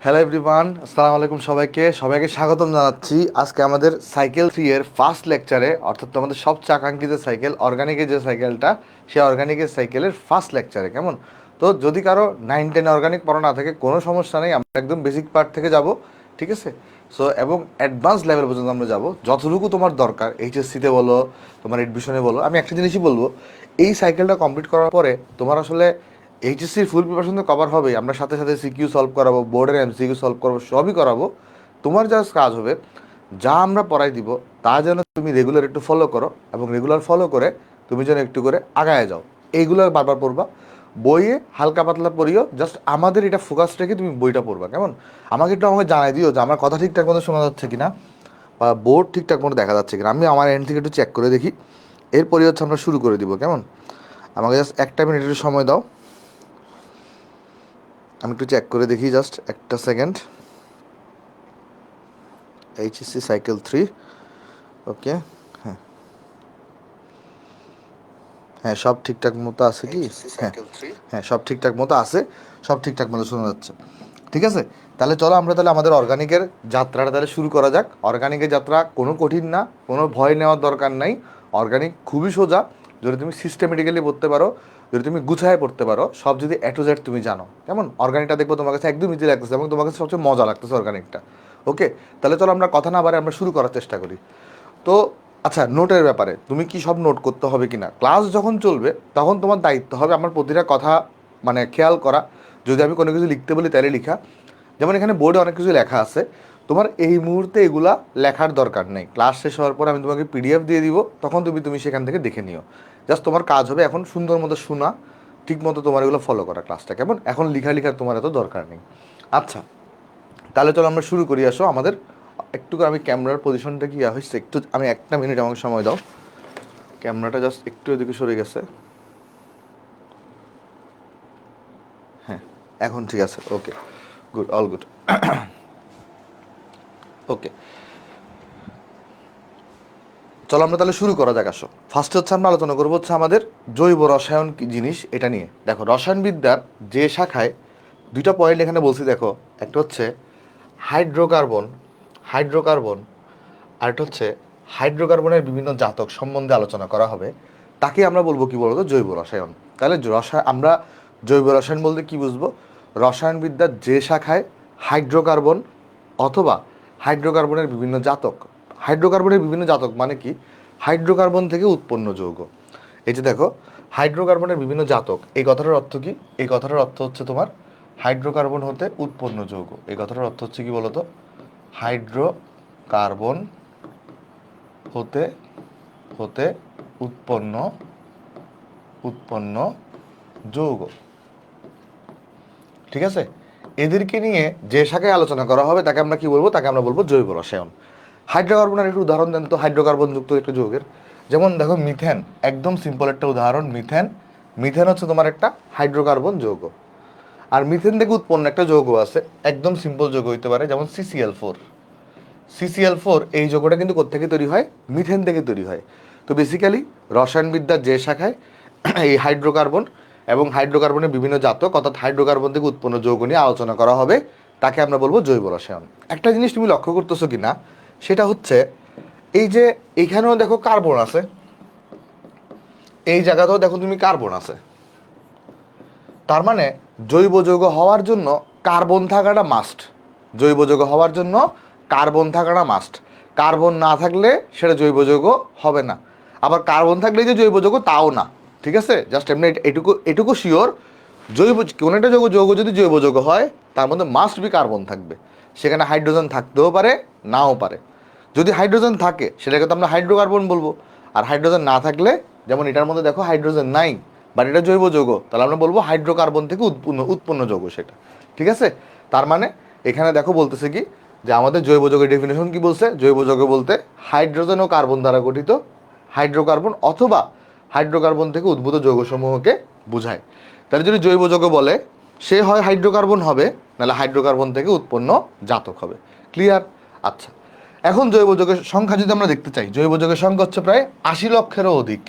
Hello everyone, আসসালামু আলাইকুম সবাইকে স্বাগতম জানাচ্ছি আজকে আমাদের সাইকেল 3 এর ফার্স্ট লেকচারে, অর্থাৎ তোমাদের সবচেয়ে আকাঙ্ক্ষিত সাইকেল অর্গানিকের যে সাইকেলটা, সেই অর্গানিকের সাইকেলের ফার্স্ট লেকচারে। কেমন? তো যদি কারো 9-10 অর্গানিক পড়া না থাকে কোনো সমস্যা নেই, আমরা একদম বেসিক পার্ট থেকে যাব, ঠিক আছে? সো এবং অ্যাডভান্স লেভেল পর্যন্ত আমরা যাব, যতটুকু তোমার দরকার এইচএসসিতে বলো, তোমার এডমিশনে বলো। আমি একটা জিনিসই বলবো, এই সাইকেলটা কমপ্লিট করার পরে তোমার আসলে এইচএসসির ফুল প্রিপারেশন তো কভার হবে, আমরা সাথে সাথে সিকিউ সলভ করাবো, বোর্ডের এমসিকিউ সলভ করবো, সবই করাবো। তোমার যা কাজ হবে, যা আমরা পড়াই দিব তা যেন তুমি রেগুলার একটু ফলো করো, এবং রেগুলার ফলো করে তুমি যেন একটু করে আগায় যাও। এইগুলো বারবার পড়বা, বইয়ে হালকা পাতলা পড়িও, জাস্ট আমাদের এটা ফোকাস রেখে তুমি বইটা পড়বা। কেমন? আমাকে জানাই দিও যে আমার কথা ঠিকঠাক মতো শোনা যাচ্ছে কিনা, বা বোর্ড ঠিকঠাক মতো দেখা যাচ্ছে কিনা। আমি আমার এন্ড থেকে একটু চেক করে দেখি, এরপরে হচ্ছে আমরা শুরু করে দিব। কেমন? আমাকে জাস্ট একটা মিনিট একটু সময় দাও, আমি একটু চেক করে দেখি, জাস্ট একটা সেকেন্ড। এইচএসসি সাইকেল 3, ওকে। হ্যাঁ হ্যাঁ, সব ঠিকঠাক মতো আছে কি? হ্যাঁ হ্যাঁ, সব ঠিকঠাক মতো আছে, সব ঠিকঠাক মতো শোনা যাচ্ছে। ঠিক আছে, তাহলে চলো আমরা তাহলে আমাদের অর্গানিকের যাত্রাটা তাহলে শুরু করা যাক। অর্গানিকের যাত্রা কোনো কঠিন না, কোনো ভয় নেওয়ার দরকার নাই। অর্গানিক খুবই সোজা, যদি তুমি সিস্টেমেটিক্যালি পড়তে পারো, যদি তুমি গুছায় পড়তে পারো, সব যদি এ টু জেড তুমি জানো। কেমন? অর্গানিকটা দেখবো তোমার কাছে একদম ইজি লাগতেছে, এবং তোমার কাছে সবচেয়ে মজা লাগতেছে অর্গানিকটা। ওকে, তাহলে চলো আমরা কথা না বাড়ে আমরা শুরু করার চেষ্টা করি। তো আচ্ছা, নোটের ব্যাপারে তুমি কি সব নোট করতে হবে কিনা? ক্লাস যখন চলবে তখন তোমার দায়িত্ব হবে আমার প্রতিটা কথা মানে খেয়াল করা। যদি আমি কোনো কিছু লিখতে বলি তাহলে লিখা, যেমন এখানে বোর্ডে অনেক কিছু লেখা আছে, তোমার এই মুহূর্তে এগুলা লেখার দরকার নেই। ক্লাস শেষ হওয়ার পর আমি তোমাকে পিডিএফ দিয়ে দিব, তখন তুমি সেখান থেকে দেখে নিও। জাস্ট তোমার কাজ হবে এখন সুন্দর মতো শোনা, ঠিক মতো তোমার এগুলো ফলো করা ক্লাসটা। কেমন? এখন লিখার তোমার এত দরকার নেই। আচ্ছা, তাহলে চলো আমরা শুরু করি। আসো আমাদের একটু আমি ক্যামেরার পজিশনটা কি হয়েছে একটু, আমি একটা মিনিট আমাকে সময় দাও। ক্যামেরাটা জাস্ট একটু এদিকে সরে গেছে। হ্যাঁ, এখন ঠিক আছে। ওকে, গুড, অল গুড। ওকে, চলো আমরা তাহলে শুরু করা যাক। আসো, ফার্স্টে হচ্ছে আমরা আলোচনা করবো হচ্ছে আমাদের জৈব রসায়ন কি জিনিস এটা নিয়ে। দেখো, রসায়নবিদ্যার যে শাখায় দুইটা পয়েন্ট এখানে বলছি, দেখো, একটা হচ্ছে হাইড্রোকার্বন, হাইড্রোকার্বন, আর একটা হচ্ছে হাইড্রোকার্বনের বিভিন্ন জাতক সম্বন্ধে আলোচনা করা হবে। তাকে আমরা বলবো কি বলতো? জৈব রসায়ন। তাহলে আমরা জৈব রসায়ন বলতে কি বুঝবো? রসায়নবিদ্যার যে শাখায় হাইড্রোকার্বন অথবা হাইড্রোকার্বনের বিভিন্ন জাতক, হাইড্রোকার্বনের বিভিন্ন জাতক মানে কি? হাইড্রোকার্বন থেকে উৎপন্ন যৌগ। এই যে দেখো, হাইড্রোকার্বনের বিভিন্ন জাতক, এই কথাটার অর্থ কি? এই কথাটার অর্থ হচ্ছে তোমার হাইড্রোকার্বন হতে উৎপন্ন যৌগ। এই কথাটার অর্থ হচ্ছে কি বলতো? হাইড্রোকার্বন হতে হতে উৎপন্ন উৎপন্ন যৌগ। ঠিক আছে, এদেরকে নিয়ে যে শাখায় আলোচনা করা হবে তাকে আমরা কি বলবো? তাকে আমরা বলবো জৈব রসায়ন। হাইড্রোকার্বনের একটু উদাহরণ দেন তো, হাইড্রোকার্বন যুক্ত একটা যৌগের। যেমন দেখো, মিথেন, একদম সিম্পল একটা উদাহরণ, মিথেন। মিথেন হচ্ছে তোমার একটা হাইড্রোকার্বন যৌগ। আর মিথেন থেকে উৎপন্ন একটা যৌগ আছে, একদম সিম্পল যৌগ হইতে পারে, যেমন CCl4। CCl4 এই যৌগটা কিন্তু কোত্থেকে তৈরি হয়? মিথেন থেকে তৈরি হয়। তো বেসিক্যালি রসায়নবিদ্যার যে শাখায় এই হাইড্রোকার্বন এবং হাইড্রোকার্বনের বিভিন্ন জাতক, অর্থাৎ হাইড্রোকার্বন থেকে উৎপন্ন যৌগ নিয়ে আলোচনা করা হবে, তাকে আমরা বলবো জৈব রসায়ন। একটা জিনিস তুমি লক্ষ্য করতেছো কি না, সেটা হচ্ছে এই যে এইখানেও দেখো কার্বন আছে, এই জায়গাতেও দেখো তুমি কার্বন আছে। তার মানে জৈব যৌগ হওয়ার জন্য কার্বন থাকাটা মাস্ট। জৈব যৌগ হওয়ার জন্য কার্বন থাকাটা মাস্ট। কার্বন না থাকলে সেটা জৈব যৌগ হবে না। আবার কার্বন থাকলে যে জৈব যৌগ তাও না। ঠিক আছে, জাস্ট এমনি এটুকু এটুকু শিওর, কোনো একটা যৌগ যদি জৈব যৌগ হয় তার মধ্যে মাস্ট বি কার্বন থাকবে। সেখানে হাইড্রোজেন থাকতেও পারে, নাও পারে। যদি হাইড্রোজেন থাকে সেটাকে তো আমরা হাইড্রোকার্বন বলবো, আর হাইড্রোজেন না থাকলে, যেমন এটার মধ্যে দেখো হাইড্রোজেন নাই, বাট এটা জৈব যৌগ, তাহলে আমরা বলবো হাইড্রোকার্বন থেকে উৎপন্ন যৌগ সেটা। ঠিক আছে, তার মানে এখানে দেখো বলতেছে কি, যে আমাদের জৈব যৌগের ডেফিনেশন কি বলছে? জৈব যৌগ বলতে হাইড্রোজেন ও কার্বন দ্বারা গঠিত হাইড্রোকার্বন অথবা হাইড্রোকার্বন থেকে উদ্ভূত যৌগসমূহকে বোঝায়। তাহলে যদি জৈব যৌগ বলে, সে হয় হাইড্রোকার্বন হবে, নাহলে হাইড্রোকার্বন থেকে উৎপন্ন জাতক হবে। ক্লিয়ার? আচ্ছা, এখন জৈব যৌগের সংখ্যা যদি আমরা দেখতে চাই, জৈব যৌগের সংখ্যা হচ্ছে প্রায় 80 লক্ষেরও অধিক।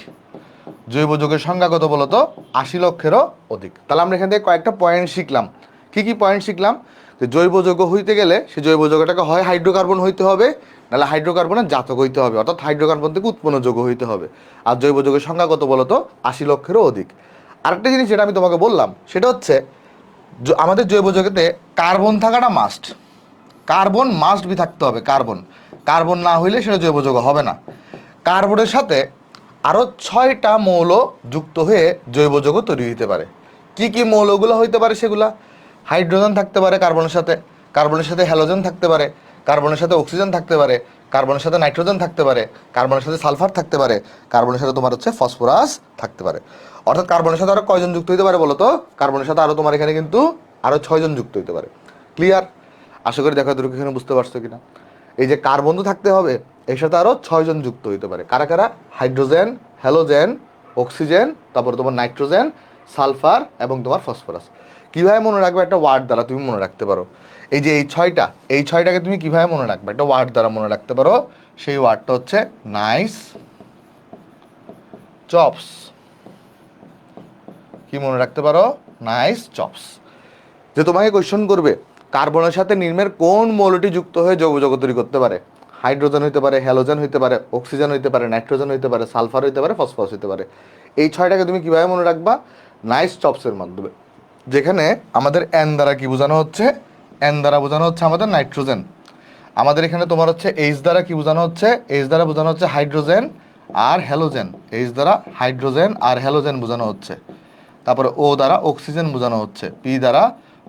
জৈব যৌগের সংখ্যা কত বলতো? 80 লক্ষেরও অধিক। তাহলে আমরা এখান থেকে কয়েকটা পয়েন্ট শিখলাম। কি কি পয়েন্ট শিখলাম? যে জৈব যৌগ হইতে গেলে সে জৈব যৌগটাকে হয় হাইড্রোকার্বন হইতে হবে, নাহলে হাইড্রোকার্বনের জাতক হইতে হবে, অর্থাৎ হাইড্রোকার্বন থেকে উৎপন্ন যৌগ হইতে হবে। আর জৈব যৌগের সংখ্যা কত বলো তো? 80 লক্ষেরও অধিক। আরেকটা জিনিস যেটা আমি তোমাকে বললাম সেটা হচ্ছে আমাদের জৈব যৌগেতে কার্বন থাকাটা মাস্ট। কার্বন মাস্ট বি থাকতে হবে। কার্বন না হইলে সেটা জৈব যৌগ হবে না। কার্বনের সাথে আরও 6টা মৌল যুক্ত হয়ে জৈব যৌগ তৈরি হতে পারে। কি কি মৌলগুলো হইতে পারে সেগুলা? হাইড্রোজেন থাকতে পারে কার্বনের সাথে হ্যালোজেন থাকতে পারে, কার্বনের সাথে অক্সিজেন থাকতে পারে, কার্বনের সাথে নাইট্রোজেন থাকতে পারে, কার্বনের সাথে সালফার থাকতে পারে, কার্বনের সাথে তোমার হচ্ছে ফসফরাস থাকতে পারে। অর্থাৎ কার্বনের সাথে আরও কয়জন যুক্ত হতে পারে বলো তো? কার্বনের সাথে আরও তোমার এখানে কিন্তু আরও 6জন যুক্ত হতে পারে। ক্লিয়ার? আশা করি দেখো এতটুকু এখানে বুঝতে পারছো কিনা। এই যে কার্বন তো থাকতে হবে, এর সাথে আরও 6জন যুক্ত হতে পারে। কারা কারা? হাইড্রোজেন, হ্যালোজেন, অক্সিজেন, তারপরে তোমার নাইট্রোজেন, সালফার এবং তোমার ফসফরাস। কীভাবে মনে রাখবে? একটা ওয়ার্ড দ্বারা তুমি মনে রাখতে পারো। এই যে এই ছয়টাকে তুমি কীভাবে মনে রাখবে? একটা ওয়ার্ড দ্বারা মনে রাখতে পারো। সেই ওয়ার্ডটা হচ্ছে নাইস চপস। কি মনে রাখতে পারো? Nice chops. যে তোমাকে কোয়েশ্চন করবে কার্বনের সাথে নির্মের কোন মৌলটি যুক্ত হয়ে জৈব যৌগ তৈরি করতে পারে? হাইড্রোজেন হইতে পারে, হ্যালোজেন হইতে পারে, অক্সিজেন হইতে পারে, নাইট্রোজেন হইতে পারে, সালফার হইতে পারে, ফসফরাস হইতে পারে। এই 6টাকে তুমি কিভাবে মনে রাখবা? নাইস চপসের মাধ্যমে। যেখানে আমাদের এন দ্বারা কি বোঝানো হচ্ছে? এন দ্বারা বোঝানো হচ্ছে আমাদের নাইট্রোজেন। আমাদের এখানে তোমার হচ্ছে এইচ দ্বারা কি বোঝানো হচ্ছে? এইচ দ্বারা বোঝানো হচ্ছে হাইড্রোজেন আর হ্যালোজেন। এইচ দ্বারা হাইড্রোজেন আর হ্যালোজেন বোঝানো হচ্ছে। তারপরে ও দ্বারা অক্সিজেন বোঝানো হচ্ছে, পি দ্বারা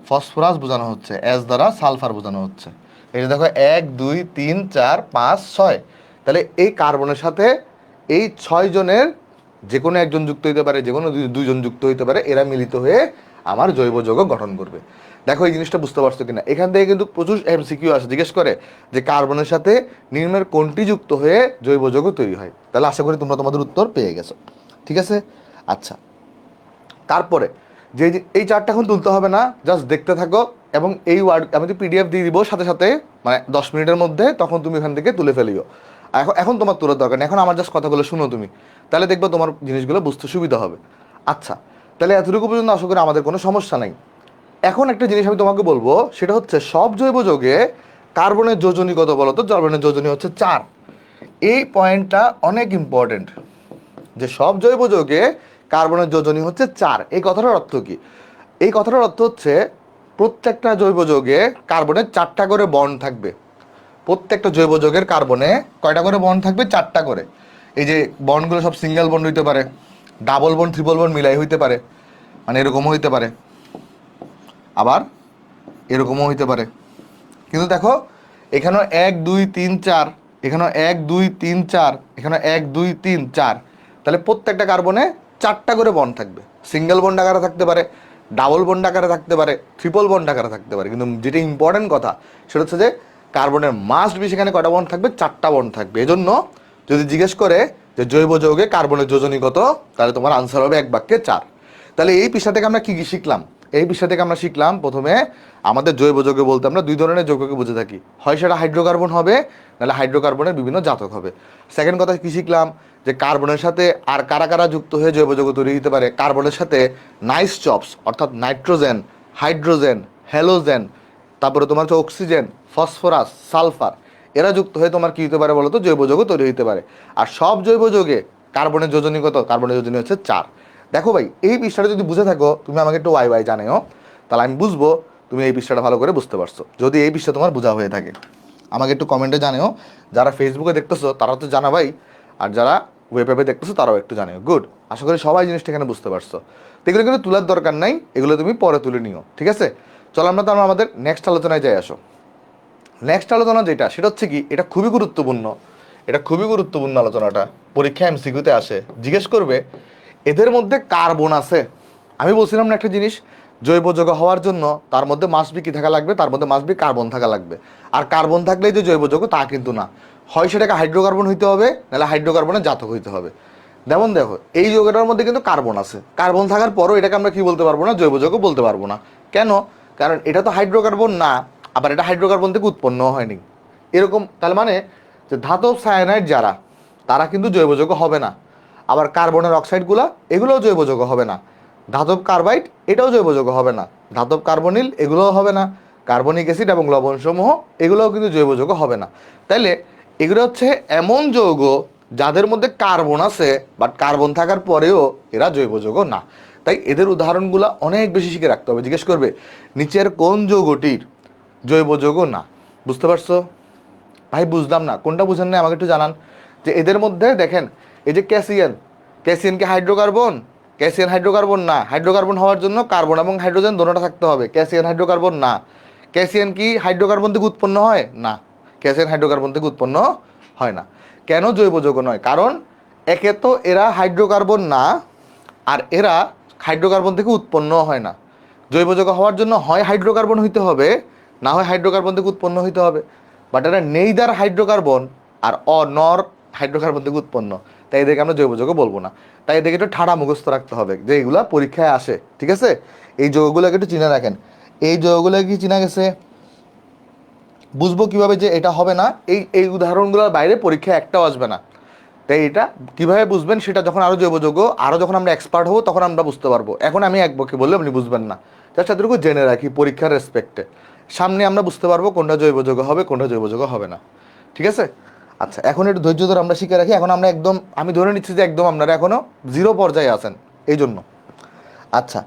ফসফরাস বোঝানো হচ্ছে, এস দ্বারা সালফার বোঝানো হচ্ছে। এই যে দেখো 1 2 3 4 5 6। তাহলে এই কার্বনের সাথে এই 6জনের যে কোনো একজন যুক্ত হইতে পারে, যে কোনো দুইজন যুক্ত হইতে পারে, এরা মিলিত হয়ে আমার জৈব যৌগ গঠন করবে। দেখো এই জিনিসটা বুঝতে পারছো কিনা? এখান থেকে কিন্তু প্রচুর এমসিকিউ আসে, জিজ্ঞেস করে যে কার্বনের সাথে নির্মের কোনটি যুক্ত হয়ে জৈব যৌগ তৈরি হয়। তাহলে আশা করি তোমরা তোমাদের উত্তর পেয়ে গেছো। ঠিক আছে? আচ্ছা, তারপরে যে এই চার্টটা এখন তুলতে হবে না, জাস্ট দেখতে থাকো। এবং এই ওয়ার্ড আমি তো পিডিএফ দিয়ে দিব সাথে সাথে, মানে 10 মিনিটের মধ্যে, তখন তুমি এখান থেকে তুলে ফেলিও। এখন তোমার তোলার দরকার নেই, এখন আমার জাস্ট কথাগুলো শুনো তুমি, তাহলে দেখবে তোমার জিনিসগুলো বুঝতে সুবিধা হবে। আচ্ছা, তাহলে এতটুকু পর্যন্ত আশা করি আমাদের কোনো সমস্যা নাই। এখন একটা জিনিস আমি তোমাকে বলবো, সেটা হচ্ছে সব জৈব যৌগে কার্বনের যোজনী কত বলো তো? কার্বনের যোজনী হচ্ছে 4। এই পয়েন্টটা অনেক ইম্পর্টেন্ট, যে সব জৈব যৌগে কার্বনের যোজনী হচ্ছে 4। এই কথাটার অর্থ কি? এই কথাটার অর্থ হচ্ছে প্রত্যেকটা জৈব যৌগে কার্বনের 4টা করে বন্ড থাকবে। প্রত্যেকটা জৈব যৌগের কার্বনে কয়টা করে বন্ড থাকবে? 4টা করে। এই যে বন্ডগুলো সব সিঙ্গেল বন্ড হইতে পারে, ডাবল বন্ড, ট্রিপল বন্ড মিলাই হইতে পারে, মানে এরকমও হইতে পারে, আবার এরকমও হইতে পারে। কিন্তু দেখো এখানেও 1 2 3 4, এখানেও 1 2 3 4, এখানেও 1 2 3 4। তাহলে প্রত্যেকটা কার্বনে 4টা করে বন্ড থাকবে। সিঙ্গেল বন্ড আকারে থাকতে পারে, ডাবল বন্ড আকারে থাকতে পারে, ট্রিপল বন্ড আকারে থাকতে পারে। কিন্তু যেটা ইম্পর্টেন্ট কথা সেটা হচ্ছে যে কার্বনের মাস্ট বি সেখানে কয়টা বন্ড থাকবে? 4টা বন্ড থাকবে। এজন্য যদি জিজ্ঞেস করে যে জৈব যৌগে কার্বনের যোজনী কত, তাহলে তোমার আনসার হবে 1 বাক্যে 4। তাহলে এই পৃষ্ঠা থেকে আমরা কি কি শিখলাম? এই পৃষ্ঠা থেকে আমরা শিখলাম প্রথমে আমাদের জৈব যৌগ বলতে আমরা 2 ধরনের যৌগকে বুঝে থাকি, হয় সেটা হাইড্রোকার্বন হবে, নাহলে হাইড্রোকার্বনের বিভিন্ন জাতক হবে। সেকেন্ড কথা কি শিখলাম? যে কার্বনের সাথে আর কারা কারা যুক্ত হয়ে জৈব যৌগ তৈরি হতে পারে? কার্বনের সাথে নাইস চপস, অর্থাৎ নাইট্রোজেন, হাইড্রোজেন, হ্যালোজেন, তারপরে তোমার হচ্ছে অক্সিজেন, ফসফরাস, সালফার, এরা যুক্ত হয়ে তোমার কি হতে পারে বলো তো? জৈব যৌগ তৈরি হতে পারে। আর সব জৈব যৌগে কার্বনের যোজনী কত? কার্বনের যোজনী হচ্ছে 4। দেখো ভাই, এই পৃষ্ঠাটা যদি বুঝে থাকো, তুমি আমাকে একটু ওয়াই ওয়াই জানাও, তাহলে আমি বুঝবো তুমি এই পৃষ্ঠাটা ভালো করে বুঝতে পারছো। যদি এই পৃষ্ঠা তোমার বোঝা হয়ে থাকে আমাকে একটু কমেন্টে জানাও। যারা ফেসবুকে দেখতেছো তারা তো জানাবাই, আর যারা ওয়েব অ্যাপে দেখতেছো তারাও একটু জানাও। গুড, আশা করি সবাই জিনিসটা এখানে বুঝতে পারছো। তো এগুলো কিন্তু তোলার দরকার নাই, এগুলো তুমি পরে তুলে নিও। ঠিক আছে? চলো আমরা তো আমাদের নেক্সট আলোচনায় যাই আসো। নেক্সট আলোচনা যেটা, সেটা হচ্ছে কি, এটা খুবই গুরুত্বপূর্ণ। এটা খুবই গুরুত্বপূর্ণ আলোচনাটা, পরীক্ষা এমসিকিউতে আসে, জিজ্ঞেস করবে এদের মধ্যে কার্বন আছে। আমি বলছিলাম না একটা জিনিস, জৈব যৌগ হওয়ার জন্য তার মধ্যে মাস্ট বি কি থাকা লাগবে? তার মধ্যে মাস্ট বি কার্বন থাকা লাগবে। আর কার্বন থাকলেই যে জৈব যৌগ তা কিন্তু না, হয় সেটাকে হাইড্রোকার্বন হইতে হবে, নাহলে হাইড্রোকার্বনের জাতক হইতে হবে। যেমন দেখো এই যৌগটার মধ্যে কিন্তু কার্বন আছে, কার্বন থাকার পরও এটাকে আমরা কি বলতে পারবো না? জৈব যৌগ বলতে পারবো না। কেন? কারণ এটা তো হাইড্রোকার্বন না, আবার এটা হাইড্রোকার্বন থেকে উৎপন্ন হয়নি। এরকম তার মানে যে ধাতব সায়ানাইড যারা, তারা কিন্তু জৈব যৌগ হবে না। আবার কার্বনের অক্সাইডগুলো, এগুলোও জৈব যৌগ হবে না। ধাতব কার্বাইড, এটাও জৈব যৌগ হবে না। ধাতব কার্বনিল এগুলোও হবে না, কার্বনিক অ্যাসিড এবং লবণ সমূহ এগুলোও কিন্তু জৈব যৌগ হবে না। তাইলে এগুলো হচ্ছে এমন যৌগ যাদের মধ্যে কার্বন আছে, বাট কার্বন থাকার পরেও এরা জৈব যৌগ না। তাই এদের উদাহরণগুলো অনেক বেশি শিখে রাখতে হবে। জিজ্ঞেস করবে নিচের কোন যৌগটির জৈব যৌগ না। বুঝতে পারছো? ভাই বুঝলাম না, কোনটা বুঝেন না আমাকে একটু জানান। যে এদের মধ্যে দেখেন, এই যে ক্যাসিয়ান, ক্যাসিয়ান কি হাইড্রোকার্বন? ক্যাসিয়ান হাইড্রোকার্বন না। হাইড্রোকার্বন হওয়ার জন্য কার্বন এবং হাইড্রোজেন দুটোটা থাকতে হবে। ক্যাসিয়ান হাইড্রোকার্বন না। ক্যাসিয়ান কি হাইড্রোকার্বন থেকে উৎপন্ন হয়? না, ক্যাসিয়ান হাইড্রোকার্বন থেকে উৎপন্ন হয় না। কেন জৈব যৌগ নয়? কারণ একে তো এরা হাইড্রোকার্বন না, আর এরা হাইড্রোকার্বন থেকে উৎপন্ন হয় না। জৈব যৌগ হওয়ার জন্য হয় হাইড্রোকার্বন হইতে হবে, না হয় হাইড্রোকার্বন থেকে উৎপন্ন হইতে হবে। বাট এরা নেইদার হাইড্রোকার্বন আর নর হাইড্রোকার্বন থেকে উৎপন্ন, তাই এদেরকে আমরা জৈব যৌগ বলবো না। তাই এদেরকে একটু ঠাড়া মুখস্থ রাখতে হবে যে এইগুলা পরীক্ষায় আসে, ঠিক আছে? এই যৌগগুলোকে একটু চিনে রাখেন। এই যৌগগুলো কি চিনা গেছে? বুঝবো কিভাবে যে এটা হবে না? এই উদাহরণগুলোর বাইরে পরীক্ষায় একটাও আসবে না। তাই এটা কিভাবে বুঝবেন সেটা যখন আরও জৈব যৌগ আরও যখন আমরা এক্সপার্ট হবো তখন আমরা বুঝতে পারবো। এখন আমি এক পক্ষে বললে আপনি বুঝবেন না। জাস্ট এতটুকু জেনে রাখি পরীক্ষার রেসপেক্টে, সামনে আমরা বুঝতে পারবো কোনটা জৈব যৌগ হবে, কোনটা জৈব যৌগ হবে না। ঠিক আছে? আচ্ছা, এখন একটু ধৈর্য ধরে আমরা শিখে রাখি। এখন আমরা একদম, আমি ধরে নিচ্ছি যে একদম আপনারা এখনও জিরো পর্যায়ে আছেন এই জন্য। আচ্ছা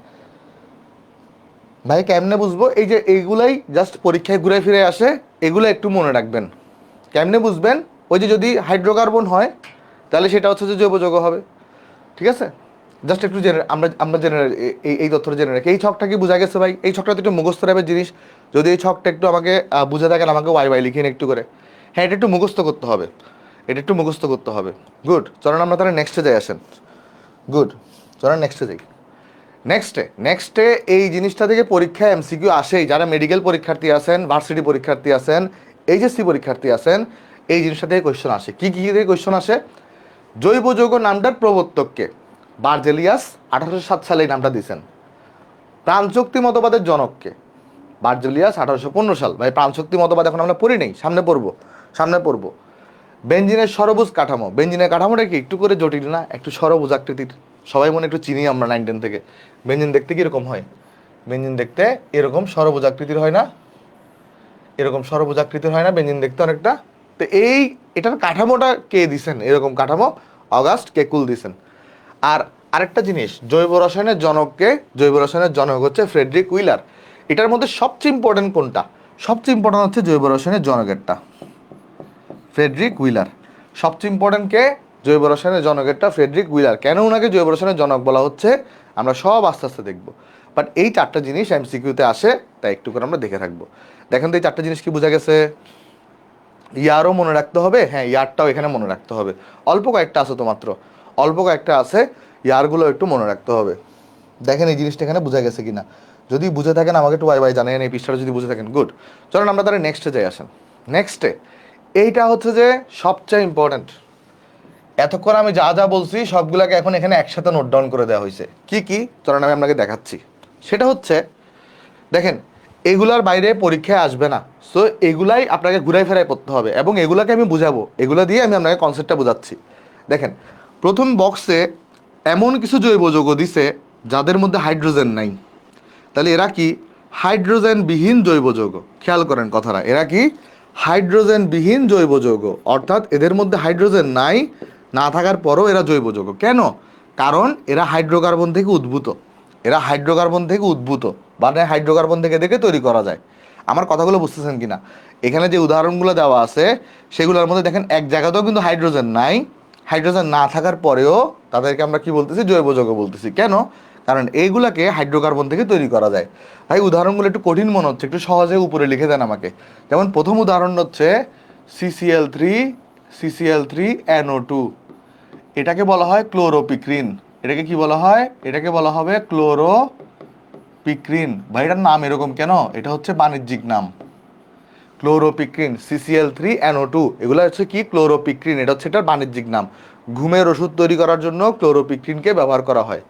ভাই, কেমনে বুঝবো? এই যে এইগুলাই জাস্ট পরীক্ষায় ঘুরে ফিরে আসে, এগুলো একটু মনে রাখবেন। কেমনে বুঝবেন? ওই যে যদি হাইড্রোকার্বন হয় তাহলে সেটা হচ্ছে যে জৈব যৌগ হবে। ঠিক আছে? জাস্ট একটু জেনে আমরা জেনে এই তথ্যটা জেনে রাখি। এই ছকটা কি বোঝা গেছে ভাই? এই ছকটা তো একটু মুখস্থ টাইপের জিনিস। যদি এই ছকটা একটু আমাকে বুঝে থাকেন, আমাকে ওয়াই ওয়াই লিখিয়ে একটু করে। হ্যাঁ, এটা একটু মুখস্থ করতে হবে, এটা একটু মুখস্থ করতে হবে। গুড, চলেন আমরা তাহলে নেক্সটে যাই। আসেন, গুড, চলেন নেক্সটে যাই। নেক্সটে এই জিনিসটা থেকে পরীক্ষায় এমসিকিউ আসেই। যারা মেডিকেল পরীক্ষার্থী আছেন, ভার্সিটি পরীক্ষার্থী আছেন, এইচএসসি পরীক্ষার্থী আছেন, এই জিনিসটা থেকে কোয়েশ্চেন আসে। কি কি থেকে কোয়েশ্চেন আসে? জৈব যৌগ নামটার প্রবর্তককে? বার্জেলিয়াস 1807 সালে এই নামটা দিয়েছেন। প্রাণশক্তি মতবাদের জনককে? বার্জেলিয়াস 1815 সাল। ভাই প্রাণশক্তি মতবাদ এখন আমরা পড়ি নেই, সামনে পড়বো। বেঞ্জিনের সরবুজ কাঠামো, বেঞ্জিনের কাঠামোটা কি একটু করে জটিল না? একটু সরবুজ আকৃতির, সবাই মনে একটু চিনি আমরা 9-10 থেকে। বেঞ্জিন দেখতে কীরকম হয়? বেঞ্জিন দেখতে এরকম সরবুজ আকৃতির হয় না? এরকম সরবুজ আকৃতির হয় না বেঞ্জিন দেখতে অনেকটা? তো এটার কাঠামোটা কে দিছেন? এরকম কাঠামো অগাস্ট কেকুল দিছেন। আর আরেকটা জিনিস, জৈব রসায়নের জনককে? জৈব রসায়নের জনক হচ্ছে ফ্রেডরিক উইলার। এটার মধ্যে সবচেয়ে ইম্পর্টেন্ট কোনটা? সবচেয়ে ইম্পর্টেন্ট হচ্ছে জৈব রসায়নের জনকেরটা, ফ্রেডরিক উইলার। সবচেয়ে ইম্পর্টেন্ট কে? জৈব রসায়নের জনকেরটা ফ্রেডরিক উইলার। কেন ওনাকে জৈব রসায়নের জনক বলা হচ্ছে আমরা সব আস্তে আস্তে দেখবো। বাট এই চারটা জিনিস এমসিকিউতে আসে, তাই একটু করে আমরা দেখে রাখবো। দেখেন তো এই চারটা জিনিস কি বোঝা গেছে? ইয়ারও মনে রাখতে হবে, হ্যাঁ ইয়ারটাও এখানে মনে রাখতে হবে। অল্প কয়েকটা আছে তো মাত্র, অল্প কয়েকটা আছে, ইয়ারগুলো একটু মনে রাখতে হবে। দেখেন এই জিনিসটা এখানে বোঝা গেছে কিনা। যদি বুঝে থাকেন আমাকে একটু বাই বাই জানেন, এই পৃষ্ঠাটা যদি বুঝে থাকেন গুড। চলেন আমরা তাহলে নেক্সটে যাই। আসেন নেক্সটে। এইটা হচ্ছে যে সবচেয়ে ইম্পর্ট্যান্ট। এতক্ষণ আমি যা যা বলছি সবগুলোকে এখন এখানে একসাথে নোট ডাউন করে দেওয়া হয়েছে। কি কি? চলেন আমি আপনাকে দেখাচ্ছি। সেটা হচ্ছে, দেখেন এগুলার বাইরে পরীক্ষায় আসবে না, সো এগুলাই আপনাকে ঘুরাই ফেরাই পড়তে হবে এবং এগুলাকে আমি বুঝাবো, এগুলো দিয়ে আমি আপনাকে কনসেপ্টটা বোঝাচ্ছি। দেখেন প্রথম বক্সে এমন কিছু জৈব যৌগ দিছে যাদের মধ্যে হাইড্রোজেন নাই। তাহলে এরা কি? হাইড্রোজেনবিহীন জৈব যৌগ। খেয়াল করেন কথাটা, এরা কি? হাইড্রোজেনবিহীন জৈব যৌগ। অর্থাৎ এদের মধ্যে হাইড্রোজেন নাই, না থাকার পরও এরা জৈব যৌগ। কেন? কারণ এরা হাইড্রোকার্বন থেকে উদ্ভূত। এরা হাইড্রোকার্বন থেকে উদ্ভূত, মানে হাইড্রোকার্বন থেকে দেখে তৈরি করা যায়। আমার কথাগুলো বুঝতেছেন কিনা? এখানে যে উদাহরণগুলো দেওয়া আছে সেগুলোর মধ্যে দেখেন এক জায়গাতেও কিন্তু হাইড্রোজেন নাই। হাইড্রোজেন না থাকার পরেও তাদেরকে আমরা কি বলতেছি? জৈব যৌগ বলতেছি। কেন? কারণ এইগুলাকে হাইড্রোকার্বন থেকে তৈরি করা যায়। ভাই উদাহরণগুলো একটু কঠিন মনে হচ্ছে, একটু সহজে উপরে লিখে দেন আমাকে। যেমন প্রথম উদাহরণ হচ্ছে CCl3NO2। এটাকে বলা হয় ক্লোরোপিক্রিন। এটাকে কি বলা হয়? এটাকে বলা হবে ক্লোরোপিক্রিন। ভাই এটার নাম এরকম কেন? এটা হচ্ছে বাণিজ্যিক নাম, ক্লোরোপিক্রিন। CCl3NO2 এগুলো হচ্ছে কি? ক্লোরোপিক্রিন। এটা হচ্ছে এটার বাণিজ্যিক নাম। ঘুমের ওষুধ তৈরি করার জন্য ক্লোরোপিক্রিনকে ব্যবহার করা হয়।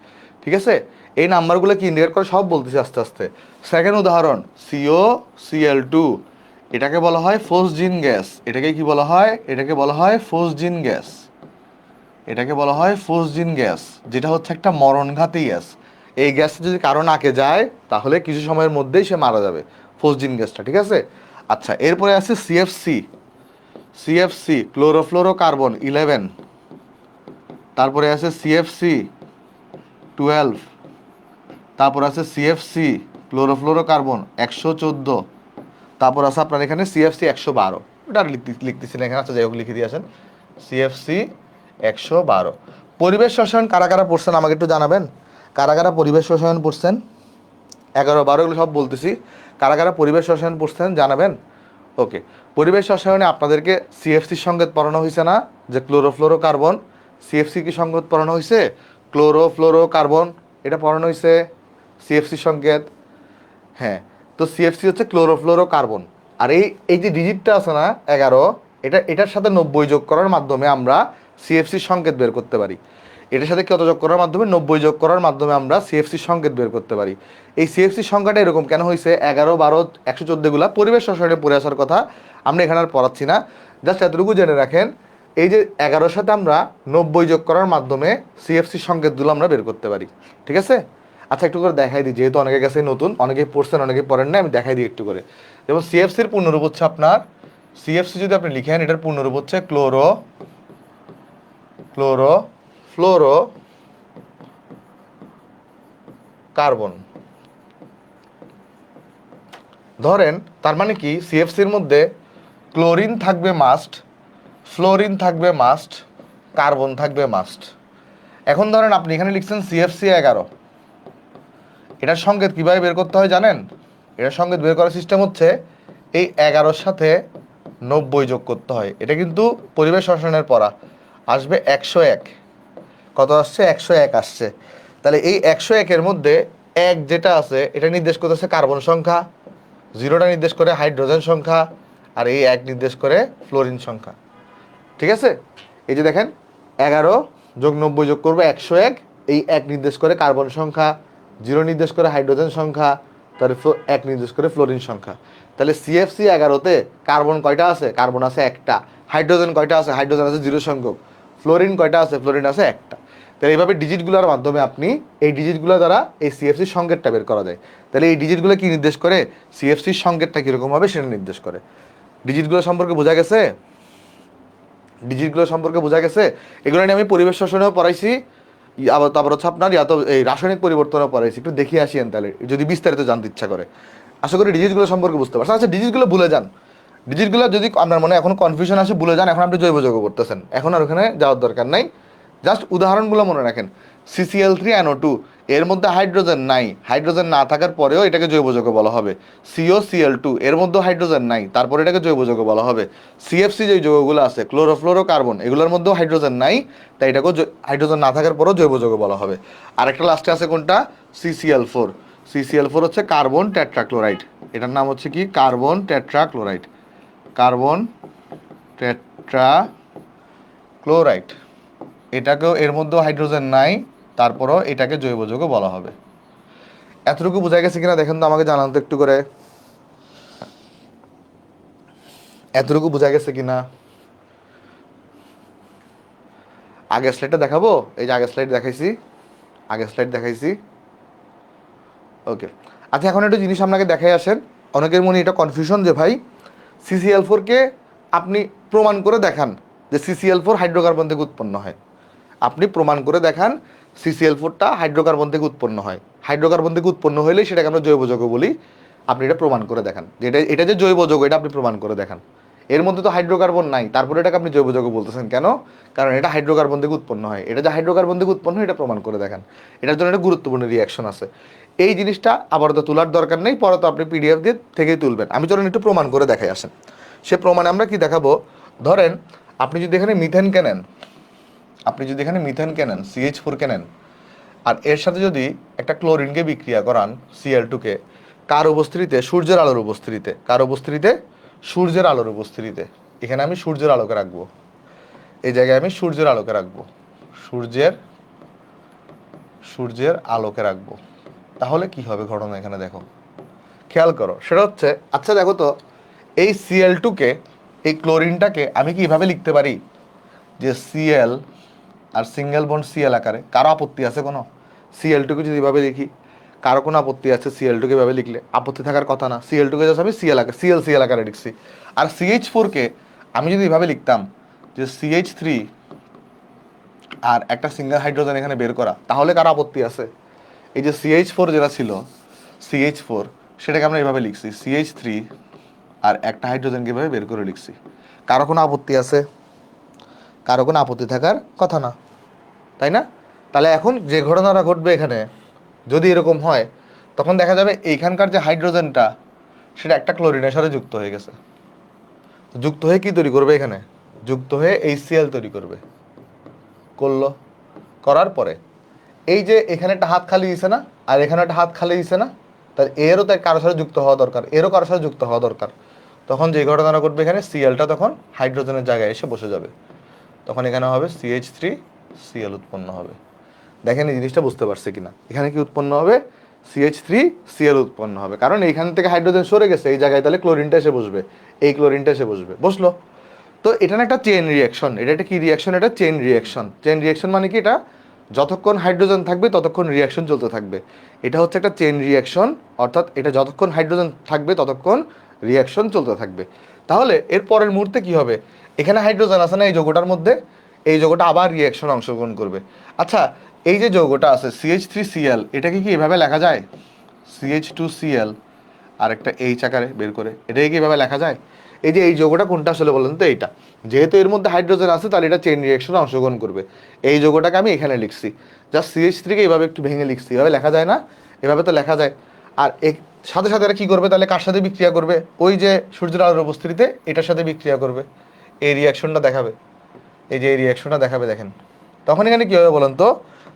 ঠিক আছে? এই নাম্বারগুলো কি ইন্ডিকেট করে সব বলতেছি আস্তে আস্তে। সেকেন্ড উদাহরণ COCl2। এটাকে বলা হয় ফসজিন গ্যাস। এটাকে কি বলা হয়? এটাকে বলা হয় ফসজিন গ্যাস। এটাকে বলা হয় ফসজিন গ্যাস, যেটা হচ্ছে একটা মরণঘাতী গ্যাস। এই গ্যাসটা যদি কারো নাকে যায় তাহলে কিছু সময়ের মধ্যেই সে মারা যাবে, ফসজিন গ্যাসটা, ঠিক আছে। আচ্ছা, এরপরে আছে সিএফসি, সিএফসি ক্লোরোফ্লোরোকার্বন 11, তারপরে আছে সিএফসি 12, তারপর আছে সিএফসি ক্লোরোফ্লোরোকার্বন 114, তারপর আছে আপনার এখানে সিএফসি 112, ওটা লিখতেছি না এখানে, আচ্ছা যাই হোক লিখে দিয়ে আসেন সিএফসি 112। পরিবেশ রসায়ন কারা কারা পড়ছেন আমাকে একটু জানাবেন, কারা কারা পরিবেশ রসায়ন পড়ছেন? 11, 12 এগুলো সব বলতেছি, কারা কারা পরিবেশ রসায়ন পড়ছেন জানাবেন। ওকে, পরিবেশ রসায়নে আপনাদেরকে সিএফসি সংকেত পড়ানো হয়েছে না, যে ক্লোরোফ্লোরোকার্বন, সিএফসি কি সংকেত পড়ানো হয়েছে? ক্লোরোফ্লোরোকার্বন, এটা পড়ানো হয়েছে সিএফসি সংকেত। হ্যাঁ, তো সিএফসি হচ্ছে ক্লোরোফ্লোরোকার্বন। আর এই এই যে ডিজিটটা আছে না 11, এটার সাথে 90 যোগ করার মাধ্যমে আমরা সিএফসি সংকেত বের করতে পারি। এটার সাথে কত যোগ করার মাধ্যমে? 90 যোগ করার মাধ্যমে আমরা সিএফসি সংকেত বের করতে পারি। এই সিএফসি সংখ্যাটা এরকম কেন হয়েছে? 11, 12, 114 গুলা পরিবেশ রসায়নে পড়ে আসার কথা, আমরা এখানে আর পড়াচ্ছি না। জাস্ট এতটুকু জেনে রাখেন, এই যে 11-র সাথে আমরা 90 যোগ করার মাধ্যমে সিএফসি সংকেতগুলো আমরা বের করতে পারি, ঠিক আছে। আচ্ছা, একটু করে দেখাই দিই, যেহেতু অনেকের কাছে নতুন, অনেকেই পড়ছেন অনেকেই পড়েন না, আমি দেখাই দিই একটু করে। যেমন সিএফসির পূর্ণরূপ হচ্ছে আপনার, সিএফসি যদি আপনি লিখেন এটার পূর্ণরূপ হচ্ছে ফ্লোরো কার্বন। ধরেন তার মানে কি, সিএফসির মধ্যে ক্লোরিন থাকবে মাস্ট, ফ্লোরিন থাকবে মাস্ট, কার্বন থাকবে মাস্ট। এখন ধরেন আপনি এখানে লিখছেন সিএফসি 11, এটার সংকেত কীভাবে বের করতে হয় জানেন? এটার সংকেত বের করার সিস্টেম হচ্ছে এই 11-র সাথে 90 যোগ করতে হয়। এটা কিন্তু পরিবেশ রসায়নের পড়া, আসবে 101। কত আসছে? 101 আসছে। তাহলে এই 101-এর মধ্যে 1 যেটা আছে এটা নির্দেশ করতেছে কার্বন সংখ্যা, 0টা নির্দেশ করে হাইড্রোজেন সংখ্যা, আর এই 1 নির্দেশ করে ফ্লোরিন সংখ্যা, ঠিক আছে। এই যে দেখেন 11 যোগ 90 যোগ করবো 101, এই 1 নির্দেশ করে কার্বন সংখ্যা, 0 নির্দেশ করে হাইড্রোজেন সংখ্যা, তারপর 1 নির্দেশ করে ফ্লোরিন সংখ্যা। তাহলে সিএফসি 11-তে কার্বন কয়টা আছে? কার্বন আছে একটা। হাইড্রোজেন কয়টা আছে? হাইড্রোজেন আছে 0 সংখ্যক। ফ্লোরিন কয়টা আছে? ফ্লোরিন আছে একটা। তাহলে এইভাবে ডিজিটগুলোর মাধ্যমে আপনি এই ডিজিটগুলো দ্বারা এই সিএফসির সংকেতটা বের করা যায়। তাহলে এই ডিজিটগুলো কি নির্দেশ করে? সিএফসির সংকেতটা কীরকম হবে সেটা নির্দেশ করে। ডিজিটগুলো সম্পর্কে বোঝা গেছে? ডিজিটগুলো সম্পর্কে বোঝা গেছে? এগুলো নিয়ে আমি পরিবেশ রসায়নেও পড়াইছি, আবার তারপর হচ্ছে আপনার তো এই রাসায়নিক পরিবর্তনও পড়াইছি। একটু দেখিয়ে আসিয়েন তাহলে, যদি বিস্তারিত জানতে ইচ্ছা করে। আশা করি ডিজিটগুলো সম্পর্কে বুঝতে পারছেন। আচ্ছা, ডিজিটগুলো ভুলে যান, ডিজিটগুলো যদি আপনার মনে এখন কনফিউশন আসে ভুলে যান, এখন আপনি জৈব যৌগ করতেছেন, এখন আর ওখানে যাওয়ার দরকার নাই। জাস্ট উদাহরণগুলো মনে রাখেন। CCl3NO2, এর মধ্যে হাইড্রোজেন নাই, হাইড্রোজেন না থাকার পরেও এটাকে জৈব যৌগ বলা হবে। COCl2, এর মধ্যে হাইড্রোজেন নাই, তারপরে এটাকে জৈব যৌগ বলা হবে। CFC যে যৌগগুলো আছে ক্লোরোফ্লোরোকার্বন, এগুলোর মধ্যেও হাইড্রোজেন নাই, তাই এটাকেও হাইড্রোজেন না থাকার পরেও জৈব যৌগ বলা হবে। আর একটা লাস্টে আছে কোনটা? CCl4। CCl4 হচ্ছে কার্বন টেট্রাক্লোরাইড, এটার নাম হচ্ছে কি? Carbon tetrachloride, carbon tetrachloride. এটাকেও, এর মধ্যেও হাইড্রোজেন নাই, তারপরও এটাকে জৈব যৌগ বলা হবে। এতটুকু বোঝা গেছে কিনা দেখেন তো, আমাকে জানান তো একটু করে, এতটুকু বোঝা গেছে কিনা। আগের স্লাইডটা দেখাবো? এই যে আগের স্লাইড দেখাইছি, আগের স্লাইড দেখাইছি। ওকে, আচ্ছা এখন একটু জিনিস আপনাকে দেখাই আসেন। অনেকের মনে এটা কনফিউশন যে ভাই CCl4-কে আপনি প্রমাণ করে দেখান যে CCl4 হাইড্রোকার্বন থেকে উৎপন্ন হয়। আপনি প্রমাণ করে দেখান CCl4টা হাইড্রোকার্বন থেকে উৎপন্ন হয়। হাইড্রোকার্বন থেকে উৎপন্ন হলেই সেটাকে আমরা জৈব যৌগ বলি। আপনি এটা প্রমাণ করে দেখান যে এটা যে জৈব যৌগ, এটা আপনি প্রমাণ করে দেখান। এর মধ্যে তো হাইড্রোকার্বন নাই, তারপরে এটাকে আপনি জৈব যৌগ বলতেছেন কেন? কারণ এটা হাইড্রোকার্বন থেকে উৎপন্ন হয়। এটা যে হাইড্রোকার্বন থেকে উৎপন্ন হয় এটা প্রমাণ করে দেখান। এটার জন্য একটা গুরুত্বপূর্ণ রিয়াকশন আছে। এই জিনিসটা আপাতত তোলার দরকার নেই, পরে তো আপনি PDF দিয়ে থেকেই তুলবেন। আমি চলুন একটু প্রমাণ করে দেখাই আসেন। সে প্রমাণে আমরা কি দেখাবো? ধরেন আপনি যদি এখানে মিথেনকে নেন, আপনি যদি এখানে মিথেনকে নেন, CH4-কে নেন, আর এর সাথে যদি একটা ক্লোরিনকে বিক্রিয়া করান, Cl2-কে, কার উপস্থিতিতে? সূর্যের আলোর উপস্থিতিতে। কার উপস্থিতিতে? সূর্যের আলোর উপস্থিতিতে। এখানে আমি সূর্যের আলোকে রাখবো, এই জায়গায় আমি সূর্যের আলোকে রাখবো, সূর্যের আলোকে রাখবো। তাহলে কি হবে ঘটনা এখানে দেখো, খেয়াল করো। সেটা হচ্ছে, আচ্ছা দেখো তো, এই Cl2-কে, এই ক্লোরিনটাকে আমি কিভাবে লিখতে পারি? যে Cl আর সিঙ্গেল বন্ড Cl আকারে। কারো আপত্তি আছে কোনো? Cl2 কে যদি এভাবে লিখি, কারো কোনো আপত্তি আছে Cl2 কে এভাবে লিখলে? আপত্তি থাকার কথা না। Cl2 কে জাস্ট আমি Cl আকারে লিখছি। আর CH4 কে আমি যদি এভাবে লিখতাম যে CH3 আর একটা সিঙ্গেল হাইড্রোজেন এখানে বের করা, তাহলে কারো আপত্তি আছে? এই যে CH4 যেটা ছিল, CH4 সেটাকে আমরা এভাবে লিখছি CH3 আর একটা হাইড্রোজেনকে এভাবে বের করে লিখছি। কারো কোনো আপত্তি আছে? কারো কোনো আপত্তি থাকার কথা না, তাই না? তাহলে এখন যে ঘটনাটা ঘটবে এখানে, যদি এরকম হয়, তখন দেখা যাবে এইখানকার যে হাইড্রোজেনটা সেটা একটা ক্লোরিনের সাথে যুক্ত হয়ে গেছে। যুক্ত হয়ে কি তৈরি করবে এখানে? যুক্ত হয়ে HCl তৈরি করবে। করলো, করার পরে এই যে এখানে একটা হাত খালি দিছে না, আর এখানে একটা হাত খালি দিছে না, তাহলে এরও তো কারোর সাথে যুক্ত হওয়া দরকার, এরও কারোর সাথে যুক্ত হওয়া দরকার। তখন যে ঘটনা ঘটবে এখানে, Clটা তখন হাইড্রোজেনের জায়গায় এসে বসে যাবে। তখন এখানে হবে CH3Cl উৎপন্ন হবে। দেখেন এই জিনিসটা বুঝতে পারছে কিনা? এখানে কি উৎপন্ন হবে? CH3Cl উৎপন্ন হবে, কারণ এইখান থেকে হাইড্রোজেন সরে গেছে, এই জায়গায় তাহলে ক্লোরিনটা এসে বসবে, এই ক্লোরিনটা এসে বসবে, বসলো। তো এটা না একটা চেইন রিয়াকশন, এটা একটা কি রিয়াকশন? এটা চেইন রিয়াকশন। চেইন রিয়াকশন মানে কি? এটা যতক্ষণ হাইড্রোজেন থাকবে ততক্ষণ রিয়াকশন চলতে থাকবে। এটা হচ্ছে একটা চেইন রিয়াকশন, অর্থাৎ এটা যতক্ষণ হাইড্রোজেন থাকবে ততক্ষণ রিয়াকশন চলতে থাকবে। তাহলে এর পরের মুহূর্তে কি হবে? এখানে হাইড্রোজেন আছে না এই যৌগটার মধ্যে, এই যৌগটা আবার রিয়াকশন অংশগ্রহণ করবে। আচ্ছা, এই যে যৌগটা আছে CH3Cl, এটাকে কি এভাবে লেখা যায়? CH2Cl আর একটা H আকারে বের করে, এটাকে কি এভাবে লেখা যায়? এই যে এই যৌগটা কোনটা আসলে বলেন তো? এইটা। যেহেতু এর মধ্যে হাইড্রোজেন আছে, তাহলে এটা চেইন রিঅ্যাকশনে অংশগ্রহণ করবে। এই যৌগটাকে আমি এখানে লিখছি, জাস্ট CH3 কে এইভাবে একটু ভেঙে লিখছি। এভাবে লেখা যায় না? এভাবে তো লেখা যায়। আর সাথে সাথে এরা কি করবে তাহলে? কার সাথে বিক্রিয়া করবে? ওই যে সূর্যের আলোর উপস্থিতিতে এটার সাথে বিক্রিয়া করবে, এই রিয়াকশনটা দেখাবে। এই যে এই রিয়াকশনটা দেখাবে, দেখেন। তখন এখানে কি হবে বলেন তো?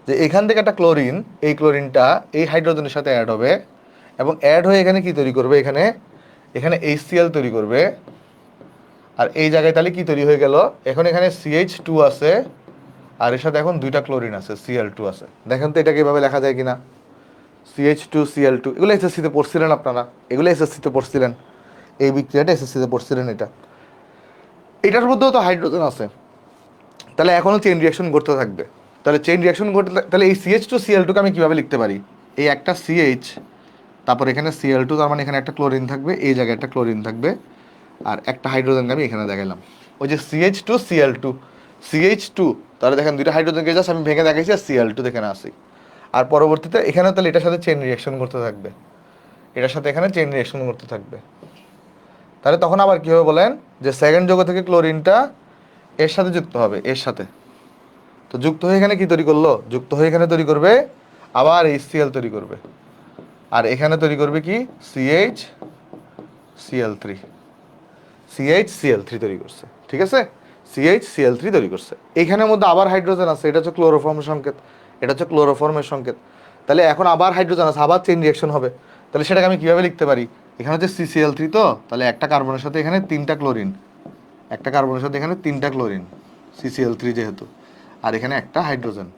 যে এখান থেকে একটা ক্লোরিন, এই ক্লোরিনটা এই হাইড্রোজেনের সাথে অ্যাড হবে, এবং অ্যাড হয়ে এখানে কি তৈরি করবে? এখানে এখানে HCl তৈরি করবে। আর এই জায়গায় তাহলে কি তৈরি হয়ে গেল? এখন এখানে CH2 আছে, আর এর সাথে এখন দুইটা ক্লোরিন আছে, Cl2 আছে। দেখেন তো এটাকে এভাবে লেখা যায় কিনা? CH2Cl2, এগুলো এসএসসিতে পড়ছিলেন আপনারা, এগুলো এসএসসিতে পড়ছিলেন, এই বিক্রিয়াটা এসএসসিতে পড়ছিলেন। এটার মধ্যেও তো হাইড্রোজেন আছে, তাহলে এখনও চেইন রিয়াকশন ঘটতে থাকবে। তাহলে চেইন রিয়াকশন ঘটতে, তাহলে এই CH2Cl2 কে আমি কীভাবে লিখতে পারি? এই একটা CH, তারপর এখানে Cl2, তার মানে এখানে একটা ক্লোরিন থাকবে, এই জায়গায় একটা ক্লোরিন থাকবে, আর একটা হাইড্রোজেনকে আমি এখানে দেখালাম। ওই যে CH2Cl2 তাহলে দেখেন দুইটা হাইড্রোজেনকে জাস্ট আমি ভেঙে দেখাইছি, আর Cl2 এখানে আসি। আর পরবর্তীতে এখানে তাহলে এটার সাথে চেইন রিয়াকশন করতে থাকবে, এটার সাথে এখানে চেইন রিয়াকশন করতে থাকবে। তাহলে তখন আবার কী হবে বলেন? যে সেকেন্ড যৌগ থেকে ক্লোরিনটা এর সাথে যুক্ত হবে, এর সাথে। তো যুক্ত হয়ে এখানে কি তৈরি করলো? যুক্ত হয়ে এখানে তৈরি করবে আবার HCl তৈরি করবে, আর এখানে তৈরি করবে কি? CHCl3 তৈরি করছে, ঠিক আছে? CHCl3 তৈরি করছে। এখানের মধ্যে আবার হাইড্রোজেন আছে, এটা হচ্ছে ক্লোরোফর্মের সংকেত, এটা হচ্ছে ক্লোরোফর্মের সংকেত। তাহলে এখন আবার হাইড্রোজেন আছে, আবার চেইন রিঅ্যাকশন হবে। তাহলে সেটাকে আমি কীভাবে লিখতে পারি? এখানে হচ্ছে CCl3, তো তাহলে একটা কার্বনের সাথে এখানে তিনটা ক্লোরিন, একটা কার্বনের সাথে এখানে তিনটা ক্লোরিন, CCl3 যেহেতু, আর এখানে একটা হাইড্রোজেন।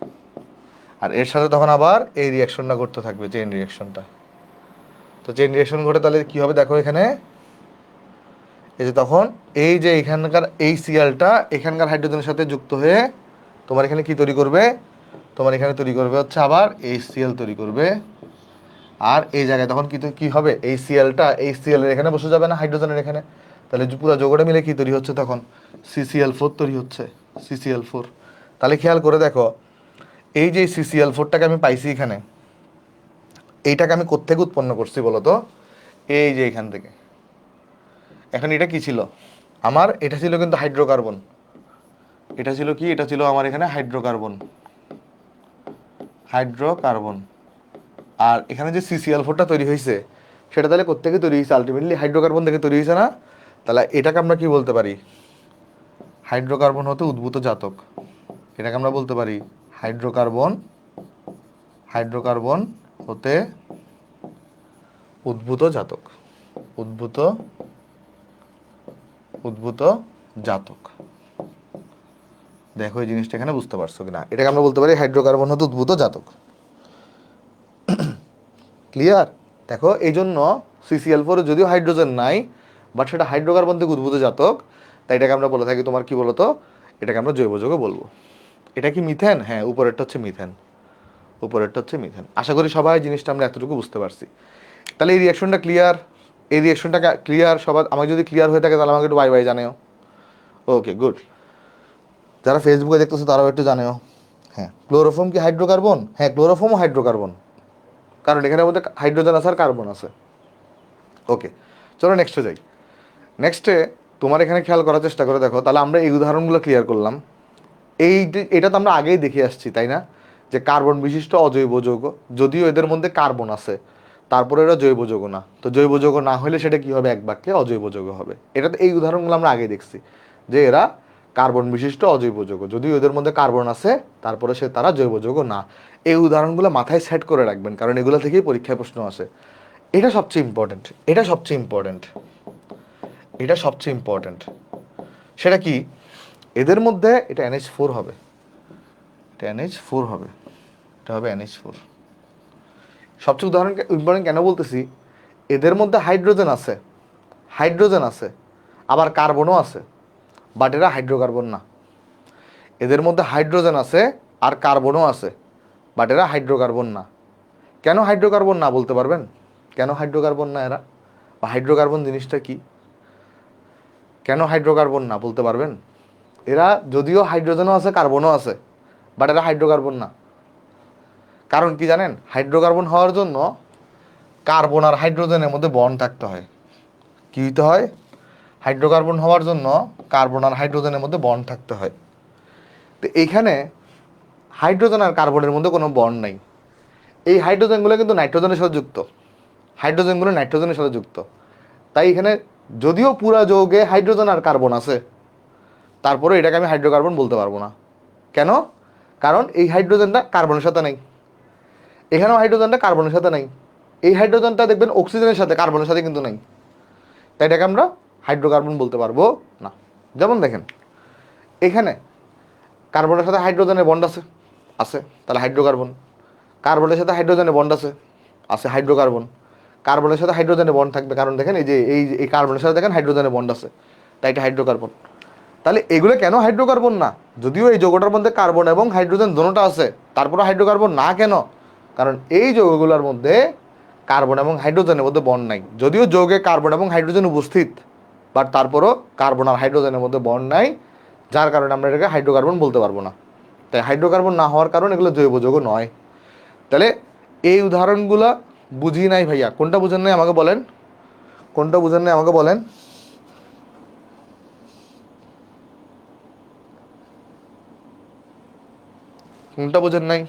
আর এর সাথে তখন আবার এই রিয়াকশনটা করতে থাকবে, চেইন রিয়াকশনটা। তো চেইন রিয়াকশন ঘটে তাহলে কি হবে? দেখো এখানে এই যে তখন এই যে এখানকার এই Clটা এখানকার হাইড্রোজেনের সাথে যুক্ত হয়ে তোমার এখানে কি তৈরি করবে? তোমার এখানে তৈরি করবে হচ্ছে আবার HCl তৈরি করবে। আর এই জায়গায় তখন কি হবে? এই Clটা এই Cl এর এখানে বসে যাবে না, হাইড্রোজেনের এখানে। তাহলে পুরো যৌগটা মিলে কি তৈরি হচ্ছে তখন? CCl4 তৈরি হচ্ছে, CCl4। তাহলে খেয়াল করে দেখো, এই যে CCl4টাকে আমি পাইছি এখানে, এইটাকে আমি কোত্থেকে উৎপন্ন করছি বলো তো? এই যে এখান থেকে। এখন এটা কি ছিল আমার? এটা ছিল কিন্তু হাইড্রোকার্বন। এটা ছিল কি? এটা ছিল আমার এখানে হাইড্রোকার্বন, হাইড্রোকার্বন। আর এখানে যে CCl4টা তৈরি হয়েছে, সেটা তাহলে কোত্থেকে তৈরি হয়েছে? আলটিমেটলি হাইড্রোকার্বন থেকে তৈরি হয়েছে না? তাহলে এটাকে আমরা কি বলতে পারি? হাইড্রোকার্বন হতে উদ্ভূত জাতক। এটাকে আমরা বলতে পারি হাইড্রোকার্বন, হাইড্রোকার্বন হতে উদ্ভূত জাতক, উদ্ভূত উদ্ভূত জাতক। দেখো এই জিনিসটা এখানে বুঝতে পারছো কিনা? এটাকে আমরা বলতে পারি হাইড্রোকার্বন হতে উদ্ভূত জাতক। ক্লিয়ার? দেখো এই জন্য CCl4 যদিও হাইড্রোজেন নাই, বাট সেটা হাইড্রোকার্বন থেকে উদ্ভূত জাতক, তাই এটাকে আমরা বলে থাকি তোমার কি বলতো? এটাকে আমরা জৈব যৌগ বলবো। এটা কি মিথেন? হ্যাঁ, উপরেরটা হচ্ছে মিথেন, উপরেরটা হচ্ছে মিথেন। আশা করি সবাই জিনিসটা আমরা এতটুকু বুঝতে পারছি। তাহলে এই রিয়াকশনটা ক্লিয়ার, এই রিয়াকশনটা ক্লিয়ার সবার? আমাকে যদি ক্লিয়ার হয়ে থাকে তাহলে আমাকে একটু বাই বাই জানাও। Okay good. যারা ফেসবুকে দেখতেছো তারাও একটু জানাও। হ্যাঁ, ক্লোরোফর্ম কি হাইড্রোকার্বন? হ্যাঁ, ক্লোরোফর্মও হাইড্রোকার্বন, কারণ এখানের মধ্যে হাইড্রোজেন আছে আর কার্বন আছে। ওকে, চলো নেক্সটে যাই। নেক্সটে তোমার এখানে খেয়াল করার চেষ্টা করে দেখো, তাহলে আমরা এই উদাহরণগুলো ক্লিয়ার করলাম। এটা তো আমরা আগেই দেখে আসছি তাই না, যে কার্বন বিশিষ্ট অজৈব যৌগ, যদিও এদের মধ্যে কার্বন আছে তারপরে এরা জৈব যৌগ না, তো জৈব যৌগ না হলে সেটা কি হবে, এক বাক্যে অজৈব যৌগ হবে। এটা তো এই উদাহরণগুলো আমরা আগেই দেখছি যে এরা কার্বন বিশিষ্ট অজৈব যৌগ, যদিও এদের মধ্যে কার্বন আছে তারপরে তারা জৈব যৌগ না। এই উদাহরণগুলো মাথায় সেট করে রাখবেন, কারণ এগুলো থেকেই পরীক্ষায় প্রশ্ন আসে। এটা সবচেয়ে ইম্পর্টেন্ট, এটা সবচেয়ে ইম্পর্টেন্ট, এটা সবচেয়ে ইম্পর্টেন্ট। সেটা কি, এদের মধ্যে এটা NH4 হবে, এটা NH4 হবে, এটা হবে NH4। সবচেয়ে উদাহরণ ইম্পর্টেন্ট কেন বলতেছি, এদের মধ্যে হাইড্রোজেন আছে, হাইড্রোজেন আছে আবার কার্বনও আছে, বাট এরা হাইড্রোকার্বন না। এদের মধ্যে হাইড্রোজেন আছে আর কার্বনও আছে, বাট এরা হাইড্রোকার্বন না। কেন হাইড্রোকার্বন না বলতে পারবেন? কেন হাইড্রোকার্বন না এরা, বা হাইড্রোকার্বন জিনিসটা কি, কেন হাইড্রোকার্বন না বলতে পারবেন? এরা যদিও হাইড্রোজেনও আছে কার্বনও আছে, বাট এরা হাইড্রোকার্বন না। কারণ কি জানেন, হাইড্রোকার্বন হওয়ার জন্য কার্বন আর হাইড্রোজেনের মধ্যে বন্ড থাকতে হয়। কি হইতে হয়? হাইড্রোকার্বন হওয়ার জন্য কার্বন আর হাইড্রোজেনের মধ্যে বন্ড থাকতে হয়। তো এইখানে হাইড্রোজেন আর কার্বনের মধ্যে কোনো বন্ড নাই। এই হাইড্রোজেনগুলো কিন্তু নাইট্রোজেনের সাথে যুক্ত, হাইড্রোজেনগুলো নাইট্রোজেনের সাথে যুক্ত। তাই এখানে যদিও পুরা যৌগে হাইড্রোজেন আর কার্বন আছে, তারপরে এটাকে আমি হাইড্রোকার্বন বলতে পারবো না। কেন? কারণ এই হাইড্রোজেনটা কার্বনের সাথে নেই, এখানেও হাইড্রোজেনটা কার্বনের সাথে নাই, এই হাইড্রোজেনটা দেখবেন অক্সিজেনের সাথে, কার্বনের সাথে কিন্তু নাই। তাই এটাকে আমরা হাইড্রোকার্বন বলতে পারবো না। যেমন দেখেন এখানে কার্বনের সাথে হাইড্রোজেনের বন্ড আছে, আছে, তাহলে হাইড্রোকার্বন। কার্বনের সাথে হাইড্রোজেনের বন্ড আছে, আছে, হাইড্রোকার্বন। কার্বনের সাথে হাইড্রোজেনের বন্ড থাকবে, কারণ দেখেন এই যে এই কার্বনের সাথে দেখেন হাইড্রোজেনের বন্ড আছে, তাই এটা হাইড্রোকার্বন। তাহলে এগুলো কেন হাইড্রোকার্বন না? যদিও এই যৌগটার মধ্যে কার্বন এবং হাইড্রোজেন দুটোটা আছে, তারপরে হাইড্রোকার্বন না কেন? কারণ এই যৌগগুলোর মধ্যে কার্বন এবং হাইড্রোজেনের মধ্যে বন্ড নাই। যদিও যৌগে কার্বন এবং হাইড্রোজেন উপস্থিত, বাট তারপরও কার্বন আর হাইড্রোজেনের মধ্যে বন্ড নাই, যার কারণে আমরা এটাকে হাইড্রোকার্বন বলতে পারবো না। তাই হাইড্রোকার্বন না হওয়ার কারণে এগুলো জৈব যৌগ নয়। তাহলে এই উদাহরণগুলো বুঝি নাই ভাইয়া, কোনটা বুঝেন নাই আমাকে বলেন, কোনটা বুঝেন নাই আমাকে বলেন। কোনটা বোঝেন নাই?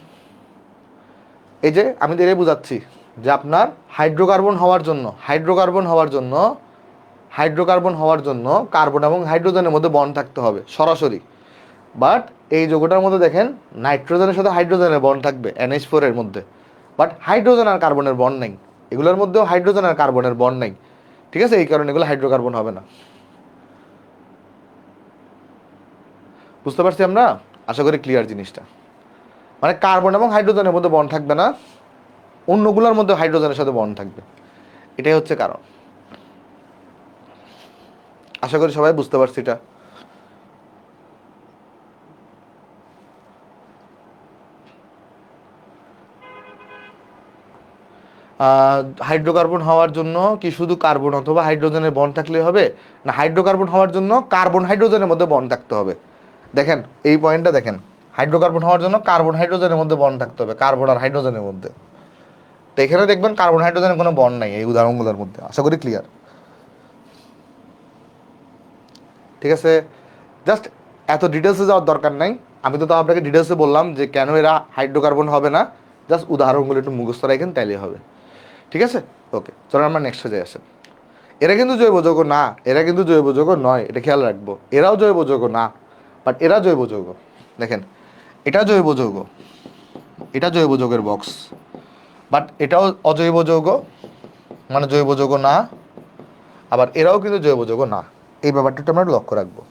এই যে আমি এটাই বুঝাচ্ছি যে আপনার হাইড্রোকার্বন হওয়ার জন্য, হাইড্রোকার্বন হওয়ার জন্য, হাইড্রোকার্বন হওয়ার জন্য কার্বন এবং হাইড্রোজেনের মধ্যে বন্ড থাকতে হবে সরাসরি। বাট এই যৌগটার মধ্যে দেখেন নাইট্রোজেনের সাথে হাইড্রোজেনের বন্ড থাকবে NH4 এর মধ্যে, বাট হাইড্রোজেন আর কার্বনের বন্ড নেই। এগুলোর মধ্যেও হাইড্রোজেন আর কার্বনের বন্ড নেই, ঠিক আছে? এই কারণে এগুলো হাইড্রোকার্বন হবে না। বুঝতে পারছি আমরা? আশা করি ক্লিয়ার জিনিসটা। মানে কার্বন এবং হাইড্রোজেনের মধ্যে বন্ড থাকবে না, অন্যগুলোর মধ্যে হাইড্রোজেনের সাথে বন্ড থাকবে, এটাই হচ্ছে কারণ। আশা করি সবাই বুঝতে পারছি এটা। হাইড্রোকার্বন হওয়ার জন্য কি শুধু কার্বন অথবা হাইড্রোজেনের বন্ড থাকলে হবে? না, হাইড্রোকার্বন হওয়ার জন্য কার্বন হাইড্রোজেনের মধ্যে বন্ড থাকতে হবে। দেখেন এই পয়েন্টটা দেখেন, হাইড্রোকার্বন হওয়ার জন্য কার্বন হাইড্রোজেনের মধ্যে বন্ড থাকতে হবে, কার্বন আর হাইড্রোজেনের মধ্যে। তো এখানে দেখবেন কার্বন হাইড্রোজেনের কোনো বন্ড নাই এই উদাহরণগুলোর মধ্যে। আশা করি ক্লিয়ার, ঠিক আছে? জাস্ট এত ডিটেলসে যাওয়ার দরকার নাই, আমি তো আপনাকে ডিটেলসে বললাম যে কেন এরা হাইড্রোকার্বন হবে না, জাস্ট উদাহরণগুলো একটু মুখস্থ রাখেন তাইলে হবে, ঠিক আছে? ওকে, চলো আমরা নেক্সটে যাই। আসেন, এরা কিন্তু জৈব যৌগ না, এরা কিন্তু জৈব যৌগ নয়, এটা খেয়াল রাখবো। এরাও জৈব যৌগ না, বাট এরা জৈব যৌগ। দেখেন এটা জৈব যৌগ, এটা জৈব যৌগের বক্স, বাট এটাও অজৈব যৌগ, মানে জৈব যৌগ না, আবার এরাও কিন্তু জৈব যৌগ না। এই ব্যাপারটা একটু আমরা লক্ষ্য রাখবো।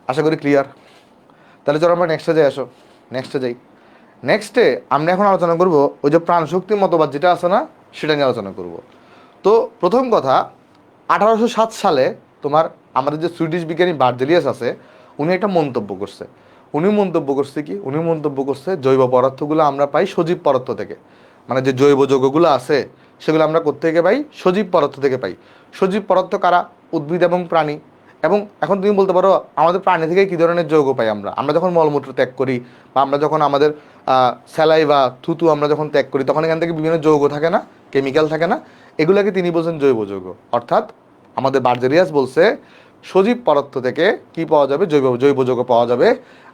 আশা করি ক্লিয়ার। তাহলে চলো আমরা নেক্সটে যাই। আসো নেক্সটে যাই। নেক্সটে আমরা এখন আলোচনা করব ওই যে প্রাণশক্তি মতবাদ যেটা আছে না, সেটা নিয়ে আলোচনা করব। তো প্রথম কথা, 1807 সালে তোমার আমাদের যে সুইডিশ বিজ্ঞানী বার্জেলিয়াস আছে, উনি একটা মন্তব্য করছে। উনি মন্তব্য করছে কি, উনি মন্তব্য করছে জৈব পদার্থগুলো আমরা পাই সজীব পদার্থ থেকে, মানে যে জৈব যৌগগুলো আছে সেগুলো আমরা কোত্থেকে পাই, সজীব পদার্থ থেকে পাই। সজীব পদার্থ কারা, উদ্ভিদ এবং প্রাণী। এবং এখন তুমি বলতে পারো আমাদের প্রাণী থেকে কী ধরনের যৌগ পাই আমরা, আমরা যখন মলমূত্র ত্যাগ করি বা আমরা যখন আমাদের স্যালাই বা থুতু আমরা যখন ত্যাগ করি তখন এখান থেকে বিভিন্ন যৌগ থাকে না, কেমিক্যাল থাকে না, এগুলোকে তিনি বলছেন জৈব যৌগ। অর্থাৎ আমাদের বার্জেলিয়াস বলছে সজীব পদার্থ থেকে কি পাওয়া যাবে, জৈব যৌগ পাওয়া যাবে।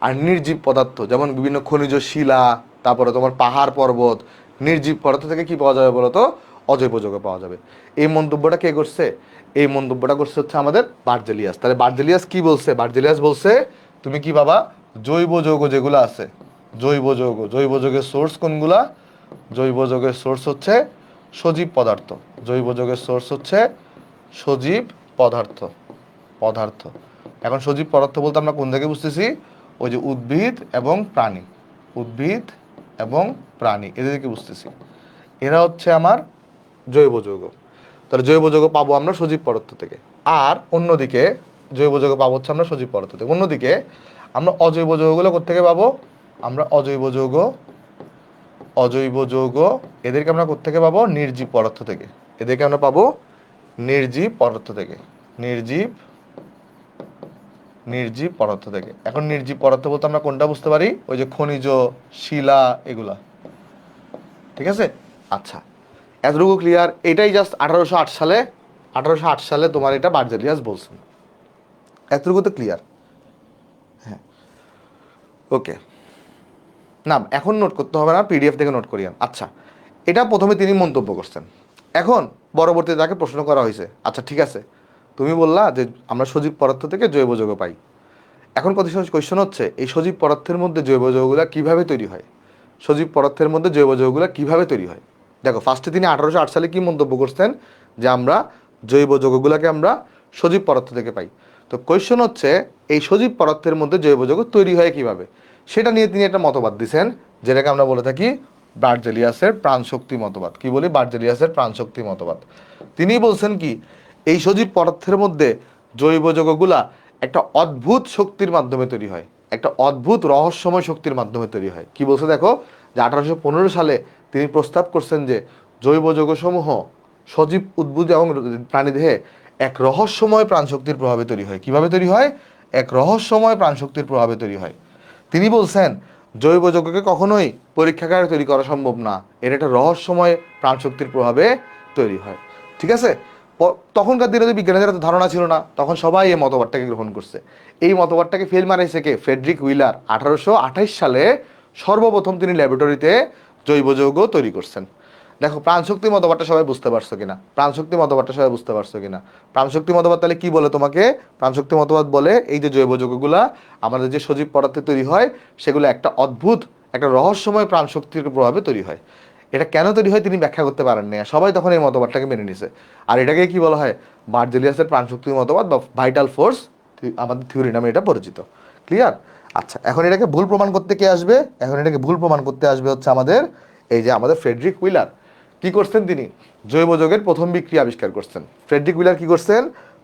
আর নির্জীব পদার্থ যেমন বিভিন্ন খনিজ শিলা, তারপরে তোমার পাহাড় পর্বত, নির্জীব পদার্থ থেকে কি পাওয়া যাবে বলো তো, অজৈব যৌগ পাওয়া যাবে। এই মন্তব্যটা কে করছে, এই মন্তব্যটা করছে হচ্ছে আমাদের বার্জেলিয়াস। তাহলে বার্জেলিয়াস কি বলছে, বার্জেলিয়াস বলছে তুমি কি পাবা, জৈব যৌগ যেগুলো আছে, জৈব যৌগ, জৈব যৌগের সোর্স কোনগুলা, জৈব যৌগের সোর্স হচ্ছে সজীব পদার্থ, জৈব যৌগের সোর্স হচ্ছে সজীব পদার্থ, পদার্থ। এখন সজীব পদার্থ বলতে আমরা কোন থেকে বুঝতেছি, ওই যে উদ্ভিদ এবং প্রাণী, উদ্ভিদ এবং প্রাণী এদেরকে বুঝতেছি, এরা হচ্ছে আমার জৈব যৌগ। তাহলে জৈব যৌগ পাবো আমরা সজীব পদার্থ থেকে। আর অন্যদিকে জৈব যৌগ পাবো হচ্ছে আমরা সজীব পদার্থ থেকে, অন্যদিকে আমরা অজৈব যৌগগুলো কোত্থেকে পাবো, আমরা অজৈব যৌগ, অজৈব যৌগ এদেরকে আমরা কোত্থেকে পাবো, নির্জীব পদার্থ থেকে, এদেরকে আমরা পাবো নির্জীব পদার্থ থেকে, নির্জীব, নির্জীব পদার্থ থেকে। এখন নির্জীব পদার্থ বলতে আমরা কোনটা বুঝতে পারি, ওই যে খনিজ শিলা এগুলা, ঠিক আছে। আচ্ছা, এতটুকু ক্লিয়ার। এটাই জাস্ট 1808 সালে, 1808 সালে তোমার এটা বার্জেলিয়াস বলছেন, এতটুকু তো ক্লিয়ার। হ্যাঁ, ওকে, না এখন নোট করতে হবে না, পিডিএফ থেকে নোট করিয়েন। আচ্ছা, এটা প্রথমে তিনি মন্তব্য করছেন। এখন পরবর্তীতে তাকে প্রশ্ন করা হয়েছে, আচ্ছা ঠিক আছে তুমি বললা যে আমরা সজীব পদার্থ থেকে জৈব যৌগ পাই, এখন কোয়েশ্চন হচ্ছে এই সজীব পদার্থের মধ্যে জৈব যৌগগুলো কীভাবে তৈরি হয়, সজীব পদার্থের মধ্যে জৈব যৌগগুলো কীভাবে তৈরি হয়। দেখো ফার্স্টে তিনি 1808 সালে কি মন্তব্য করছেন, যে আমরা জৈব যৌগগুলোকে আমরা সজীব পদার্থ থেকে পাই। তো কোয়েশ্চন হচ্ছে এই সজীব পদার্থের মধ্যে জৈব যৌগ তৈরি হয় কিভাবে, সেটা নিয়ে তিনি একটা মতবাদ দিয়েছেন, যেটাকে আমরা বলে থাকি বার্জেলিয়াসের প্রাণশক্তি মতবাদ। কি বলি, বার্জেলিয়াসের প্রাণশক্তি মতবাদ। তিনি বলছেন কি এই সজীব পদার্থের মধ্যে জৈব যৌগগুলা একটা অদ্ভুত শক্তির মাধ্যমে তৈরি হয়, একটা অদ্ভুত রহস্যময় শক্তির মাধ্যমে তৈরি হয়। কি বলছে দেখো, যে 1815 সালে তিনি প্রস্তাব করছেন যে জৈব যৌগসমূহ সজীব উদ্ভিদ এবং প্রাণীদেহে এক রহস্যময় প্রাণশক্তির প্রভাবে তৈরি হয়। কিভাবে তৈরি হয়, এক রহস্যময় প্রাণশক্তির প্রভাবে তৈরি হয়। তিনি বলছেন জৈব যৌগকে কখনোই পরীক্ষাগারে তৈরি করা সম্ভব না, এর একটা রহস্যময় প্রাণশক্তির প্রভাবে তৈরি হয়। ঠিক আছে, তখনকার দিনে বিজ্ঞানীদের তো ধারণা ছিল না, তখন সবাই এই মতবাদটাকে গ্রহণ করছে। এই মতবাদটাকে ফেল মারাইছে কে, ফ্রেডরিক হুইলার। 1828 সালে সর্বপ্রথম তিনি ল্যাবরেটরিতে জৈব যৌগ তৈরি করছেন। দেখো প্রাণশক্তি মতবাদটা সবাই বুঝতে পারছো কিনা, প্রাণশক্তি মতবাদটা সবাই বুঝতে পারছো কিনা। প্রাণশক্তি মতবাদ তাহলে কি বলে তোমাকে, প্রাণশক্তি মতবাদ বলে এই যে জৈব যৌগগুলা আমাদের যে সজীব পদার্থে তৈরি হয় সেগুলো একটা অদ্ভুত, একটা রহস্যময় প্রাণশক্তির প্রভাবে তৈরি হয়। এটা কেন তৈরি হয় তিনি ব্যাখ্যা করতে পারেন না, সবাই তখন এই মতবাদটাকে মেনে নিছে। আর এটাকে কি বলা হয়, বার্জেলিয়াসের প্রাণশক্তি মতবাদ বা ভাইটাল ফোর্স আমাদের থিওরি নামে এটা পরিচিত। ক্লিয়ার। আচ্ছা, এখন এটাকে ভুল প্রমাণ করতে কে আসবে, এখন এটাকে ভুল প্রমাণ করতে আসবে হচ্ছে আমাদের এই যে আমাদের ফ্রেডরিক হুইলার। কি করছেন তিনি, জৈব যৌগের প্রথম বিক্রিয়া আবিষ্কার করছেন। ফ্রেডরিক হুইলার কি করছেন,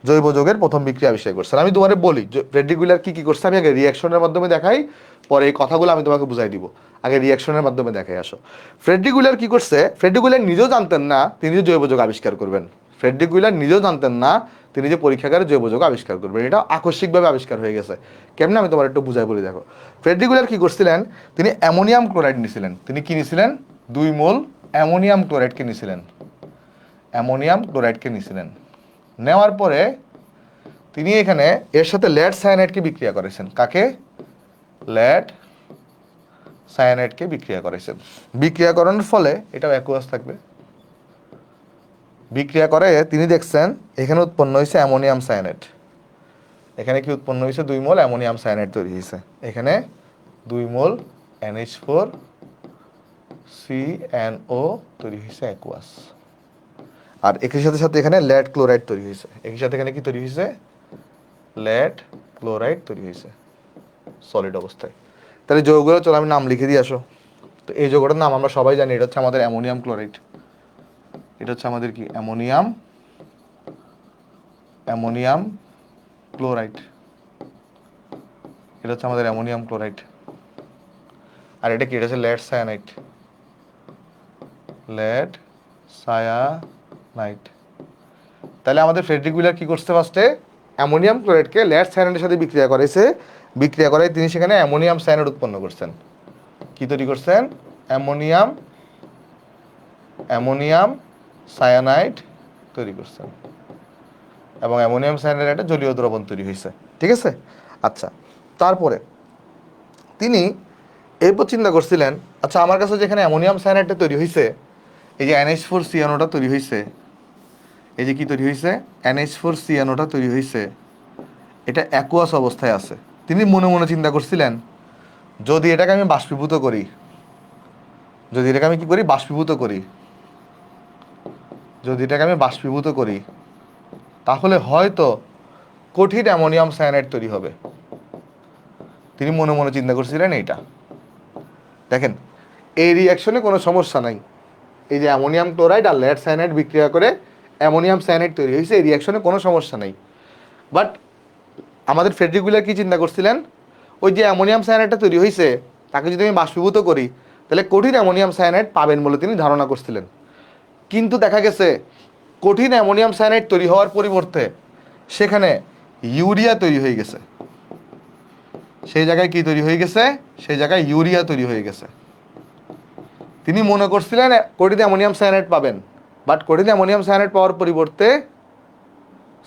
জৈব যৌগের প্রথম বিক্রিয়া আবিষ্কার করছেন। আমি তোমারে বলি ফ্রেডরিক হুইলার কি করছে, আমি আগে রিয়াকশনের মাধ্যমে দেখাই, পরে এই কথাগুলো আমি তোমাকে বুঝাই দিব, আগে রিয়াকশনের মাধ্যমে দেখাই আসো। ফ্রেডরিক হুইলার কি করছে, ফ্রেডরিক হুইলার নিজেও জানতেন না তিনি যে জৈব যৌগ আবিষ্কার করবেন, ফ্রেডরিক হুইলার নিজেও জানতেন না তিনি যে পরীক্ষাগারে জৈব যৌগ আবিষ্কার করবেন। এটা আকস্মিকভাবে আবিষ্কার হয়ে গেছে। কেমনে আমি তোমার একটু বুঝাই বলি। দেখো ফ্রেডরিক হুইলার কি করছিলেন, তিনি অ্যামোনিয়াম ক্লোরাইড নিয়েছিলেন। তিনি কি নিয়েছিলেন, 2 মোল অ্যামোনিয়াম ক্লোরাইডকে নিয়েছিলেন, অ্যামোনিয়াম ক্লোরাইডকে নিয়েছিলেন। নেওয়ার পরে তিনি এখানে এর সাথে লেড সায়ানাইডকে বিক্রিয়া করেছেন। কাকে, লেড সায়ানাইডকে বিক্রিয়া করেছেন। বিক্রিয়া করানোর ফলে এটাও অ্যাকুয়াস থাকবে। বিক্রিয়া করে তিনি দেখছেন এখানে উৎপন্ন হয়েছে অ্যামোনিয়াম সায়ানাইড। এখানে কি উৎপন্ন হয়েছে, 2 মোল অ্যামোনিয়াম সায়ানাইড তৈরি হয়েছে। এখানে 2 মোল NH4 CNO তৈরি হয়েছে অ্যাকুয়াস। আর একই সাথে সাথে এখানে লেড ক্লোরাইড তৈরি হয়েছে। একই সাথে এখানে কি তৈরি হয়েছে, লেড ক্লোরাইড তৈরি হয়েছে সলিড অবস্থায়। তাহলে যৌগগুলো চলো আমি নাম লিখে দিয়ে আসো। তো এই যৌগটার নাম আমরা সবাই জানি, এটা হচ্ছে আমাদের অ্যামোনিয়াম ক্লোরাইড। এটা হচ্ছে আমাদের কি অ্যামোনিয়াম, অ্যামোনিয়াম ক্লোরাইড। এটা হচ্ছে আমাদের অ্যামোনিয়াম ক্লোরাইড। আর এটা কি, এটা হচ্ছে লেড সায়ানাইড, লেড সায়ানাইড। তাহলে আমাদের ফ্রেডরিক উইলার কি করছে, ফার্স্টে অ্যামোনিয়াম ক্লোরাইডকে লেড সায়ানাইডের সাথে বিক্রিয়া করাইছে, বিক্রিয়া করাই তিনি সেখানে অ্যামোনিয়াম সায়ানাইড উৎপন্ন করছেন। কি তৈরি করছেন, অ্যামোনিয়াম সায়ানাইড তৈরি করছেন, এবং অ্যামোনিয়াম সায়ানাইড একটা জলীয় দ্রবণ তৈরি হয়েছে। ঠিক আছে, আচ্ছা। তারপরে তিনি এরপর চিন্তা করছিলেন, আচ্ছা আমার কাছে যেখানে অ্যামোনিয়াম সায়ানাইডটা তৈরি হয়েছে, এই যে NH4 সিয়ানোটা তৈরি হয়েছে, এই যে কি তৈরি হয়েছে, NH4 সিয়ানোটা তৈরি হয়েছে, এটা অ্যাকুয়াস অবস্থায় আছে। তিনি মনে মনে চিন্তা করছিলেন, যদি এটাকে আমি বাষ্পীভূত করি, যদি এটাকে আমি কি করি, বাষ্পীভূত করি, যদি এটাকে আমি বাষ্পীভূত করি, তাহলে হয়তো কঠিন অ্যামোনিয়াম সায়ানাইড তৈরি হবে। তিনি মনে মনে চিন্তা করছিলেন এইটা। দেখেন, এই রিয়াকশনে কোনো সমস্যা নাই, এই যে অ্যামোনিয়াম ক্লোরাইড আর লেড সায়ানাইড বিক্রিয়া করে অ্যামোনিয়াম সায়ানাইড তৈরি হয়েছে, এই রিয়াকশনে কোনো সমস্যা নেই। বাট আমাদের ফ্রেডরিক উইলার কি চিন্তা করছিলেন, ওই যে অ্যামোনিয়াম সায়ানাইডটা তৈরি হয়েছে তাকে যদি আমি বাষ্পীভূত করি তাহলে কঠিন অ্যামোনিয়াম সায়ানাইড পাবেন বলে তিনি ধারণা করছিলেন। কিন্তু দেখা গেছে কঠিন অ্যামোনিয়াম সায়ানাইড তৈরি হওয়ার পরিবর্তে সেখানে ইউরিয়া তৈরি হয়ে গেছে। সেই জায়গায় কি তৈরি হয়ে গেছে, সেই জায়গায় ইউরিয়া তৈরি হয়ে গেছে। তিনি মনে করছিলেন কঠিন অ্যামোনিয়াম সায়ানাইড পাবেন, বাট কঠিন অ্যামোনিয়াম সায়ানাইড পাওয়ার পরিবর্তে,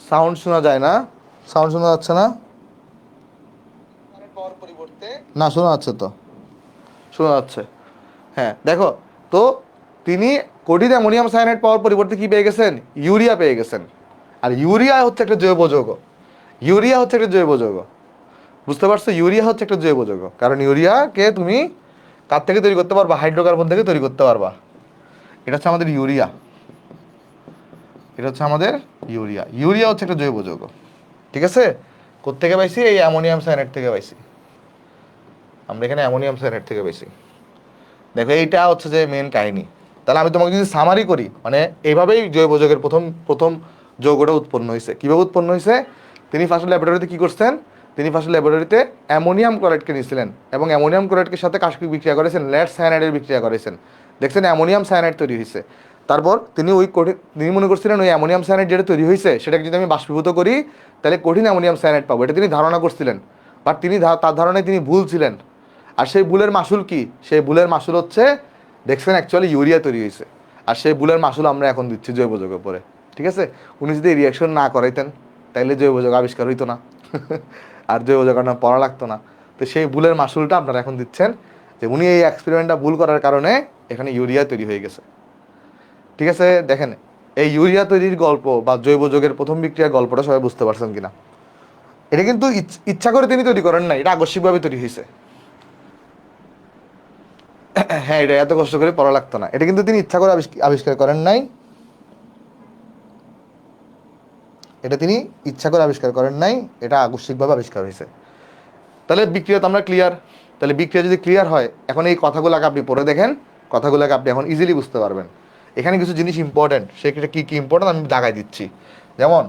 সাউন্ড শোনা যায় না, সাউন্ড শোনা যাচ্ছে না, না শোনা যাচ্ছে তো, শোনা যাচ্ছে, হ্যাঁ দেখো তো, তিনি কঠিন অ্যামোনিয়াম সায়ানাইড পাওয়ার পরিবর্তে কি পেয়ে গেছেন, ইউরিয়া পেয়ে গেছেন। আর ইউরিয়া হচ্ছে একটা জৈব যৌগ, ইউরিয়া হচ্ছে একটা জৈব যৌগ, বুঝতে পারছো, ইউরিয়া হচ্ছে একটা জৈব যৌগ। কারণ ইউরিয়াকে তুমি কার থেকে তৈরি করতে পারবা, হাইড্রোকার্বন থেকে তৈরি করতে পারবা। এটা হচ্ছে আমাদের ইউরিয়া, এটা হচ্ছে আমাদের ইউরিয়া। ইউরিয়া হচ্ছে একটা জৈব যৌগ। ঠিক আছে, কোত্থেকে পাইছি, এই অ্যামোনিয়াম সায়ানাইড থেকে পাইছি, আমরা এখানে অ্যামোনিয়াম সায়ানাইড থেকে পাইছি। দেখো এইটা হচ্ছে যে মেন কাহিনী। তাহলে আমি তোমাকে যদি সামারি করি, মানে এইভাবেই জৈব যৌগের প্রথম প্রথম যৌগটা উৎপন্ন হয়েছে। কীভাবে উৎপন্ন হয়েছে, তিনি ফার্স্ট ল্যাবরেটরিতে কী করছেন, তিনি ফার্স্ট ল্যাবরেটরিতে অ্যামোনিয়াম ক্লোরাইডকে নিয়েছিলেন এবং অ্যামোনিয়াম ক্লোরাইডের সাথে কাকে বিক্রিয়া করেছেন, লেড সায়ানাইডের বিক্রিয়া করেছেন। দেখছেন অ্যামোনিয়াম সায়ানাইড তৈরি হয়েছে। তারপর তিনি তিনি মনে করছিলেন ওই অ্যামোনিয়াম সায়ানাইড যেটা তৈরি হয়েছে সেটাকে যদি আমি বাষ্পীভূত করি তাহলে কঠিন অ্যামোনিয়াম সায়ানাইড পাবো, এটা তিনি ধারণা করছিলেন। বাট তিনি তার ধারণায় তিনি ভুল ছিলেন। আর সেই ভুলের মাসুল কি, সেই ভুলের মাসুল হচ্ছে দেখছেন অ্যাকচুয়ালি ইউরিয়া তৈরি হয়েছে। আর সেই ভুলের মাসুল আমরা এখন দিচ্ছি জৈব যৌগের পরে। ঠিক আছে, উনি যদি এই রিয়াকশন না করাইতেন তাইলে জৈব যৌগ আবিষ্কার হইতো না, আর জৈব যৌগ না পড়া লাগতো না। তো সেই ভুলের মাসুলটা আপনারা এখন দিচ্ছেন, যে উনি এই এক্সপেরিমেন্টটা ভুল করার কারণে এখানে ইউরিয়া তৈরি হয়ে গেছে। ঠিক আছে, দেখেন এই ইউরিয়া তৈরির গল্প বা জৈব যৌগের প্রথম বিক্রিয়ার গল্পটা সবাই বুঝতে পারছেন কিনা। এটা কিন্তু ইচ্ছা করে তিনি তৈরি করেন না, এটা আকস্মিকভাবে তৈরি হয়েছে। হ্যাঁ, এটা এত কষ্ট করে পড়া লাগতো না, এটা কিন্তু তিনি ইচ্ছা করে আবিষ্কার করেন নাই, এটা তিনি ইচ্ছা করে আবিষ্কার করেন নাই, এটা আকস্মিকভাবে আবিষ্কার হয়েছে। তাহলে বিক্রিয়া তো আমরা ক্লিয়ার। তাহলে বিক্রিয়া যদি ক্লিয়ার হয়, এখন এই কথাগুলোকে আপনি পড়ে দেখেন, কথাগুলোকে আপনি এখন ইজিলি বুঝতে পারবেন। এখানে কিছু জিনিস ইম্পর্টেন্ট, সেটা কী কী ইম্পর্টেন্ট আমি দাগাই দিচ্ছি। যেমন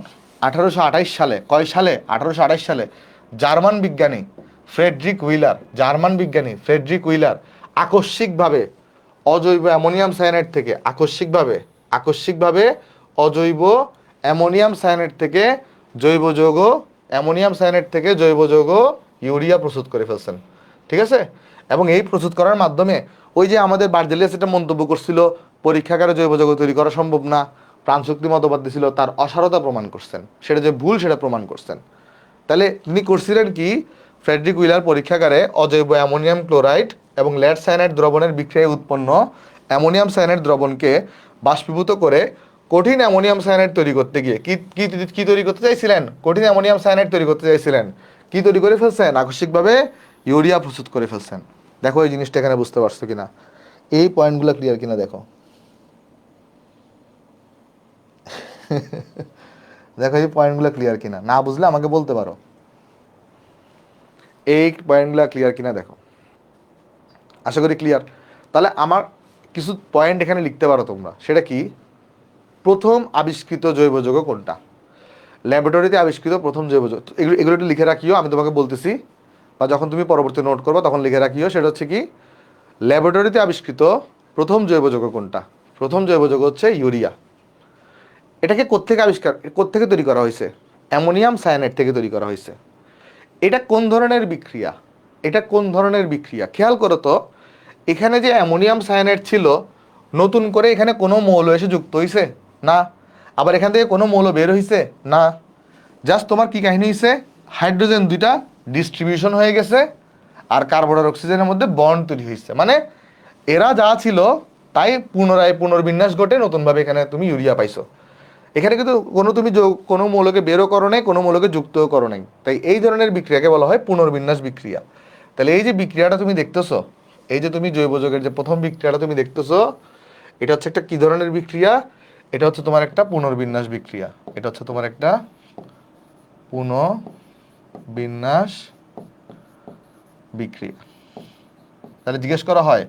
1828 সালে, কয় সালে, 1828 সালে জার্মান বিজ্ঞানী ফ্রেডরিক উইলার আকস্মিকভাবে অজৈব অ্যামোনিয়াম সায়ানাইড থেকে আকস্মিকভাবে অজৈব অ্যামোনিয়াম সায়ানাইড থেকে জৈব যৌগ, অ্যামোনিয়াম সায়ানাইড থেকে জৈব যৌগ ইউরিয়া প্রস্তুত করে ফেলছেন। ঠিক আছে, এবং এই প্রস্তুত করার মাধ্যমে ওই যে আমাদের বার্জেলিয়াস একটা মন্তব্য করছিল পরীক্ষাগারে জৈব যৌগ তৈরি করা সম্ভব না, প্রাণশক্তি মতবাদ দিছিল, তার অসারতা প্রমাণ করছেন, সেটা যে ভুল সেটা প্রমাণ করছেন। তাহলে তিনি করছিলেন কি, ফ্রেডরিক উইলার পরীক্ষাগারে অজৈব অ্যামোনিয়াম ক্লোরাইড এবং লেড সায়ানাইড দ্রবণের বিক্রিয়ায় উৎপন্ন অ্যামোনিয়াম সায়ানাইড দ্রবণকে বাষ্পীভূত করে কঠিন অ্যামোনিয়াম সায়ানাইড তৈরি করতে গিয়ে কি তৈরি করতে চাইছিলেন, কঠিন অ্যামোনিয়াম সায়ানাইড তৈরি করতে চাইছিলেন। কি তৈরি করে ফেলছেন, আকস্মিকভাবে ইউরিয়া প্রস্তুত করে ফেলছেন। দেখো এই জিনিসটা এখানে বুঝতে পারছো কিনা, এই পয়েন্টগুলো ক্লিয়ার কিনা দেখো। দেখো এই পয়েন্টগুলো ক্লিয়ার কিনা, না বুঝলে আমাকে বলতে পারো এই পয়েন্টগুলো ক্লিয়ার কিনা দেখো। আশা করি ক্লিয়ার। তাহলে আমার কিছু পয়েন্ট এখানে লিখতে পারো তোমরা, সেটা কি, প্রথম আবিষ্কৃত জৈব যৌগ কোনটা, ল্যাবরেটরিতে আবিষ্কৃত প্রথম জৈব যৌগ, এগুলো একটু লিখে রাখিও, আমি তোমাকে বলতেছি, বা যখন তুমি পরবর্তী নোট করবো তখন লিখে রাখিও। সেটা হচ্ছে কি, ল্যাবরেটরিতে আবিষ্কৃত প্রথম জৈব যৌগ কোনটা? প্রথম জৈব যৌগ হচ্ছে ইউরিয়া। এটাকে কোত্থেকে তৈরি করা হয়েছে? অ্যামোনিয়াম সায়ানাইড থেকে তৈরি করা হয়েছে। এটা কোন ধরনের বিক্রিয়া? এটা কোন ধরনের বিক্রিয়া? খেয়াল করো তো, এখানে যে অ্যামোনিয়াম সায়ানাইড ছিল, নতুন করে এখানে কোনো মৌল এসে যুক্ত হয়েছে? না। আবার এখান থেকে কোনো মৌল বের হয়েছে? না। জাস্ট তোমার কি কাহিনী হয়েছে? হাইড্রোজেন দুইটা ডিস্ট্রিবিউশন হয়ে গেছে, আর কার্বন আর অক্সিজেনের মধ্যে বন্ড তৈরি হয়েছে। মানে এরা যা ছিল তাই পুনরায় পুনর্বিন্যাস ঘটে নতুনভাবে এখানে তুমি ইউরিয়া পাইছো। এখানে কিন্তু তুমি কোনো মৌলকে বেরও করো নাই, কোনো মৌলকে যুক্তও করো নাই। তাই এই ধরনের বিক্রিয়াকে বলা হয় পুনর্বিন্যাস বিক্রিয়া। তাহলে এই যে বিক্রিয়াটা তুমি দেখতেছো, এই যে তুমি জৈব যৌগের যে প্রথম বিক্রিয়াটা তুমি দেখতেছো, এটা হচ্ছে একটা কি ধরনের বিক্রিয়া? এটা হচ্ছে তোমার একটা পুনর্বিন্যাস বিক্রিয়া। এটা হচ্ছে তোমার একটা পুনর্বিন্যাস বিক্রিয়া। তাহলে জিজ্ঞেস করা হয়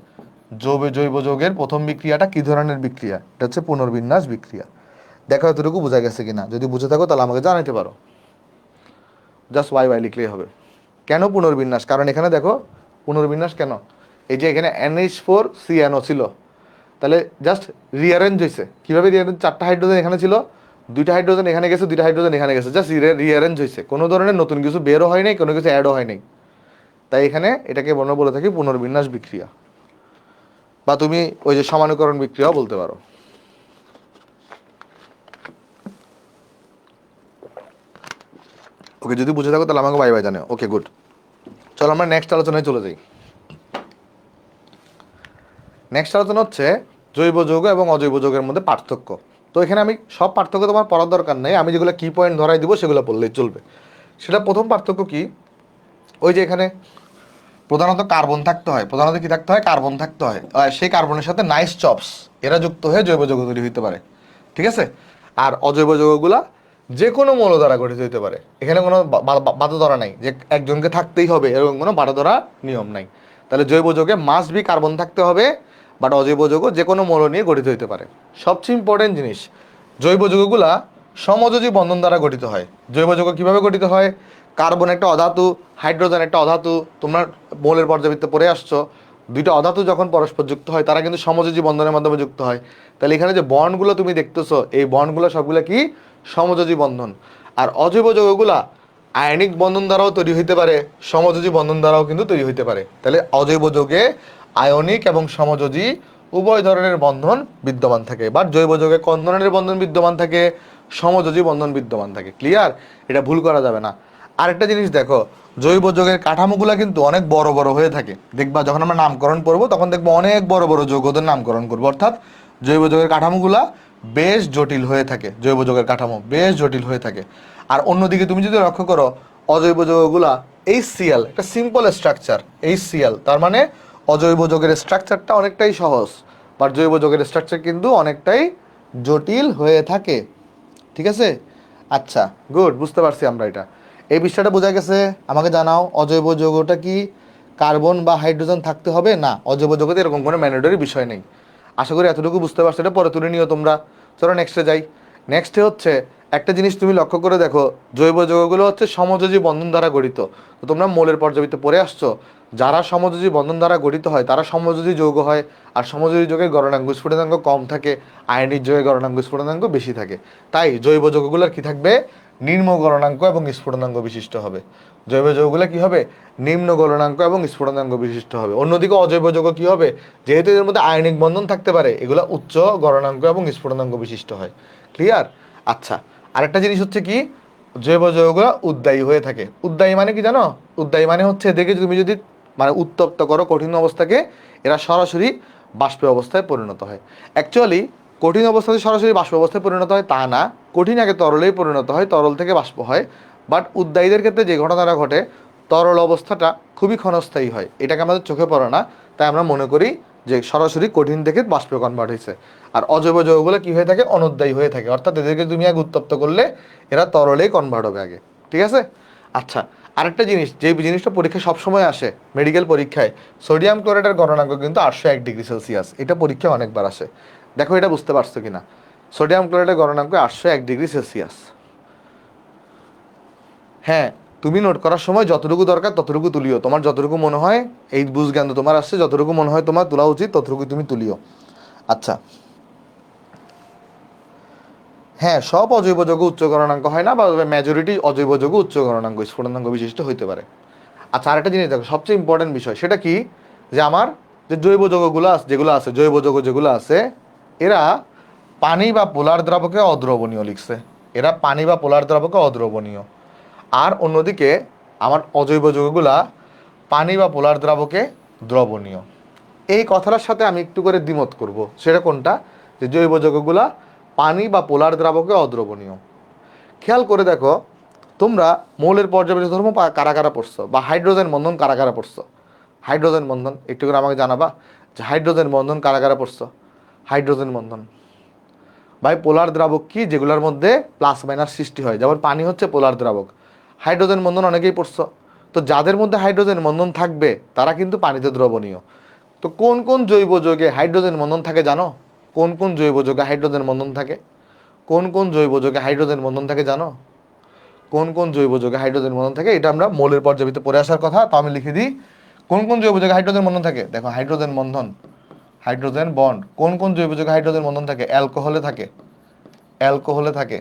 জৈব যৌগের প্রথম বিক্রিয়াটা কি ধরনের বিক্রিয়া? এটা হচ্ছে পুনর্বিন্যাস বিক্রিয়া। দেখো এতটুকু বোঝা গেছে কিনা। যদি বুঝে থাকো তাহলে আমাকে জানাতে পারো, জাস্ট ওয়াই ওয়াই লিখলেই হবে। কেন পুনর্বিন্যাস? কারণ এখানে দেখো পুনর্বিন্যাস কেন, এই যে এখানে NH4CNO ছিল, তাহলে জাস্ট রিঅ্যারেঞ্জ হয়েছে। কীভাবে রিঅ্যারেঞ্জ? 4টা হাইড্রোজেন এখানে ছিল, 2টা হাইড্রোজেন এখানে গেছে, 2টা হাইড্রোজেন এখানে গেছে, জাস্ট রিঅ্যারেঞ্জ হয়েছে। কোনো ধরনের নতুন কিছু বেরও হয় নাই, কোনো কিছু অ্যাডও হয় নাই। তাই এখানে এটাকে বলে থাকি পুনর্বিন্যাস বিক্রিয়া, বা তুমি ওই যে সমানুকরণ বিক্রিয়াও বলতে পারো। ওকে, যদি বুঝে থাকো তাহলে আমাকে বাই বাই জানাও। ওকে, গুড। চলো আমরা নেক্সট আলোচনায় চলে যাই। নেক্সট আলোচনা হচ্ছে জৈব যৌগ এবং অজৈব যৌগের মধ্যে পার্থক্য। তো এখানে আমি সব পার্থক্য তোমার পড়ার দরকার নেই, আমি যেগুলো কি পয়েন্ট ধরাই দিব সেগুলো পড়লেই চলবে। সেটা প্রথম পার্থক্য কি, ওই যে এখানে প্রধানত কার্বন থাকতে হয়, প্রধানত কি থাকতে হয়? কার্বন থাকতে হয়। সেই কার্বনের সাথে নাইস চপস এরা যুক্ত হয়ে জৈব যৌগ তৈরি হতে পারে, ঠিক আছে? আর অজৈব যৌগগুলা যে কোনো মৌল দ্বারা গঠিত হতে পারে। এখানে কোনো বাধা ধরা নাই যে একজনকে থাকতেই হবে, এরকম কোনো বাধা ধরা নিয়ম নাই। তাহলে জৈব যৌগে মাস্ট বি কার্বন থাকতে হবে, বাট অজৈব যৌগ যে কোনো মৌল নিয়ে গঠিত হতে পারে। সবচেয়ে ইম্পর্টেন্ট জিনিস, জৈব যৌগগুলা সমযোজী বন্ধন দ্বারা গঠিত হয়। জৈব যৌগ কীভাবে গঠিত হয়? কার্বন একটা অধাতু, হাইড্রোজেন একটা অধাতু, তোমরা মৌলের পর্যাবৃত্তে পড়ে আসছো। দুইটা অধাতু যখন পরস্পর যুক্ত হয় তারা কিন্তু সমযোজী বন্ধনের মাধ্যমে যুক্ত হয়। তাহলে এখানে যে বন্ডগুলো তুমি দেখতেছো, এই বন্ডগুলো সবগুলো কি? সমযোজী বন্ধন। আর অজৈব যৌগগুলা আয়নিক বন্ধন দ্বারাও তৈরি হইতে পারে, সমযোজী বন্ধন দ্বারাও কিন্তু তৈরি হইতে পারে। তাহলে অজৈব যৌগে আয়নিক এবং সমযোজী উভয় ধরনের বন্ধন বিদ্যমান থাকে। বাট জৈব যৌগে কোন ধরনের বন্ধন বিদ্যমান থাকে? সমযোজী বন্ধন বিদ্যমান থাকে। ক্লিয়ার? এটা ভুল করা যাবে না। আরেকটা জিনিস দেখো, জৈব যৌগের কাঠামোগুলো কিন্তু অনেক বড় বড় হয়ে থাকে। দেখবা যখন আমরা নামকরণ করবো তখন দেখবো অনেক বড় বড় যৌগদের নামকরণ করবো, অর্থাৎ জৈব যৌগের কাঠামোগুলা বেশ জটিল হয়ে থাকে। জৈব যৌগের কাঠামো বেশ জটিল হয়ে থাকে। আর অন্যদিকে তুমি যদি লক্ষ্য করো, অজৈব যৌগগুলা HCl একটা সিম্পল স্ট্রাকচার, HCl, তার মানে অজৈব যৌগের স্ট্রাকচারটা অনেকটাই সহজ, বাট জৈব যৌগের স্ট্রাকচার কিন্তু অনেকটাই জটিল হয়ে থাকে, ঠিক আছে? আচ্ছা, গুড, বুঝতে পারছি আমরা এটা। এই বিষয়টা বোঝা গেছে। আমাকে জানাও, অজৈব যৌগটা কি কার্বন বা হাইড্রোজেন থাকতে হবে? না, অজৈব যৌগতে এরকম কোনো ম্যান্ডেটরি বিষয় নেই। আশা করি এতটুকু বুঝতে পারছো, এটা পরে তুলে নিও তোমরা। চলো নেক্সটে যাই। নেক্সটে হচ্ছে একটা জিনিস তুমি লক্ষ্য করে দেখো, জৈব যৌগগুলো হচ্ছে সমযোজী বন্ধন দ্বারা গঠিত। তো তোমরা মৌলের পর্যাবৃত্তে পড়ে আসছো, যারা সমযোজী বন্ধন দ্বারা গঠিত হয় তারা সমযোজী যৌগ হয়। আর সমযোজী যৌগের গলনাঙ্ক স্ফুটনাঙ্ক কম থাকে, আয়নিক যৌগের গলনাঙ্ক স্ফুটনাঙ্ক বেশি থাকে। তাই জৈব যৌগগুলোর কি থাকবে? নিম্ন গলনাঙ্ক এবং স্ফুটনাঙ্ক বিশিষ্ট হবে। জৈব যৌগগুলো কি হবে? নিম্ন গলনাঙ্ক এবং স্ফুটনাঙ্ক বিশিষ্ট হবে। অন্যদিকে অজৈব যৌগ কি হবে? যেহেতু এদের মধ্যে আয়নিক বন্ধন থাকতে পারে, এগুলো উচ্চ গলনাঙ্ক এবং স্ফুটনাঙ্ক বিশিষ্ট হয়। ক্লিয়ার? আচ্ছা, আরেকটা জিনিস হচ্ছে কি, জৈব যৌগগুলো উদ্দায়ী হয়ে থাকে। উদ্দায়ী মানে কি জানো? উদ্দায়ী মানে হচ্ছে এদেরকে তুমি যদি উত্তপ্ত করো কঠিন অবস্থাকে, এরা সরাসরি বাষ্প অবস্থায় পরিণত হয়। অ্যাকচুয়ালি কঠিন অবস্থাতে সরাসরি বাষ্প অবস্থায় পরিণত হয় তা না, কঠিন আগে তরলেই পরিণত হয়, তরল থেকে বাষ্প হয়। বাট উদ্দায়ীদের ক্ষেত্রে যে ঘটনাটা ঘটে, তরল অবস্থাটা খুবই ক্ষণস্থায়ী হয়, এটাকে আমাদের চোখে পড়ে না, তাই আমরা মনে করি যে সরাসরি কঠিন থেকে বাষ্পে কনভার্ট হয়েছে। আর অজৈব যৌগগুলো কি হয়ে থাকে? অনুদ্দায়ী হয়ে থাকে, অর্থাৎ এদেরকে তুমি আগে উত্তপ্ত করলে এরা তরলেই কনভার্ট হবে আগে, ঠিক আছে? আচ্ছা, আরেকটা জিনিস, যে জিনিসটা পরীক্ষায় সবসময় আসে, মেডিকেল পরীক্ষায়, সোডিয়াম ক্লোরাইডের গলনাঙ্ক কিন্তু 801°C। এটা পরীক্ষায় অনেকবার আসে। দেখো এটা বুঝতে পারছো কিনা? সোডিয়াম ক্লোরাইডের গলনাঙ্ক 801°C। হ্যাঁ, তুমি নোট করার সময় যতটুকু দরকার ততটুকু তুলিও, তোমার যতটুকু মনে হয় এই বুঝ জ্ঞান তো তোমার আসছে, যতটুকু মনে হয় তোমার তোলা উচিত ততটুকু তুমি তুলিও। আচ্ছা, হ্যাঁ, সব অজৈব যৌগ উচ্চ গলনাঙ্ক হয় না, বা মেজরিটি অজৈব যৌগ উচ্চ গলনাঙ্ক স্ফুটনাঙ্ক বিশিষ্ট হইতে পারে। আচ্ছা, আরেকটা জিনিস দেখো, সবচেয়ে ইম্পর্টেন্ট বিষয় সেটা কি, যে আমার যে জৈব যৌগগুলো যেগুলো আছে, জৈব যৌগ যেগুলো আছে, এরা পানি বা পোলার দ্রাবকে অদ্রবণীয় লিখছে, এরা পানি বা পোলার দ্রাবকে অদ্রবণীয়। আর অন্যদিকে আমার অজৈব যৌগগুলা পানি বা পোলার দ্রাবকে দ্রবণীয়। এই কথাটার সাথে আমি একটু করে দ্বিমত করব, সেটা কোনটা, যে জৈব যৌগগুলা পানি বা পোলার দ্রাবকে অদ্রবণীয়। খেয়াল করে দেখো, তোমরা মৌলের পর্যায়বৃত্ত ধর্ম কারা কারা পড়ছো, বা হাইড্রোজেন বন্ধন কারা কারা পড়ছো? হাইড্রোজেন বন্ধন একটু করে আমাকে জানাবা, যে হাইড্রোজেন বন্ধন কারা কারা পড়ছো? হাইড্রোজেন বন্ধন ভাই, পোলার দ্রাবক কি, যেগুলোর মধ্যে প্লাস মাইনাস সৃষ্টি হয়, যেমন পানি হচ্ছে পোলার দ্রাবক। হাইড্রোজেন বন্ধন অনেকেই পড়ছো। তো যাদের মধ্যে হাইড্রোজেন বন্ধন থাকবে তারা কিন্তু পানিতে দ্রবণীয়। তো কোন কোন জৈব যৌগে হাইড্রোজেন বন্ধন থাকে জানো? কোন কোন জৈব যৌগে হাইড্রোজেন বন্ধন থাকে? কোন কোন জৈব যৌগে হাইড্রোজেন বন্ধন থাকে জানো? কোন কোন জৈব যৌগে হাইড্রোজেন বন্ধন থাকে? এটা আমরা মৌলের পর্যায়বৃত্তে পড়ে আসার কথা, তো আমি লিখে দিই কোন কোন জৈব যৌগে হাইড্রোজেন বন্ধন থাকে। দেখো, হাইড্রোজেন বন্ধন, হাইড্রোজেন বন্ড, কোন কোন জৈব যৌগে হাইড্রোজেন বন্ধন থাকে? অ্যালকোহলে থাকে, অ্যালকোহলে থাকে,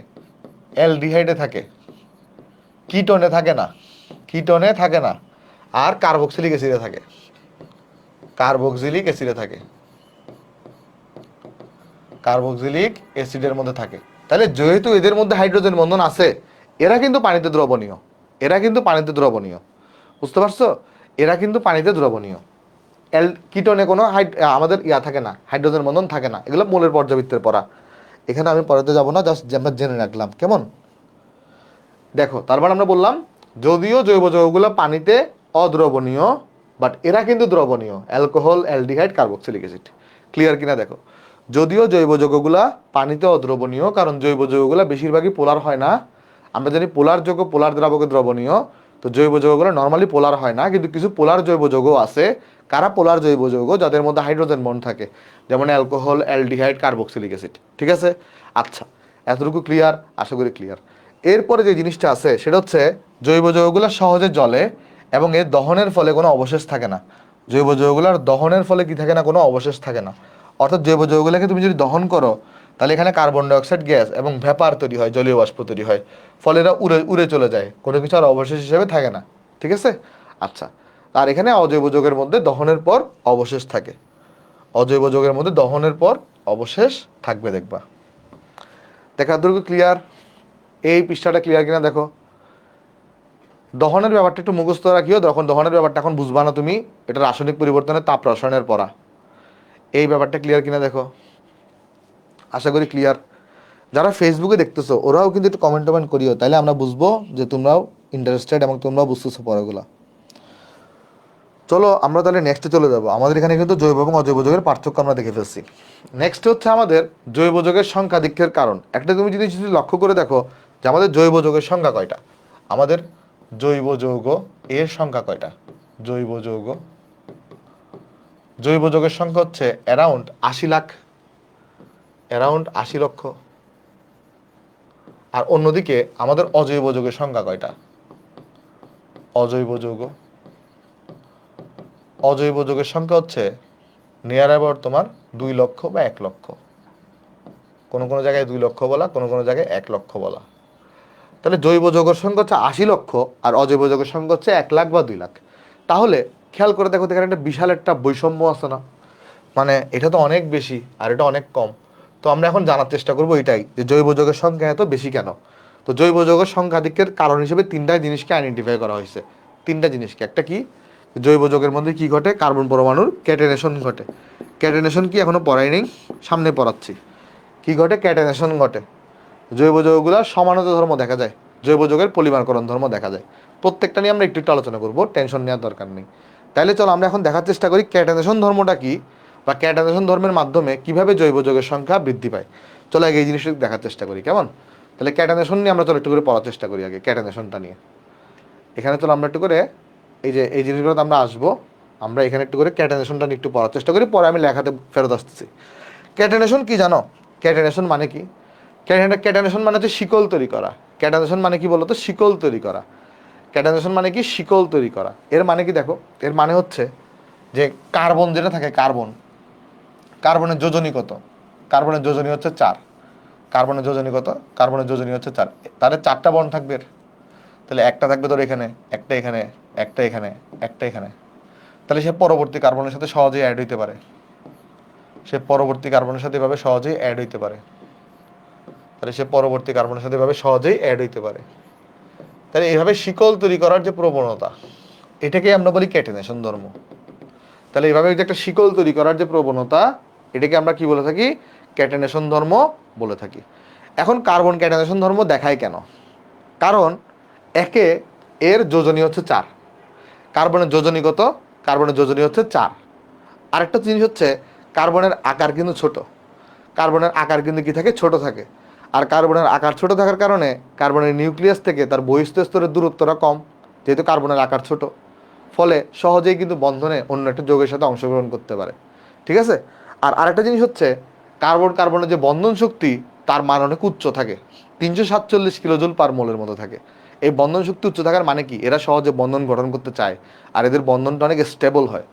অ্যালডিহাইডে থাকে, কিটোনে থাকে না, কিটোনে থাকে না, আর কার্বক্সিলিক অ্যাসিডে থাকে, কার্বক্সিলিক অ্যাসিডে থাকে, কার্বক্সিলিক অ্যাসিডের মধ্যে থাকে। তাহলে যেহেতু এদের মধ্যে হাইড্রোজেন বন্ধন আছে, এরা কিন্তু পানিতে দ্রবণীয়, এরা কিন্তু পানিতে দ্রবণীয়, বুঝতে পারছো? এরা কিন্তু পানিতে দ্রবণীয়। কিটোনে কোনো আমাদের থাকে না, হাইড্রোজেন বন্ধন থাকে না, এগুলো মৌলের পর্যাবৃত্তের পড়া। এখানে আমি পড়াতে যাব না, জাস্ট আমরা জেনে রাখলাম, কেমন? দেখো, তারপর আমরা বললাম যদিও জৈব যৌগগুলো পানিতে অদ্রবণীয়, বাট এরা কিন্তু দ্রবণীয়, alcohol, aldehyde, carboxylic acid. Clear কিনা দেখো, যদিও জৈব যৌগগুলা পানিতে অদ্রবণীয়, কারণ জৈব যৌগগুলো বেশিরভাগই পোলার হয় না। আমরা জানি পোলার যৌগ পোলার দ্রাবকে দ্রবণীয়, তো জৈব যৌগগুলো নর্মালি পোলার হয় না, কিন্তু কিছু পোলার জৈব যৌগ আছে। কারা পোলার জৈব যৌগ? যাদের মধ্যে হাইড্রোজেন বন্ড থাকে, যেমন অ্যালকোহল, অ্যালডিহাইড, কার্বক্সিলিক অ্যাসিড। ঠিক আছে? আচ্ছা, এতটুকু ক্লিয়ার? আশা করি ক্লিয়ার। এরপরে যে জিনিসটা আছে সেটা হচ্ছে জৈব যৌগগুলো সহজে জ্বলে এবং এর দহনের ফলে কোনো অবশেষ থাকে না। জৈব যৌগগুলোর দহনের ফলে কি থাকে না? কোনো অবশেষ থাকে না। অর্থাৎ জৈব যৌগগুলোকে তুমি যদি দহন করো, তাহলে এখানে কার্বন ডাইঅক্সাইড গ্যাস এবং ভ্যাপার তৈরি হয়, জলীয় বাষ্প তৈরি হয়, ফলে এরা উড়ে উড়ে চলে যায়, কোনো কিছু আর অবশেষ হিসেবে থাকে না। ঠিক আছে? আচ্ছা, আর এখানে অজৈব যৌগের মধ্যে দহনের পর অবশেষ থাকে, অজৈব যৌগের মধ্যে দহনের পর অবশেষ থাকবে, দেখবা। দেখা দুর্গ ক্লিয়ার? এই পৃষ্ঠাটা ক্লিয়ার কিনা দেখো। দহনের ব্যাপারটা একটু মুখস্থ রাখিও, যখন দহনের ব্যাপারটা এখন বুঝবা না তুমি, এটা রাসায়নিক পরিবর্তনের তাপ রসায়নের পড়া। এই ব্যাপারটা ক্লিয়ার কিনা দেখো, আশা করি ক্লিয়ার। যারা ফেসবুকে দেখতেছো ওরাও কিন্তু একটু কমেন্ট টমেন্ট করিও, তাহলে আমরা বুঝবো যে তোমরাও ইন্টারেস্টেড এবং তোমরাও বুঝতেছো পড়াগুলো। চলো আমরা তাহলে নেক্সটে চলে যাবো। আমাদের এখানে কিন্তু জৈব এবং অজৈব যৌগের পার্থক্য আমরা দেখে ফেলছি। নেক্সট হচ্ছে আমাদের জৈব যৌগের সংখ্যাধিক্যের কারণ। একটা তুমি যদি লক্ষ্য করে দেখো যে আমাদের জৈব যৌগের সংখ্যা কয়টা, আমাদের জৈব যৌগ এর সংখ্যা কয়টা? জৈব যৌগ, জৈব যৌগের সংখ্যা হচ্ছে অ্যারাউন্ড ৮০ লাখ, অ্যারাউন্ড ৮০ লক্ষ। আর অন্যদিকে আমাদের অজৈব যৌগের সংখ্যা কয়টা? অজৈব যৌগ, অজৈব যৌগের সংখ্যা হচ্ছে নিয়ার অ্যাবাউট তোমার ২ লক্ষ বা ১ লক্ষ। কোনো কোনো জায়গায় ২ লক্ষ বলা, কোনো কোনো জায়গায় ১ লক্ষ বলা। তাহলে জৈব যৌগের সংখ্যা হচ্ছে ৮০ লক্ষ আর অজৈব যৌগের সংখ্যা হচ্ছে ১ লাখ বা ২ লাখ। তাহলে খেয়াল করে দেখো, এখানে একটা বিশাল একটা বৈষম্য আছে না? মানে এটা তো অনেক বেশি আর এটা অনেক কম। তো আমরা এখন জানার চেষ্টা করবো এটাই, যে জৈব যৌগের সংখ্যা এত বেশি কেন। তো জৈব যৌগের সংখ্যাধিক্যের কারণ হিসেবে ৩টা জিনিসকে আইডেন্টিফাই করা হয়েছে। ৩টা জিনিসকে, একটা কি, জৈব যৌগের মধ্যে কি ঘটে? কার্বন পরমাণুর ক্যাটেনেশন ঘটে। ক্যাটেনেশন কি এখনো পড়াই নেই, সামনে পড়াচ্ছি। কি ঘটে? ক্যাটেনেশন ঘটে। জৈব যৌগগুলো সমানতা ধর্ম দেখা যায়, জৈব যৌগের পলিমারকরণ ধর্ম দেখা যায়। প্রত্যেকটা নিয়ে আমরা একটু একটু আলোচনা করবো, টেনশন নেওয়ার দরকার নেই। তাইলে চলো আমরা এখন দেখার চেষ্টা করি ক্যাটেনেশন ধর্মটা কি, বা ক্যাটেনেশন ধর্মের মাধ্যমে কিভাবে জৈব যৌগের সংখ্যা বৃদ্ধি পায়। চলো আগে এই জিনিসটা দেখার চেষ্টা করি, কেমন? তাহলে ক্যাটেনেশন নিয়ে আমরা চলো একটু করে পড়ার চেষ্টা করি আগে, ক্যাটেনেশনটা নিয়ে। এখানে চলো আমরা একটু করে এই যে এই জিনিসগুলোতে আমরা আসবো, আমরা এখানে একটু করে ক্যাটেনেশনটা নিয়ে একটু পড়ার চেষ্টা করি, পরে আমি লেখাতে ফেরত আসতেছি। ক্যাটেনেশন কি জানো? ক্যাটেনেশন মানে কি? ক্যাটেনেশন মানে হচ্ছে শিকল তৈরি করা। ক্যাটেনেশন মানে কি বলতো? শিকল তৈরি করা। ক্যাটাইনেশন মানে কি? শিকল তৈরি করা। এর মানে কি দেখো, এর মানে হচ্ছে যে কার্বন যেটা থাকে, কার্বনের যোজনী কত? কার্বনের যোজনী হচ্ছে 4। কার্বনের যোজনী কত? কার্বনের যোজনী হচ্ছে 4। তাহলে 4টা বন্ড থাকবে এর। তাহলে একটা থাকবে তোর এখানে, একটা এখানে, একটা এখানে, একটা এখানে। তাহলে সে পরবর্তী কার্বনের সাথে সহজেই অ্যাড হইতে পারে। সে পরবর্তী কার্বনের সাথে এভাবে সহজেই অ্যাড হইতে পারে। তাহলে সে পরবর্তী কার্বনের সাথে এভাবে সহজেই অ্যাড হইতে পারে। তাহলে এইভাবে শিকল তৈরি করার যে প্রবণতা, এটাকে আমরা বলি ক্যাটেনেশন ধর্ম। তাহলে এইভাবে যে একটা শিকল তৈরি করার যে প্রবণতা, এটাকে আমরা কি বলে থাকি? ক্যাটেনেশন ধর্ম বলে থাকি। এখন কার্বন ক্যাটেনেশন ধর্ম দেখায় কেন? কারণ একে এর যোজনী হচ্ছে 4। কার্বনের যোজনী কত? কার্বনের যোজনী হচ্ছে 4। আরেকটা জিনিস হচ্ছে কার্বনের আকার কিন্তু ছোট। কার্বনের আকার কিন্তু কি থাকে? ছোট থাকে। আর কার্বনের আকার ছোট থাকার কারণে কার্বনের নিউক্লিয়াস থেকে তার বহিস্থ স্তরের দূরত্বটা কম, যেহেতু কার্বনের আকার ছোট। ফলে সহজেই কিন্তু বন্ধনে অন্য একটা যৌগের সাথে অংশগ্রহণ করতে পারে। ঠিক আছে? আর আরেকটা জিনিস হচ্ছে কার্বনের যে বন্ধন শক্তি, তার মান অনেক উচ্চ থাকে, 347 কিলোজুল পার মোলের মতো থাকে। এই বন্ধন শক্তি উচ্চ থাকার মানে কি? এরা সহজে বন্ধন গঠন করতে চায়, আর এদের বন্ধনটা অনেক স্টেবল হয়।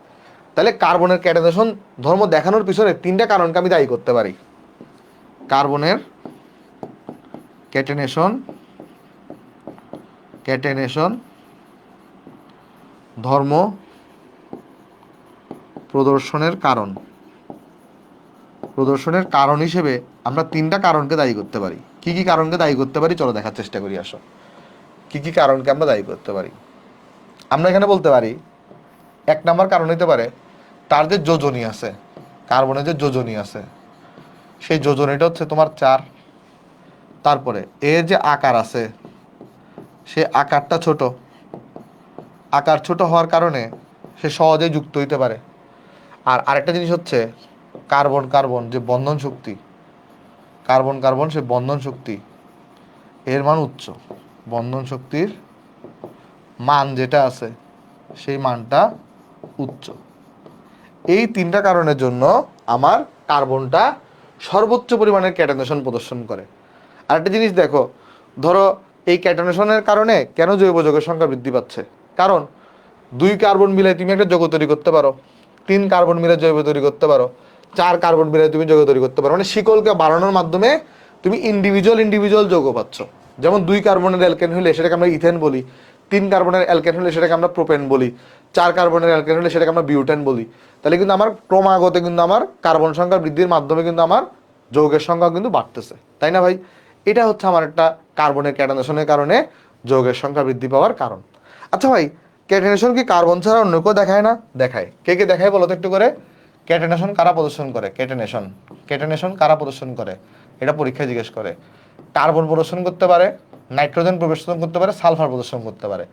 তাহলে কার্বনের ক্যাটাইনেশন ধর্ম দেখানোর পিছনে 3টা কারণকে আমি দায়ী করতে পারি। কার্বনের ক্যাটাইনেশন ধর্ম প্রদর্শনের কারণ হিসেবে আমরা 3টা কারণকে দায়ী করতে পারি। কি কি কারণকে দায়ী করতে পারি চলো দেখার চেষ্টা করি। আসো, কি কি কারণকে আমরা দায়ী করতে পারি? আমরা এখানে বলতে পারি 1 নম্বর কারণ হতে পারে তার যে যোজনী আছে, কার্বনের যে যোজনী আছে, সেই যোজনীটা হচ্ছে তোমার 4। তারপরে এর যে আকার আছে, সে আকারটা ছোট। আকার ছোট হওয়ার কারণে সে সহজেই যুক্ত হইতে পারে। আর আরেকটা জিনিস হচ্ছে কার্বন যে বন্ধন শক্তি, কার্বন সে বন্ধন শক্তি, এর মান উচ্চ। বন্ধন শক্তির মান যেটা আছে, সেই মানটা উচ্চ। এই 3টা কারণের জন্য আমার কার্বনটা সর্বোচ্চ পরিমাণের ক্যাটাইনেশন প্রদর্শন করে। আরেকটা জিনিস দেখো, ধরো এই ক্যাটাইনেশনের কারণে কেন জৈব যৌগের সংখ্যা বৃদ্ধি পাচ্ছে? কারণ 2 কার্বন মিলে তুমি একটা যৌগ তৈরি করতে পারো, 3 কার্বন মিলে জৈব তৈরি করতে পারো, 4 কার্বন মিলে তুমি যৌগ তৈরি করতে পারো। মানে শিকলকে বাড়ানোর মাধ্যমে তুমি ইন্ডিভিজুয়াল যৌগ পাচ্ছ। যেমন 2 কার্বনের অ্যালকেন হলে সেটাকে আমরা ইথেন বলি, 3 কার্বনের অ্যালকেন হলে সেটাকে আমরা প্রোপেন বলি, 4 কার্বনের অ্যালকেন হলে সেটাকে আমরা বিউটেন বলি। তাহলে কিন্তু আমার ক্রমাগত কিন্তু আমার কার্বন সংখ্যা বৃদ্ধির মাধ্যমে কিন্তু আমার যৌগের সংখ্যা কিন্তু বাড়তেছে, তাই না ভাই? এটা হচ্ছে আমার একটা কার্বনের ক্যাটাইনেশনের কারণে যৌগের সংখ্যা বৃদ্ধি পাওয়ার কারণ। আচ্ছা ভাই, ক্যাটাইনেশন কি কার্বন ছাড়া অন্য কেউ দেখায় না? দেখায়। কে কে দেখায় বলো তো একটু করে। ক্যাটাইনেশন কারা প্রদর্শন করে? ক্যাটাইনেশন কারা প্রদর্শন করে? এটা পরীক্ষায় জিজ্ঞেস করে। কার্বন প্রদর্শন করতে পারে, নাইট্রোজেন প্রদর্শন করতে পারে, সালফার প্রদর্শন করতে পারে।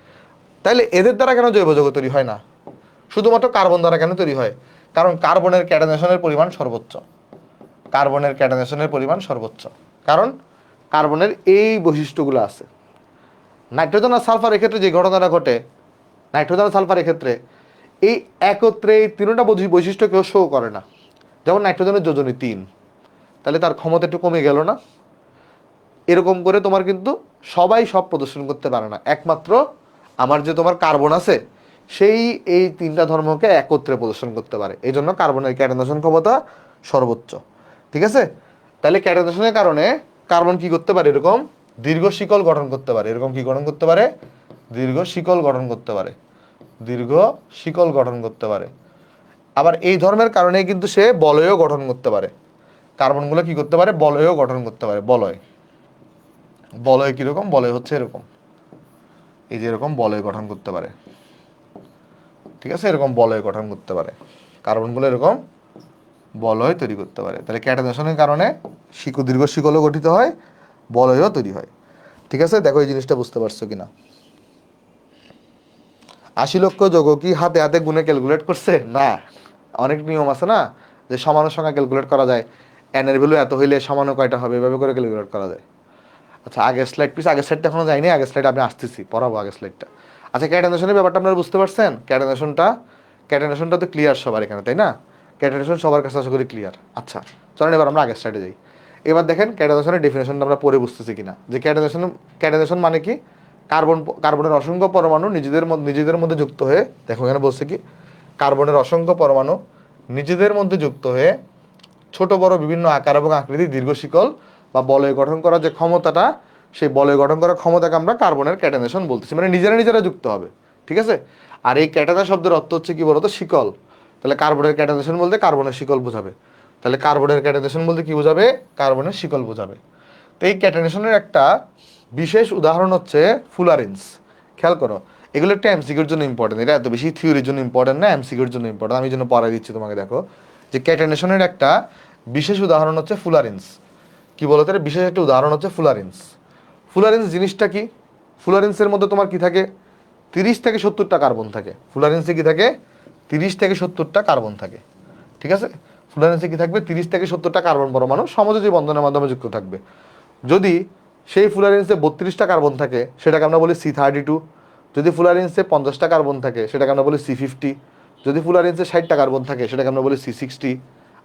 তাইলে এদের দ্বারা কেন জৈব যৌগ তৈরি হয় না? শুধুমাত্র কার্বন দ্বারা কেন তৈরি হয়? কারণ কার্বনের ক্যাটাইনেশনের পরিমাণ সর্বোচ্চ। কার্বনের ক্যাটাইনেশনের পরিমাণ সর্বোচ্চ কারণ কার্বনের এই বৈশিষ্ট্যগুলো আছে। নাইট্রোজেন আর সালফার এক্ষেত্রে যে ঘটনাটা ঘটে, নাইট্রোজেন আর সালফার এক্ষেত্রে এই একত্রে এই 3টা বৈশিষ্ট্য কেউ শো করে না। যেমন নাইট্রোজেনের যোজনী 3, তাহলে তার ক্ষমতা একটু কমে গেল না? এরকম করে তোমার কিন্তু সবাই সব প্রদর্শন করতে পারে না। একমাত্র আমার যে তোমার কার্বন আছে, সেই এই 3টা ধর্মকে একত্রে প্রদর্শন করতে পারে। এই জন্য কার্বনের ক্যাটাইনেশন ক্ষমতা সর্বোচ্চ। ঠিক আছে? তাহলে ক্যাটাইনেশনের কারণে কার্বন কি করতে পারে? এরকম দীর্ঘ শিকল গঠন করতে পারে। এরকম কি গঠন করতে পারে? দীর্ঘ শিকল গঠন করতে পারে। দীর্ঘ শিকল গঠন করতে পারে। আবার এই ধর্মের কারণে কিন্তু সে বলয়ও গঠন করতে পারে। কার্বনগুলো কি করতে পারে? বলয়ও গঠন করতে পারে। বলয় কিরকম? বলয় হচ্ছে এরকম, এই যে এরকম বলয় গঠন করতে পারে। ঠিক আছে? এরকম বলয় গঠন করতে পারে। কার্বনগুলো এরকম বলয় তৈরি করতে পারে। তাহলে ক্যাটাইনেশনের কারণে দীর্ঘ শিকলও গঠিত হয়, বলয়ও তৈরি হয়। ঠিক আছে? দেখো এই জিনিসটা বুঝতে পারছো কিনা। 80 লক্ষ যৌগ কি হাতে হাতে গুণে ক্যালকুলেট করছে? না, অনেক নিয়ম আছে না, যে সমানের সংখ্যা ক্যালকুলেট করা যায়। এন এর ভ্যালু এত হইলে সমানও কয়টা হবে, এভাবে করে ক্যালকুলেট করা যায়। আচ্ছা, আগের স্লাইডটা এখনো যায়নি, আগের স্লাইড আমি আসতেছি, পড়াবো আগের স্লাইডটা। আচ্ছা, ক্যাটাইনেশনের ব্যাপারটা আপনারা বুঝতে পারছেন? ক্যাটাইনেশনটা তো ক্লিয়ার সবার এখানে, তাই না? ক্যাটাইনেশন সবার কাছে আশা করি ক্লিয়ার। আচ্ছা, চলেন এবার আমরা আগের স্লাইডে যাই। এবার দেখেন ক্যাটাইনেশনের ডেফিনেশনটা আমরা পরে বুঝতেছি কিনা, যে ক্যাটাইনেশন মানে কি? কার্বনের অসংখ্য পরমাণু নিজেদের মধ্যে যুক্ত হয়ে, দেখো এখানে বলছে কি, কার্বনের অসংখ্য পরমাণু নিজেদের মধ্যে যুক্ত হয়ে ছোট বড় বিভিন্ন আকার এবং আকৃতি দীর্ঘ শিকল বা বলয় গঠন করার যে ক্ষমতাটা, সেই বলয় গঠন করার ক্ষমতাকে আমরা কার্বনের ক্যাটানেশন বলতেছি, মানে নিজেরা যুক্ত হবে, ঠিক আছে। আর এই ক্যাটানা শব্দের অর্থ হচ্ছে কি বলতো, শিকল। তাহলে কার্বনের ক্যাটানেশন বলতে কার্বনের শিকল বোঝাবে। তাহলে কার্বনের ক্যাটানেশন বলতে কি বোঝাবে, কার্বনের শিকল বোঝাবে। তো এই ক্যাটানেশনের একটা বিশেষ উদাহরণ হচ্ছে ফুলারিন্স। খেয়াল করো, এগুলো একটা এমসিকিউর জন্য ইম্পর্টেন্ট, এটা এত বেশি থিওরির জন্য ইম্পর্টেন্ট না, এমসিকিউর জন্য ইম্পর্টেন্ট। আমি জন্য পড়াই দিচ্ছি তোমাকে। দেখো যে ক্যাটানেশনের একটা বিশেষ উদাহরণ হচ্ছে ফুলারিন্স। কি বলতো, এর বিশেষ একটা উদাহরণ হচ্ছে ফুলারিন্স। ফুলারিন্স জিনিসটা কি? ফুলারিন্সের মধ্যে তোমার কি থাকে, 30 থেকে 70টা কার্বন থাকে। ফুলারিন্সে কি থাকে, 30 থেকে 70টা কার্বন থাকে, ঠিক আছে। ফুলারেন্সে কি থাকবে, 30 থেকে 70টা কার্বন পরমাণু সমযোজী বন্ধনের মাধ্যমে যুক্ত থাকবে। যদি সেই ফুলারেন্সে 32টা কার্বন থাকে, সেটাকে আমরা বলি C32। যদি ফুলারেন্সে 50টা কার্বন থাকে, সেটাকে আমরা বলি C50। যদি ফুলারেন্সে 60টা কার্বন থাকে, সেটাকে আমরা বলি C60।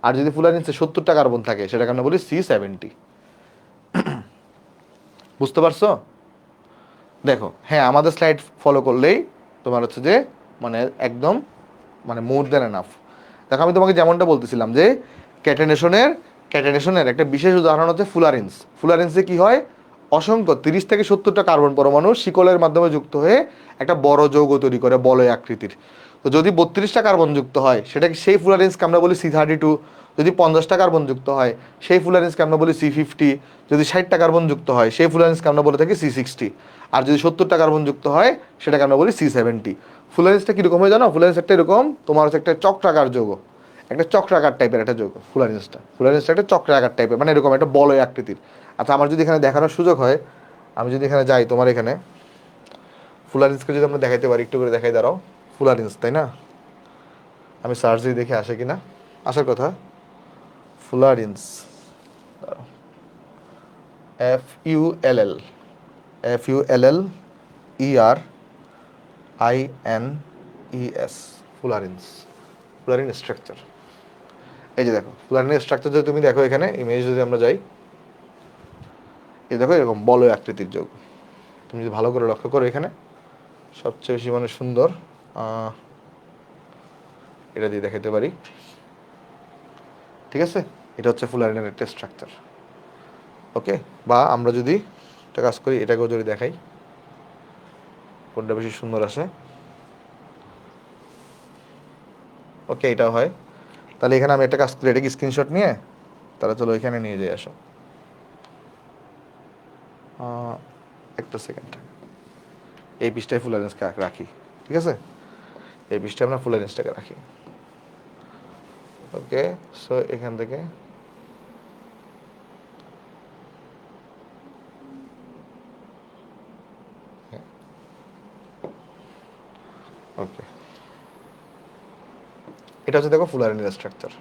আর যদি ফুলারেন্সে 70টা কার্বন থাকে, সেটাকে আমরা বলি C70। বুঝতে পারছো? দেখো, হ্যাঁ, আমাদের স্লাইড ফলো করলেই তোমার হচ্ছে যে মানে একদম মানে মোর দ্যান এনাফ। দেখো, আমি তোমাকে যেমনটা বলতেছিলাম যে ক্যাটানেশনের একটা বিশেষ উদাহরণ হচ্ছে ফুলারিন্স। ফুলারিন্সে কি হয়, অসংখ্য 30 থেকে 70টা কার্বন পরমাণু শিকলের মাধ্যমে যুক্ত হয়ে একটা বড় যৌগ তৈরি করে বলয় আকৃতির। তো যদি 32টা কার্বন যুক্ত হয়, সেটাকে সেই ফুলারিন্সকে আমরা বলি C32। যদি 50টা কার্বন যুক্ত হয়, সেই ফুলারিন্সকে আমরা বলি C50। যদি 60টা কার্বন যুক্ত হয়, সেই ফুলারিন্সকে আমরা বলে থাকি C60। আর যদি 70টা কার্বন যুক্ত হয়, সেটাকে আমরা বলি C70। ফুলারিন্সটা কীরকম হয় জানো? ফুলারিন্স একটা এরকম, তোমার হচ্ছে একটা চক্রাকার যৌগ, একটা চক্রাকার টাইপের একটা যৌগ। ফুলারিন্সটা একটা চক্রাকার টাইপের, মানে এরকম একটা বলয় আকৃতির। আচ্ছা, আমার যদি এখানে দেখানোর সুযোগ হয়, আমি যদি এখানে যাই, তোমার এখানে ফুলারিন্সকে যদি আমরা দেখাইতে পারি, একটু করে দেখাই, দাঁড়াও। ফুলারিন্স, তাই না? আমি সার্চ দিয়ে দেখে আসে কিনা, আসার কথা। ফুলারিন্স, FULLINES, ফুলারিন স্ট্রাকচার। এই যে দেখো, ফুলারিনের স্ট্রাকচার যদি তুমি দেখো, এখানে ইমেজ যদি আমরা যাই, এই দেখো এরকম বলয় আকৃতির যৌগ। তুমি যদি ভালো করে লক্ষ্য করো, এখানে সবচেয়ে বেশি মানে সুন্দর, এটা দিয়ে দেখাতে পারি, ঠিক আছে। এটা হচ্ছে ফুলারিনের একটা স্ট্রাকচার, ওকে। বা আমরা যদি একটা কাজ করি, এটাকেও যদি দেখাই, কোনটা বেশি সুন্দর আসে, ওকে, এটাও হয়। তাহলে এখানে আমি একটা কাজ করি, এটাকে স্ক্রিনশট নিয়ে, তাহলে চলো এখানে নিয়ে যাই, আসো। একটা সেকেন্ড, এই পিসটায় ফুলারেন্সকে রাখি, ঠিক আছে। এই পিসটায় আমরা ফুলারেন্সটাকে রাখি, ওকে। সো এখান থেকে ওকে, এটা হচ্ছে দেখো ফুলারিনের স্ট্রাকচার।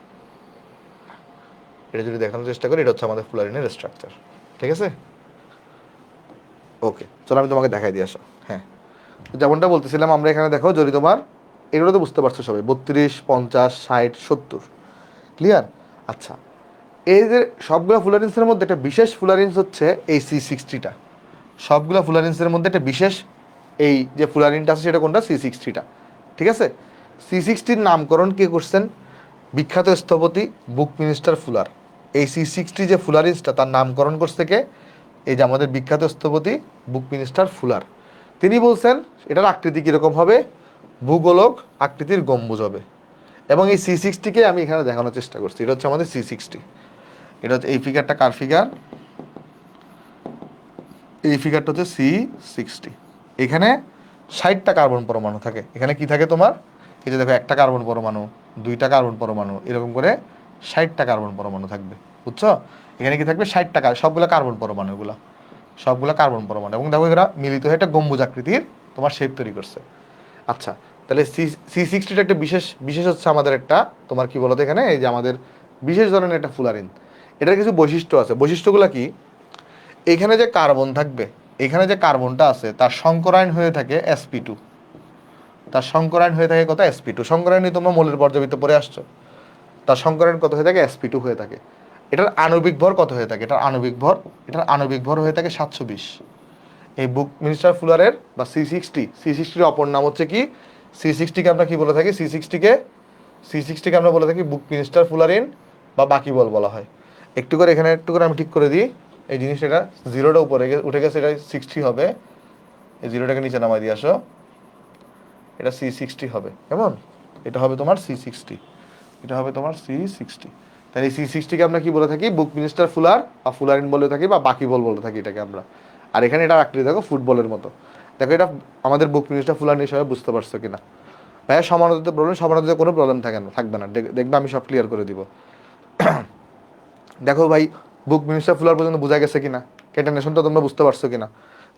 এটা যদি দেখানোর চেষ্টা করি, এটা হচ্ছে আমাদের ফুলারিনের স্ট্রাকচার, ঠিক আছে। ওকে, চলো আমি তোমাকে দেখাই দিয়ে আসো। হ্যাঁ, যেমনটা বলতেছিলাম, আমরা এখানে দেখো, যদি তোমার এগুলো তো বুঝতে পারছো সবাই, 32, 50, 60, 70, ক্লিয়ার? আচ্ছা, এই যে সবগুলো ফুলারিন্সের মধ্যে একটা বিশেষ ফুলারিন্স হচ্ছে এই C60টা। সবগুলো ফুলারিন্সের মধ্যে একটা বিশেষ এই যে ফুলারিনটা আছে, সেটা কোনটা? C60টা, ঠিক আছে। C60র নামকরণ কে করছেন? বিখ্যাত স্থপতি বুকমিনিস্টার ফুলার। এই C60 যে ফুলারিন্সটা, তার নামকরণ করছে কে? এই যে আমাদের বিখ্যাত স্থপতি বুকমিনিস্টার ফুলার। তিনি বলছেন এটার আকৃতি কীরকম হবে, ভূগোলক আকৃতির গম্বুজ হবে। এবং এই C60কে আমি এখানে দেখানোর চেষ্টা করছি। এটা হচ্ছে আমাদের C60। এটা হচ্ছে, এই ফিগারটা কার ফিগার? এই ফিগারটা হচ্ছে C60। এখানে 60টা কার্বন পরমাণু থাকে। এখানে কি থাকে তোমার? এই যে দেখো, একটা কার্বন পরমাণু, দুইটা কার্বন পরমাণু, এরকম করে 60টা কার্বন পরমাণু থাকবে, বুঝছো? এখানে কি থাকবে? 60টা, সবগুলো কার্বন পরমাণু, এগুলো সবগুলো কার্বন পরমাণু। এবং দেখো, এরা মিলিত হয়ে একটা গম্বুজ আকৃতির তোমার শেপ তৈরি করছে। আচ্ছা, তাহলে C60টা একটা বিশেষ হচ্ছে আমাদের একটা, তোমার কি বলতো, এখানে এই যে আমাদের বিশেষ ধরনের একটা ফুলারিন। এটার কিছু বৈশিষ্ট্য আছে। বৈশিষ্ট্যগুলো কি? এখানে যে কার্বন থাকবে, এখানে যে কার্বনটা আছে, তার সংকরায়ন হয়ে থাকে sp2। তার সংকরায়ন হয়ে থাকে কত? sp2। সংকরায়ন তোমরা মৌলের পর্যাবৃত্ত পড়ে আসছো। তার সংকরায়ন কত হয়ে থাকে? sp2 হয়ে থাকে। এটার আণবিক ভর কত হয়ে থাকে? এটার আণবিক ভর হয়ে থাকে 720। এই বুকমিনস্টার ফুলারের বা C60 অপর নাম হচ্ছে কি, C60কে আমরা কি বলে থাকি, C60কে আমরা বলে থাকি বুকমিনস্টার ফুলারিন বা বাকিবল বলা হয়। একটু করে এখানে একটু করে আমি ঠিক করে দিই, এই জিনিসটা জিরোটা উপরে উঠে গেছে, এটা 60 হবে, এই জিরোটাকে নিচে নামাই দিয়ে আসো, এটা C60 হবে, কেমন, এটা হবে তোমার C60, এটা হবে তোমার C60। তাহলে এই C60কে আমরা কি বলে থাকি, বুকমিনস্টার ফুলার বা ফুলারিন বলে থাকি বা বাকিবল বলে থাকি এটাকে আমরা। আর এখানে এটা আকৃতি দেখো ফুটবলের মতো। দেখো এটা আমাদের বুকমিনস্টার ফুলারিন হিসাবে বুঝতে পারছো কিনা। ভাইয়া সমানতাতে প্রবলেম, সমানতাতে কোনো প্রবলেম থাকবে না, দেখবে আমি সব ক্লিয়ার করে দিব। দেখো ভাই বুকমিনস্টার ফুলার পর্যন্ত বোঝা গেছে কিনা, ক্যাটেনেশনটা তোমরা বুঝতে পারছো কিনা,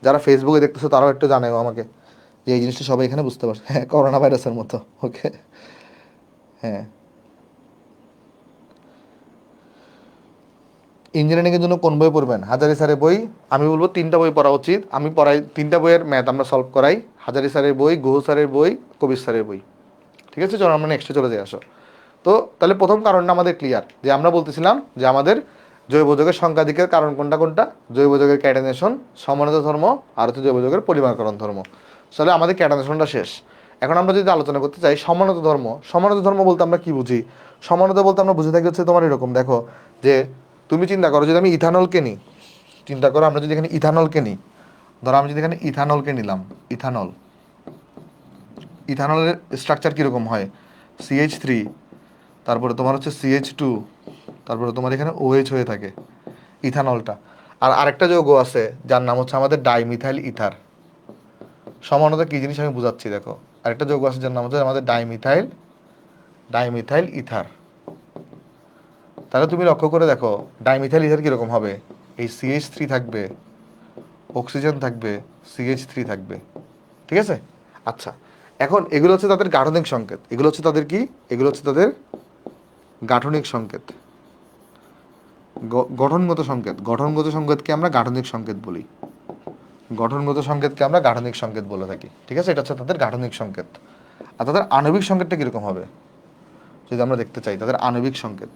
যারা ফেসবুকে দেখতেছো তারাও একটু জানাও আমাকে যে এই জিনিসটা সবাই এখানে বুঝতে পারছে। হ্যাঁ, করোনা ভাইরাসের মতো। ওকে, হ্যাঁ। ইঞ্জিনিয়ারিংয়ের জন্য কোন বই পড়বেন? হাজারি স্যারের বই। আমি বলবো 3টা বই পড়া উচিত। আমি পড়াই 3টা বইয়ের ম্যাথ আমরা সলভ করাই, হাজারি স্যারের বই, গুহ স্যারের বই, কবির স্যারের বই। ঠিক আছে, চলো আমরা নেক্সটে চলে যাই আসো। তো তাহলে প্রথম কারণটা আমাদের ক্লিয়ার, যে আমরা বলতেছিলাম যে আমাদের জৈব যৌগের সংখ্যাধিকের কারণ কোনটা কোনটা, জৈব যৌগের ক্যাটানেশন, সমানতা ধর্ম, আর হচ্ছে জৈব যৌগের পরিমাণকরণ ধর্ম। তাহলে আমাদের ক্যাটানেশনটা শেষ। এখন আমরা যদি আলোচনা করতে চাই সমানতা ধর্ম। সমানতা ধর্ম বলতে আমরা কি বুঝি? সমানতা বলতে আমরা বুঝে থাকি হচ্ছে তোমার এরকম, দেখো যে তুমি চিন্তা করো যদি আমি ইথানলকে নিই, চিন্তা করো আমরা যদি এখানে ইথানলকে নিই, ধরো আমি যদি এখানে ইথানলকে নিলাম, ইথানল, ইথানলের স্ট্রাকচার কীরকম হয়, CH3, তারপরে তোমার হচ্ছে CH2, তারপরে তোমার এখানে OH হয়ে থাকে ইথানলটা। আর আরেকটা যৌগ আছে যার নাম হচ্ছে আমাদের ডাইমিথাইল ইথার। সমানতা কি জিনিস আমি বুঝাচ্ছি, দেখো আরেকটা যৌগ আছে যার নাম হচ্ছে আমাদের ডাইমিথাইল ইথার। তাহলে তুমি লক্ষ্য করে দেখো ডাইমিথাইল ইথার কীরকম হবে, এই CH3 থাকবে, অক্সিজেন থাকবে, CH3 থাকবে, ঠিক আছে। আচ্ছা, এখন এগুলো হচ্ছে তাদের গাঠনিক সংকেত, এগুলো হচ্ছে তাদের কি, এগুলো হচ্ছে তাদের গাঠনিক সংকেত, গঠনগত সংকেত। গঠনগত সংকেতকে আমরা গাঠনিক সংকেত বলি, গঠনগত সংকেতকে আমরা গাঠনিক সংকেত বলে থাকি, ঠিক আছে। এটা হচ্ছে তাদের গাঠনিক সংকেত। আর তাদের আণবিক সংকেতটা কীরকম হবে যদি আমরা দেখতে চাই, তাদের আণবিক সংকেত,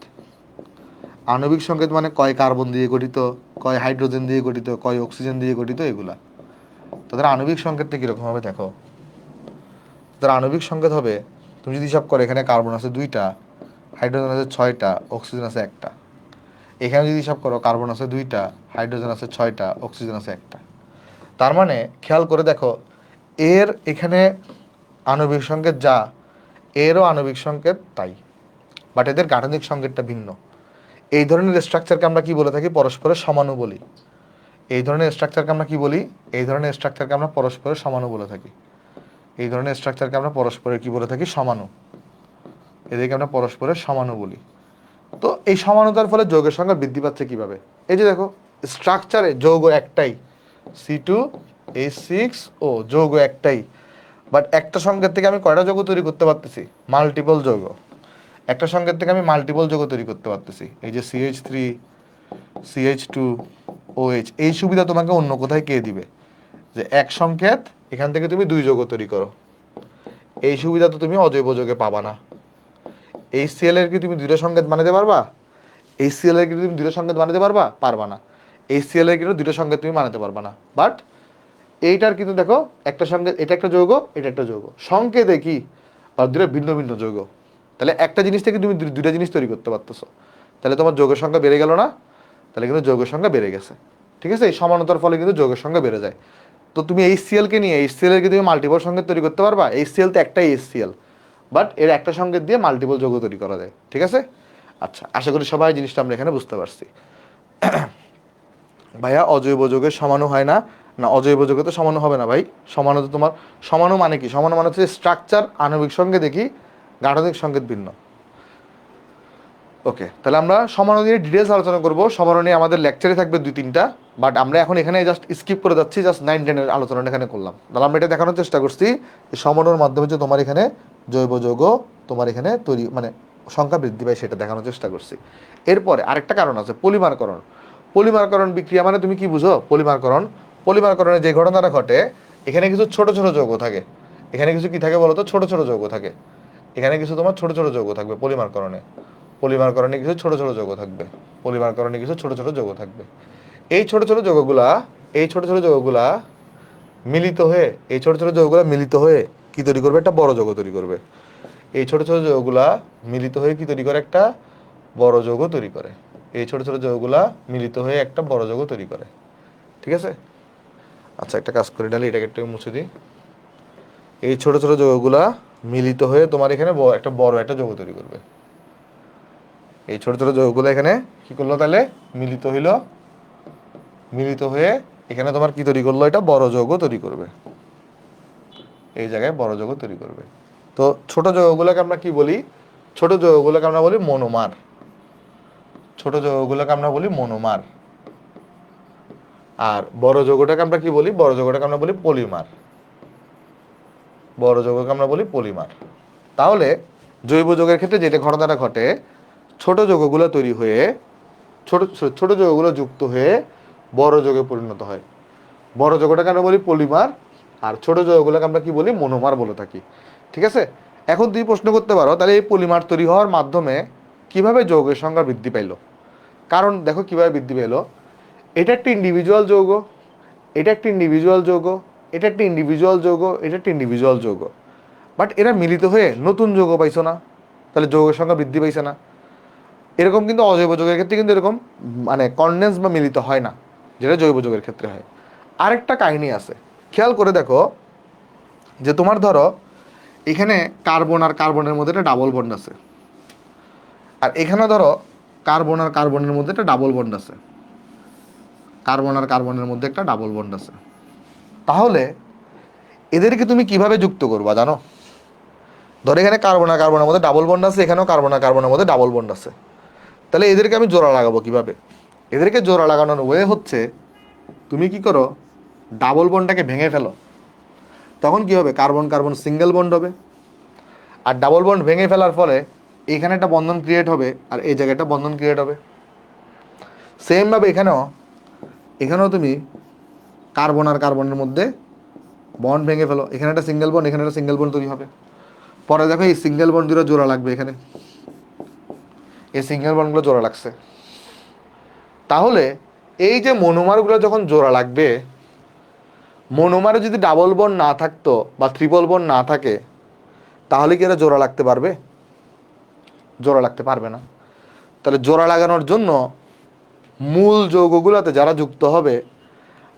আণবিক সংকেত মানে কয় কার্বন দিয়ে গঠিত, কয় হাইড্রোজেন দিয়ে গঠিত, কয় অক্সিজেন দিয়ে গঠিত, এগুলা। তাদের আণবিক সংকেতটা কীরকম হবে দেখো, তাদের আণবিক সংকেত হবে, তুমি যদি হিসাব করো এখানে কার্বন আছে 2টা, হাইড্রোজেন আছে 6টা, অক্সিজেন আছে 1টা। এখানে যদি হিসাব করো কার্বন আছে 2টা, হাইড্রোজেন আছে 6টা, অক্সিজেন আছে 1টা। তার মানে খেয়াল করে দেখো এর এখানে আণবিক সংকেত যা, এরও আণবিক সংকেত তাই, বাট এদের গাঠনিক সংকেতটা ভিন্ন। এই ধরনের স্ট্রাকচারকে আমরা কি বলে থাকি, পরস্পরের সমাণু বলি। এই ধরনের স্ট্রাকচারকে আমরা কি বলি, এই ধরনের স্ট্রাকচারকে আমরা পরস্পরের সমাণু বলে থাকি। এই ধরনের স্ট্রাকচারকে আমরা পরস্পরের কি বলে থাকি, সমাণু। এদেরকে আমরা পরস্পরের সমাণু বলি। তো এই সমানতার ফলে যৌগের সংখ্যা বৃদ্ধি পাচ্ছে কিভাবে, এই যে দেখো স্ট্রাকচারে যৌগ একটাই, C2H6O, যৌগ একটাই, বাট একটা সংকেত থেকে আমি কয়টা যৌগ তৈরি করতে পারতেছি, মাল্টিপল যৌগ। একটা সংকেত থেকে আমি মাল্টিপল যৌগ তৈরি করতে পারতেছি, এই যে CH3, CH2OH। এই সুবিধা তোমাকে অন্য কোথায় কে দিবে, যে এক সংকেত এখান থেকে তুমি 2 যৌগ তৈরি করো, এই সুবিধা তো তুমি অজৈব যৌগে পাবা না। HCl এর কি তুমি 2টা সংকেত বানাতে পারবা, HCl এর কি তুমি 2টা সংকেত বানাতে পারবা, পারবা না। HCl এর কিন্তু 2টা সংকেত তুমি বানাতে পারবা না, বাট এইটার কিন্তু দেখো একটা সংকেত, এটা একটা যৌগ, এটা একটা যৌগ, সংকেতে কি আর 2টা ভিন্ন ভিন্ন যৌগ। তাহলে একটা জিনিস থেকে তুমি 2টা জিনিস তৈরি করতে পারতেছো, তাহলে তোমার যৌগের সংখ্যা বেড়ে গেল না, তাহলে কিন্তু যৌগের সংখ্যা বেড়ে গেছে, ঠিক আছে। এই সমানতার ফলে কিন্তু যৌগের সংখ্যা বেড়ে যায়। তো তুমি HCl কে নিয়ে, HCl এর কি তুমি মাল্টিপল সংকেত তৈরি করতে পারবা, HCl তো একটাই HCl, বাট এর একটা সংকেত দিয়ে মাল্টিপল যৌগ তৈরি করা যায়, ঠিক আছে। আচ্ছা, আশা করি সবাই জিনিসটা আমরা এখানে বুঝতে পারছি। ভাইয়া অজৈব যৌগের সমাণু হয় না, না অজৈব যৌগে তো সমাণু হবে না ভাই। সমাণু তো তোমার, সমাণু মানে কি, সমাণু মানে হচ্ছে স্ট্রাকচার আণবিক সংকেত দেখি, গাঠনিক সংকেত ভিন্ন। ওকে, তাহলে আমরা সমাণু নিয়ে ডিটেলস আলোচনা করবো, সমাণু নিয়ে আমাদের লেকচারে থাকবে 2-3টা, বাট আমরা এখন এখানে জাস্ট স্কিপ করে যাচ্ছি, জাস্ট 9-10 এর আলোচনা এখানে করলাম। তাহলে আমরা এটা দেখানোর চেষ্টা করছি যে সমাণুর মাধ্যমে যে তোমার এখানে জৈব যৌগ তোমার এখানে তৈরি মানে সংখ্যা বৃদ্ধি পায়, সেটা দেখানোর চেষ্টা করছি। এরপরে আরেকটা কারণ আছে, পলিমারকরণ। পলিমারকরণ বিক্রিয়া মানে তুমি কি বুঝো, পলিমারকরণ, পলিমারকরণে যে ঘটনাটা ঘটে, এখানে কিছু ছোট ছোট যৌগ থাকে, এখানে কিছু কি থাকে বলো তো, ছোট ছোট যৌগ থাকে, এখানে কিছু তোমার ছোট ছোট যৌগ থাকবে পলিমারকরণে। পলিমারকরণে কিছু ছোট ছোট যৌগ থাকবে, পলিমারকরণে কিছু ছোট ছোট যৌগ থাকবে। এই ছোট ছোট যৌগগুলা, এই ছোট ছোট যৌগগুলা মিলিত হয়ে এই ছোট ছোট যৌগগুলো মিলিত হয়ে কি তৈরি করবে? একটা বড় যৌগ তৈরি করবে। এই ছোট ছোট যৌগগুলা মিলিত হয়ে কি তৈরি করে? একটা বড় যৌগ তৈরি করে। এই ছোট ছোট যৌগগুলা মিলিত হয়ে একটা বড় যৌগ তৈরি করে। ঠিক আছে? আচ্ছা, একটা কাজ করি, ডালি এটাকে একটু মুছে দিই। এই ছোট ছোট যৌগগুলা মিলিত হয়ে তোমার এখানে একটা বড় একটা যৌগ তৈরি করবে। এই ছোট ছোট যৌগগুলো এখানে কি করলো তাহলে? মিলিত হইলো, মিলিত হয়ে এখানে তোমার কি তৈরি করলো? এটা বড় যৌগ তৈরি করবে। এই জায়গায় বড় যৌগ তৈরি করবে। তো ছোট যৌগগুলোকে আমরা কি বলি? ছোট যৌগগুলোকে আমরা বলি মনোমার। ছোট যৌগগুলোকে আমরা বলি মনোমার। আর বড় যৌগটাকে আমরা কি বলি? বড় যৌগটাকে আমরা বলি পলিমার। বড় যৌগকে আমরা বলি পলিমার। তাহলে জৈব যৌগের ক্ষেত্রে যেটা ঘটনাটা ঘটে, ছোট যৌগগুলো তৈরি হয়ে ছোট যৌগগুলো যুক্ত হয়ে বড় যৌগে পরিণত হয়। বড় যৌগটাকে আমরা বলি পলিমার, আর ছোট যৌগগুলোকে আমরা কি বলি? মনোমার বলে থাকি। ঠিক আছে? এখন তুমি প্রশ্ন করতে পারো, তাহলে এই পলিমার তৈরি হওয়ার মাধ্যমে কিভাবে যৌগের সংখ্যা বৃদ্ধি পাইল? কারণ দেখো কিভাবে বৃদ্ধি পেল। এটা একটা ইন্ডিভিজুয়াল যৌগ, এটা একটা ইন্ডিভিজুয়াল যৌগ, এটা একটা ইন্ডিভিজুয়াল যৌগ, এটা একটা ইন্ডিভিজুয়াল যৌগ, বাট এরা মিলিত হয়ে নতুন যৌগ পাইছো না, তাহলে যৌগের সংখ্যা বৃদ্ধি পাইছে না। এরকম কিন্তু অজৈব যৌগের ক্ষেত্রে কিন্তু এরকম মানে কনডেন্স বা মিলিত হয় না, যেটা জৈব যৌগের ক্ষেত্রে হয়। আরেকটা কাহিনী আছে, খেয়াল করে দেখো, যে তোমার ধরো এখানে কার্বন আর কার্বনের মধ্যে একটা ডাবল বন্ড আছে, আর এখানে ধরো কার্বন আর কার্বনের মধ্যে একটা ডাবল বন্ড আছে, কার্বন আর কার্বনের মধ্যে একটা ডাবল বন্ড আছে। তাহলে এদেরকে তুমি কিভাবে যুক্ত করবা জানো? ধরো এখানে কার্বন আর কার্বনের মধ্যে ডাবল বন্ড আছে, এখানেও কার্বন আর কার্বনের মধ্যে ডাবল বন্ড আছে। তাহলে এদেরকে আমি জোড়া লাগাবো কিভাবে? এদেরকে জোড়া লাগানোর ওয়ে হচ্ছে, তুমি কি করো, ডাবল বন্ডটাকে ভেঙে ফেলো। তখন কি হবে? কার্বন কার্বন সিঙ্গেল বন্ড হবে। আর ডাবল বন্ড ভেঙে ফেলার ফলে এখানে একটা বন্ধন ক্রিয়েট হবে, আর এই জায়গায় একটা বন্ধন ক্রিয়েট হবে। সেমভাবে এখানেও তুমি কার্বন আর কার্বনের মধ্যে বন্ড ভেঙে ফেলো, এখানে একটা সিঙ্গেল বন্ড, এখানে একটা সিঙ্গেল বন্ড তৈরি হবে। পরে দেখো এই সিঙ্গেল বন্ড দুটো জোড়া লাগবে, এখানে এই সিঙ্গেল বন্ডগুলো জোড়া লাগছে। তাহলে এই যে মনোমারগুলো যখন জোড়া লাগবে, মনোমারে যদি ডাবল বন্ড না থাকতো বা ট্রিপল বন্ড না থাকে, তাহলে কি এরা জোড়া লাগতে পারবে? জোড়া লাগতে পারবে না। তাহলে জোড়া লাগানোর জন্য মূল যৌগগুলোতে যারা যুক্ত হবে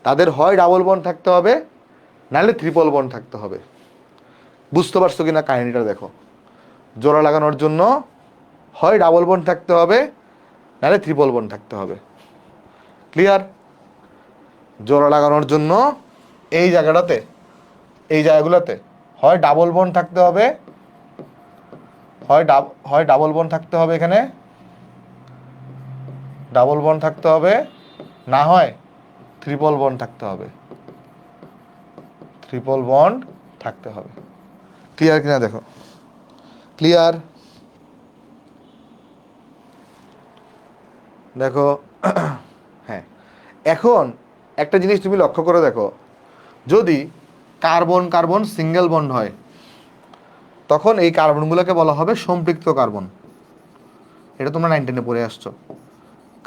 তাদের হয় ডাবল বন্ড থাকতে হবে, নাহলে ট্রিপল বন্ড থাকতে হবে। বুঝতে পারছো কিনা কাহিনীটা দেখো? জোড়া লাগানোর জন্য হয় ডাবল বন্ড থাকতে হবে, নাহলে ট্রিপল বন্ড থাকতে হবে। ক্লিয়ার? জোড়া লাগানোর জন্য এই জায়গাটাতে, এই জায়গাগুলোতে হয় ডাবল বন্ড থাকতে হবে, হয় ডাবল বন্ড থাকতে হবে, এখানে ডাবল বন্ড থাকতে হবে, না হয় ট্রিপল বন্ড থাকতে হবে। ট্রিপল বন্ড থাকতে হবে। ক্লিয়ার কিনা দেখো? ক্লিয়ার? দেখো হ্যাঁ, এখন একটা জিনিস তুমি লক্ষ্য করে দেখো, যদি কার্বন কার্বন সিঙ্গেল বন্ড হয়, তখন এই কার্বনগুলোকে বলা হবে সম্পৃক্ত কার্বন। এটা তোমরা 9 10-এ পড়ে আসছো।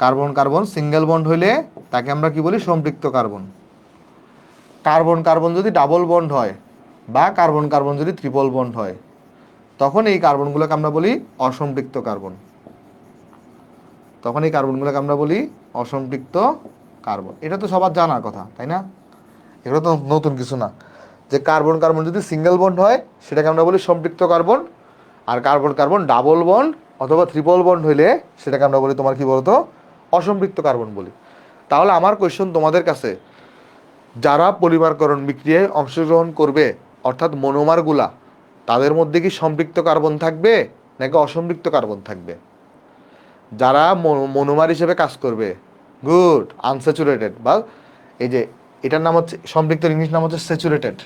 কার্বন কার্বন সিঙ্গেল বন্ড হইলে তাকে আমরা কি বলি? সম্পৃক্ত কার্বন। কার্বন কার্বন যদি ডাবল বন্ড হয় বা কার্বন কার্বন যদি ট্রিপল বন্ড হয়, তখন এই কার্বনগুলোকে আমরা বলি অসম্পৃক্ত কার্বন। তখন এই কার্বনগুলোকে আমরা বলি অসম্পৃক্ত কার্বন। এটা তো সবার জানার কথা, তাই না? এগুলো তো নতুন কিছু না, যে কার্বন কার্বন যদি সিঙ্গেল বন্ড হয় সেটাকে আমরা বলি সম্পৃক্ত কার্বন, আর কার্বন কার্বন ডাবল বন্ড অথবা ট্রিপল বন্ড হইলে সেটাকে আমরা বলি তোমার কি বলতো? অসম্পৃক্ত কার্বন বলি। তাহলে আমার কোয়েশ্চন তোমাদের কাছে, যারা পলিমারকরণ বিক্রিয়ায় অংশগ্রহণ করবে অর্থাৎ মনোমারগুলা, তাদের মধ্যে কি সম্পৃক্ত কার্বন থাকবে নাকি অসম্পৃক্ত কার্বন থাকবে? যারা মনোমার হিসেবে কাজ করবে, গুড, আনস্যাচুরেটেড, বা এই যে এটার নাম হচ্ছে সম্পৃক্ত, ইংলিশ নাম হচ্ছে স্যাচুরেটেড।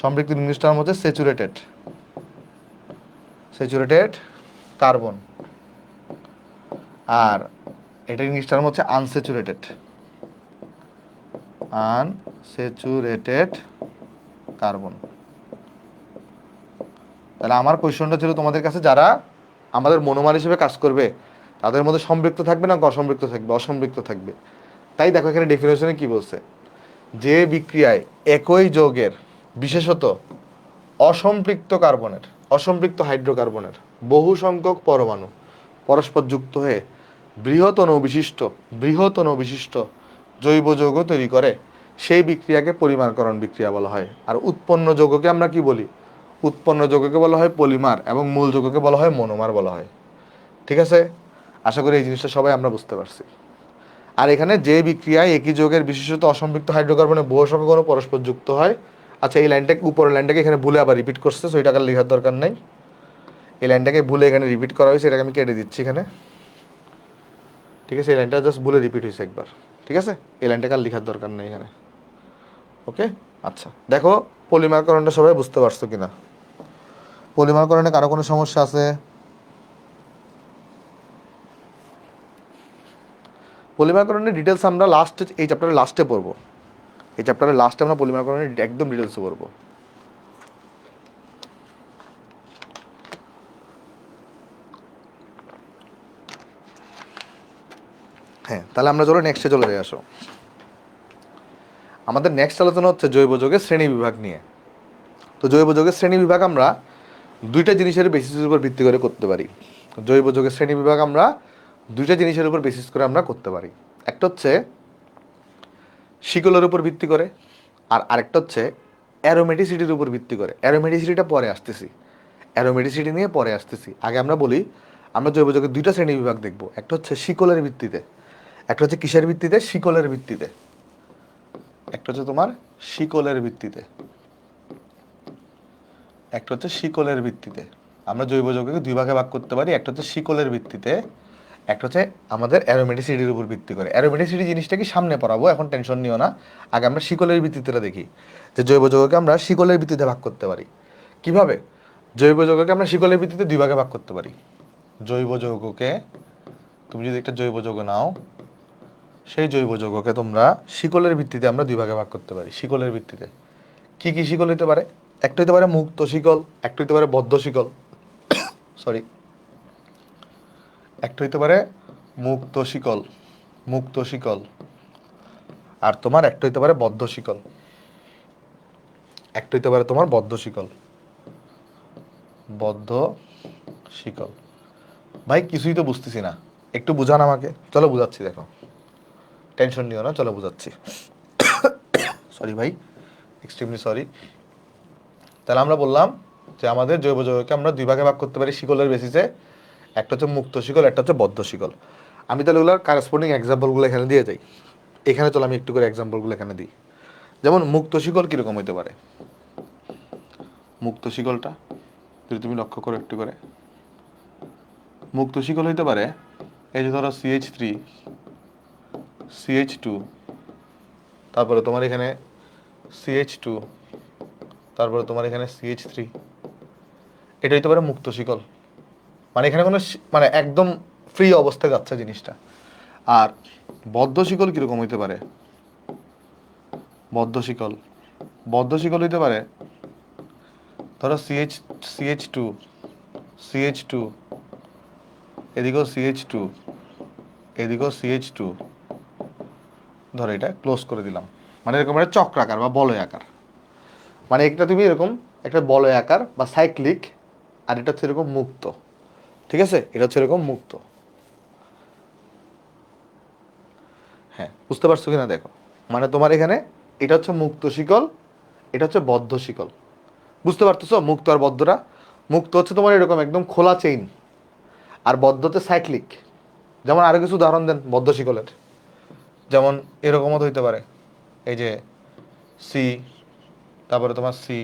সম্পৃক্ত ইংলিশ নাম হচ্ছে স্যাচুরেটেড, স্যাচুরেটেড কার্বন। আর এটার ইংলিশ টার্ম হচ্ছে আনস্যাচুরেটেড, আনস্যাচুরেটেড কার্বন। তাহলে আমার কোয়েশ্চনটা ছিল তোমাদের কাছে, যারা আমাদের মনোমার হিসেবে কাজ করবে তাদের মধ্যে সম্পৃক্ত থাকবে না অসম্পৃক্ত থাকবে? অসম্পৃক্ত থাকবে। তাই দেখো এখানে ডেফিনেশনে কি বলছে, যে বিক্রিয়ায় একই যৌগের বিশেষত অসম্পৃক্ত হাইড্রোকার্বনের বহু সংখ্যক পরমাণু পরস্পর যুক্ত হয়ে বৃহৎ অণু বিশিষ্ট জৈব যৌগ তৈরি করে সেই বিক্রিয়াকে পলিমারকরণ বিক্রিয়া বলা হয়। আর উৎপন্ন যৌগকে আমরা কি বলি? উৎপন্ন যৌগকে বলা হয় পলিমার এবং মূল যৌগকে বলা হয় মনোমার বলা হয়। ঠিক আছে, আশা করি এই জিনিসটা সবাই আমরা বুঝতে পারছি। আর এখানে যে বিক্রিয়ায় একই যৌগের বিশেষত অসম্পৃক্ত হাইড্রোকার্বনের বহু সংখ্যক অণু পরস্পর যুক্ত হয়, আচ্ছা এই লাইনটাকে উপরের লাইনটাকে এখানে ভুলে আবার রিপিট করছে, সো এটাকে লেখার দরকার নাই। এই লাইনটাকে ভুলে এখানে রিপিট করা হয়েছে, এটাকে আমি কেটে দিচ্ছি এখানে। ঠিক আছে, এই লাইনটা জাস্ট ভুলে রিপিট হয়েছে একবার। ঠিক আছে, এই লাইনটাকে আর লেখার দরকার নেই এখানে। ওকে, আচ্ছা দেখো পলিমারকরণটা সবাই বুঝতে পারছো কিনা? পলিমারকরণে কারো কোনো সমস্যা আছে? পলিমারকরণের ডিটেলস আমরা এই চ্যাপ্টারের লাস্টে পড়বো। এই চ্যাপ্টারের লাস্টে আমরা পলিমারকরণের একদম ডিটেলসে পড়বো। হ্যাঁ, তাহলে আমরা চলো নেক্সটে চলে যাই। আসো, আমাদের নেক্সট আলোচনা হচ্ছে জৈব যৌগের শ্রেণী বিভাগ নিয়ে। তো জৈব যৌগের শ্রেণী বিভাগ আমরা দুইটা জিনিসের বেসিসের উপর ভিত্তি করে করতে পারি। জৈব যৌগের শ্রেণী বিভাগ আমরা দুইটা জিনিসের উপর বেসিস করে আমরা করতে পারি। একটা হচ্ছে শিকলের উপর ভিত্তি করে, আর আরেকটা হচ্ছে অ্যারোমেটিসিটির উপর ভিত্তি করে। অ্যারোমেটিসিটিটা পরে আসতেছি, অ্যারোমেটিসিটি নিয়ে পরে আসতেছি। আগে আমরা বলি আমরা জৈব যৌগের দুইটা শ্রেণী বিভাগ দেখব। একটা হচ্ছে শিকলের ভিত্তিতে, একটা হচ্ছে কিসের ভিত্তিতে? শিকলের ভিত্তিতে। একটা হচ্ছে তোমার শিকলের ভিত্তিতে, একটা হচ্ছে শিকলের ভিত্তিতে। আমরা জৈব যৌগকে দুই ভাগে ভাগ করতে পারি, একটা হচ্ছে শিকলের ভিত্তিতে, একটা হচ্ছে আমাদের অ্যারোমেটিসিটির উপর ভিত্তি করে। অ্যারোমেটিসিটি জিনিসটা কি সামনে পড়াবো, এখন টেনশন নিও না। আগে আমরা শিকলের ভিত্তিটা দেখি যে জৈব যৌগকে আমরা শিকলের ভিত্তিতে ভাগ করতে পারি কিভাবে। জৈব যৌগকে আমরা শিকলের ভিত্তিতে দুই ভাগে ভাগ করতে পারি। জৈব যৌগকে, তুমি যদি একটা জৈব যৌগ নাও, সেই জৈব যৌগকে তোমরা শিকলের ভিত্তিতে আমরা দুই ভাগে ভাগ করতে পারি। শিকলের ভিত্তিতে কি কি শিকল হতে পারে? একটা হতে পারে মুক্ত শিকল, একটা হতে পারে বদ্ধ শিকল। সরি, একটা হতে পারে মুক্ত শিকল, মুক্ত শিকল, আর তোমার একটা হতে পারে বদ্ধ শিকল। একটা হতে পারে তোমার বদ্ধ শিকল, বদ্ধ শিকল। ভাই কিছুই তো বুঝতেছি না, একটু বুঝান আমাকে। চলো বুঝাচ্ছি, দেখো টেনশন নিও না, চলো বুঝাচ্ছি। সরি ভাই, এক্সট্রিমলি সরি। তাহলে আমরা বললাম যে আমাদের জৈব যৌগকে আমরা দুই ভাগে ভাগ করতে পারি শিকলের বেসিসে। একটা হচ্ছে মুক্ত শিকল, একটা হচ্ছে বদ্ধ শিকল। আমি তাহলে ওগুলোর কারেসপন্ডিং এক্সাম্পলগুলো এখানে দিয়ে যাই। এখানে চলো আমি একটু করে এক্সাম্পলগুলো এখানে দিই। যেমন মুক্ত শিকল কীরকম হতে পারে? মুক্ত শিকলটা যদি তুমি লক্ষ্য করো একটু করে, মুক্ত শিকল হইতে পারে এই যে ধরো CH3 CH2, তারপরে তোমার এখানে CH2, তারপরে তোমার এখানে CH3। এটা হইতে পারে মুক্ত শিকল, মানে এখানে কোনো মানে একদম ফ্রি অবস্থায় যাচ্ছে জিনিসটা। আর বদ্ধ শিকল কীরকম হইতে পারে? বদ্ধ শিকল, বদ্ধ শিকল হইতে পারে ধরো CH2 CH2, এদিকেও CH2, এদিকেও CH2, ধরো এটা ক্লোজ করে দিলাম, মানে এরকম একটা চক্রাকার বা বলয় আকার। মানে একটা তুমি এরকম একটা বলয় আকার বা সাইক্লিক, আর এটা হচ্ছে এরকম মুক্ত। ঠিক আছে, এটা হচ্ছে এরকম মুক্ত। হ্যাঁ, বুঝতে পারছো কিনা দেখো। মানে তোমার এখানে এটা হচ্ছে মুক্ত শিকল, এটা হচ্ছে বদ্ধ শিকল। বুঝতে পারতেছো মুক্ত আর বদ্ধটা? মুক্ত হচ্ছে তোমার এরকম একদম খোলা চেইন, আর বদ্ধতে সাইক্লিক। যেমন আরো কিছু উদাহরণ দেন বদ্ধ শিকলের। যেমন এরকমও হইতে পারে, এই যে সি, তারপরে তোমার C,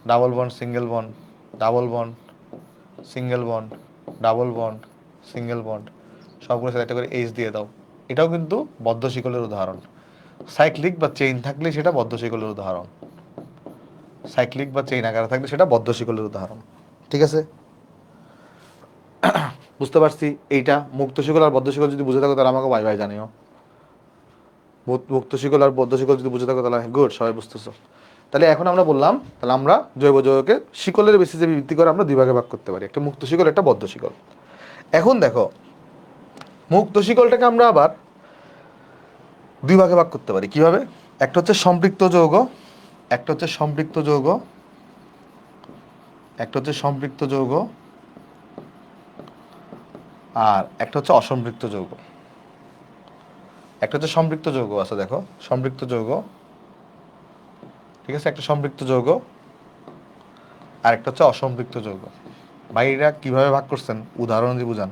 double bond single bond, double bond single bond, double bond single bond, সবগুলো সাথে একটা করে এইচ দিয়ে দাও। এটাও কিন্তু বদ্ধ শিকলের উদাহরণ। সাইক্লিক বা চেইন থাকলে সেটা বদ্ধ শিকলের উদাহরণ, সাইক্লিক বা চেইন আকারে থাকলে সেটা বদ্ধ শিকলের উদাহরণ। ঠিক আছে, বুঝতে পারছি। এইটা মুক্ত শিকল আর বদ্ধ শিকল যদি বুঝে থাকো তাহলে আমাকে বাই বাই জানিও। মুক্ত শিকল আর বদ্ধ শিকল যদি বুঝে থাকো তাহলে গুড, সবাই বুঝতেছো। তাহলে এখন আমরা বললাম তাহলে আমরা জৈব যৌগকে শিকলের বেসিসে ভিত্তি করে আমরা দুই ভাগে ভাগ করতে পারি, একটা মুক্ত শিকল, একটা বদ্ধ শিকল। এখন দেখো মুক্ত শিকলটাকে আমরা আবার দুই ভাগে ভাগ করতে পারি কিভাবে? একটা হচ্ছে সম্পৃক্ত যৌগ, একটা হচ্ছে সম্পৃক্ত যৌগ, একটা হচ্ছে সম্পৃক্ত যৌগ, আর একটা হচ্ছে অসম্পৃক্ত যৌগ। একটা হচ্ছে সম্পৃক্ত যৌগ আছে, দেখো সম্পৃক্ত যৌগ, ঠিক আছে, একটা সম্পৃক্ত যৌগ আর একটা হচ্ছে অসম্পৃক্ত যৌগ। ভাই এরা কিভাবে ভাগ করছেন উদাহরণ দিয়ে বুঝান,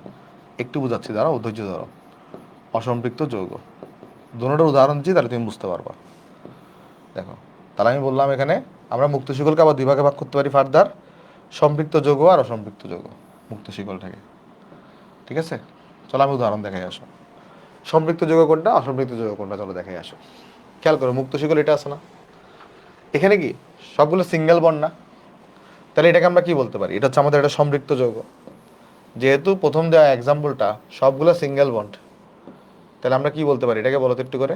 একটু বুঝাচ্ছি, দাঁড়াও ধৈর্য ধরো। অসম্পৃক্ত যৌগ, দুটোটার উদাহরণ দিচ্ছি তাহলে তুমি বুঝতে পারবা। দেখো তাহলে আমি বললাম এখানে আমরা মুক্ত শিকলকে আবার দুই ভাগে ভাগ করতে পারি ফার্দার, সম্পৃক্ত যৌগ আর অসম্পৃক্ত যৌগ মুক্ত শিকলটাকে, ঠিক আছে। চলো আমি উদাহরণ দেখাই আসো, সম্পৃক্ত যৌগ কোনটা অসম্পৃক্ত যৌগ কোনটা, চলো দেখাই আসো। খেয়াল করো মুক্ত শিকল এটা আছে না, এখানে কি সবগুলো সিঙ্গেল বন্ড না, তাহলে এটাকে আমরা কি বলতে পারি? এটা হচ্ছে আমাদের একটা সম্পৃক্ত যৌগ, যেহেতু প্রথম দেওয়া এক্সাম্পলটা সবগুলো সিঙ্গেল বন্ড, তাহলে আমরা কি বলতে পারি এটাকে? বলো তো একটু করে।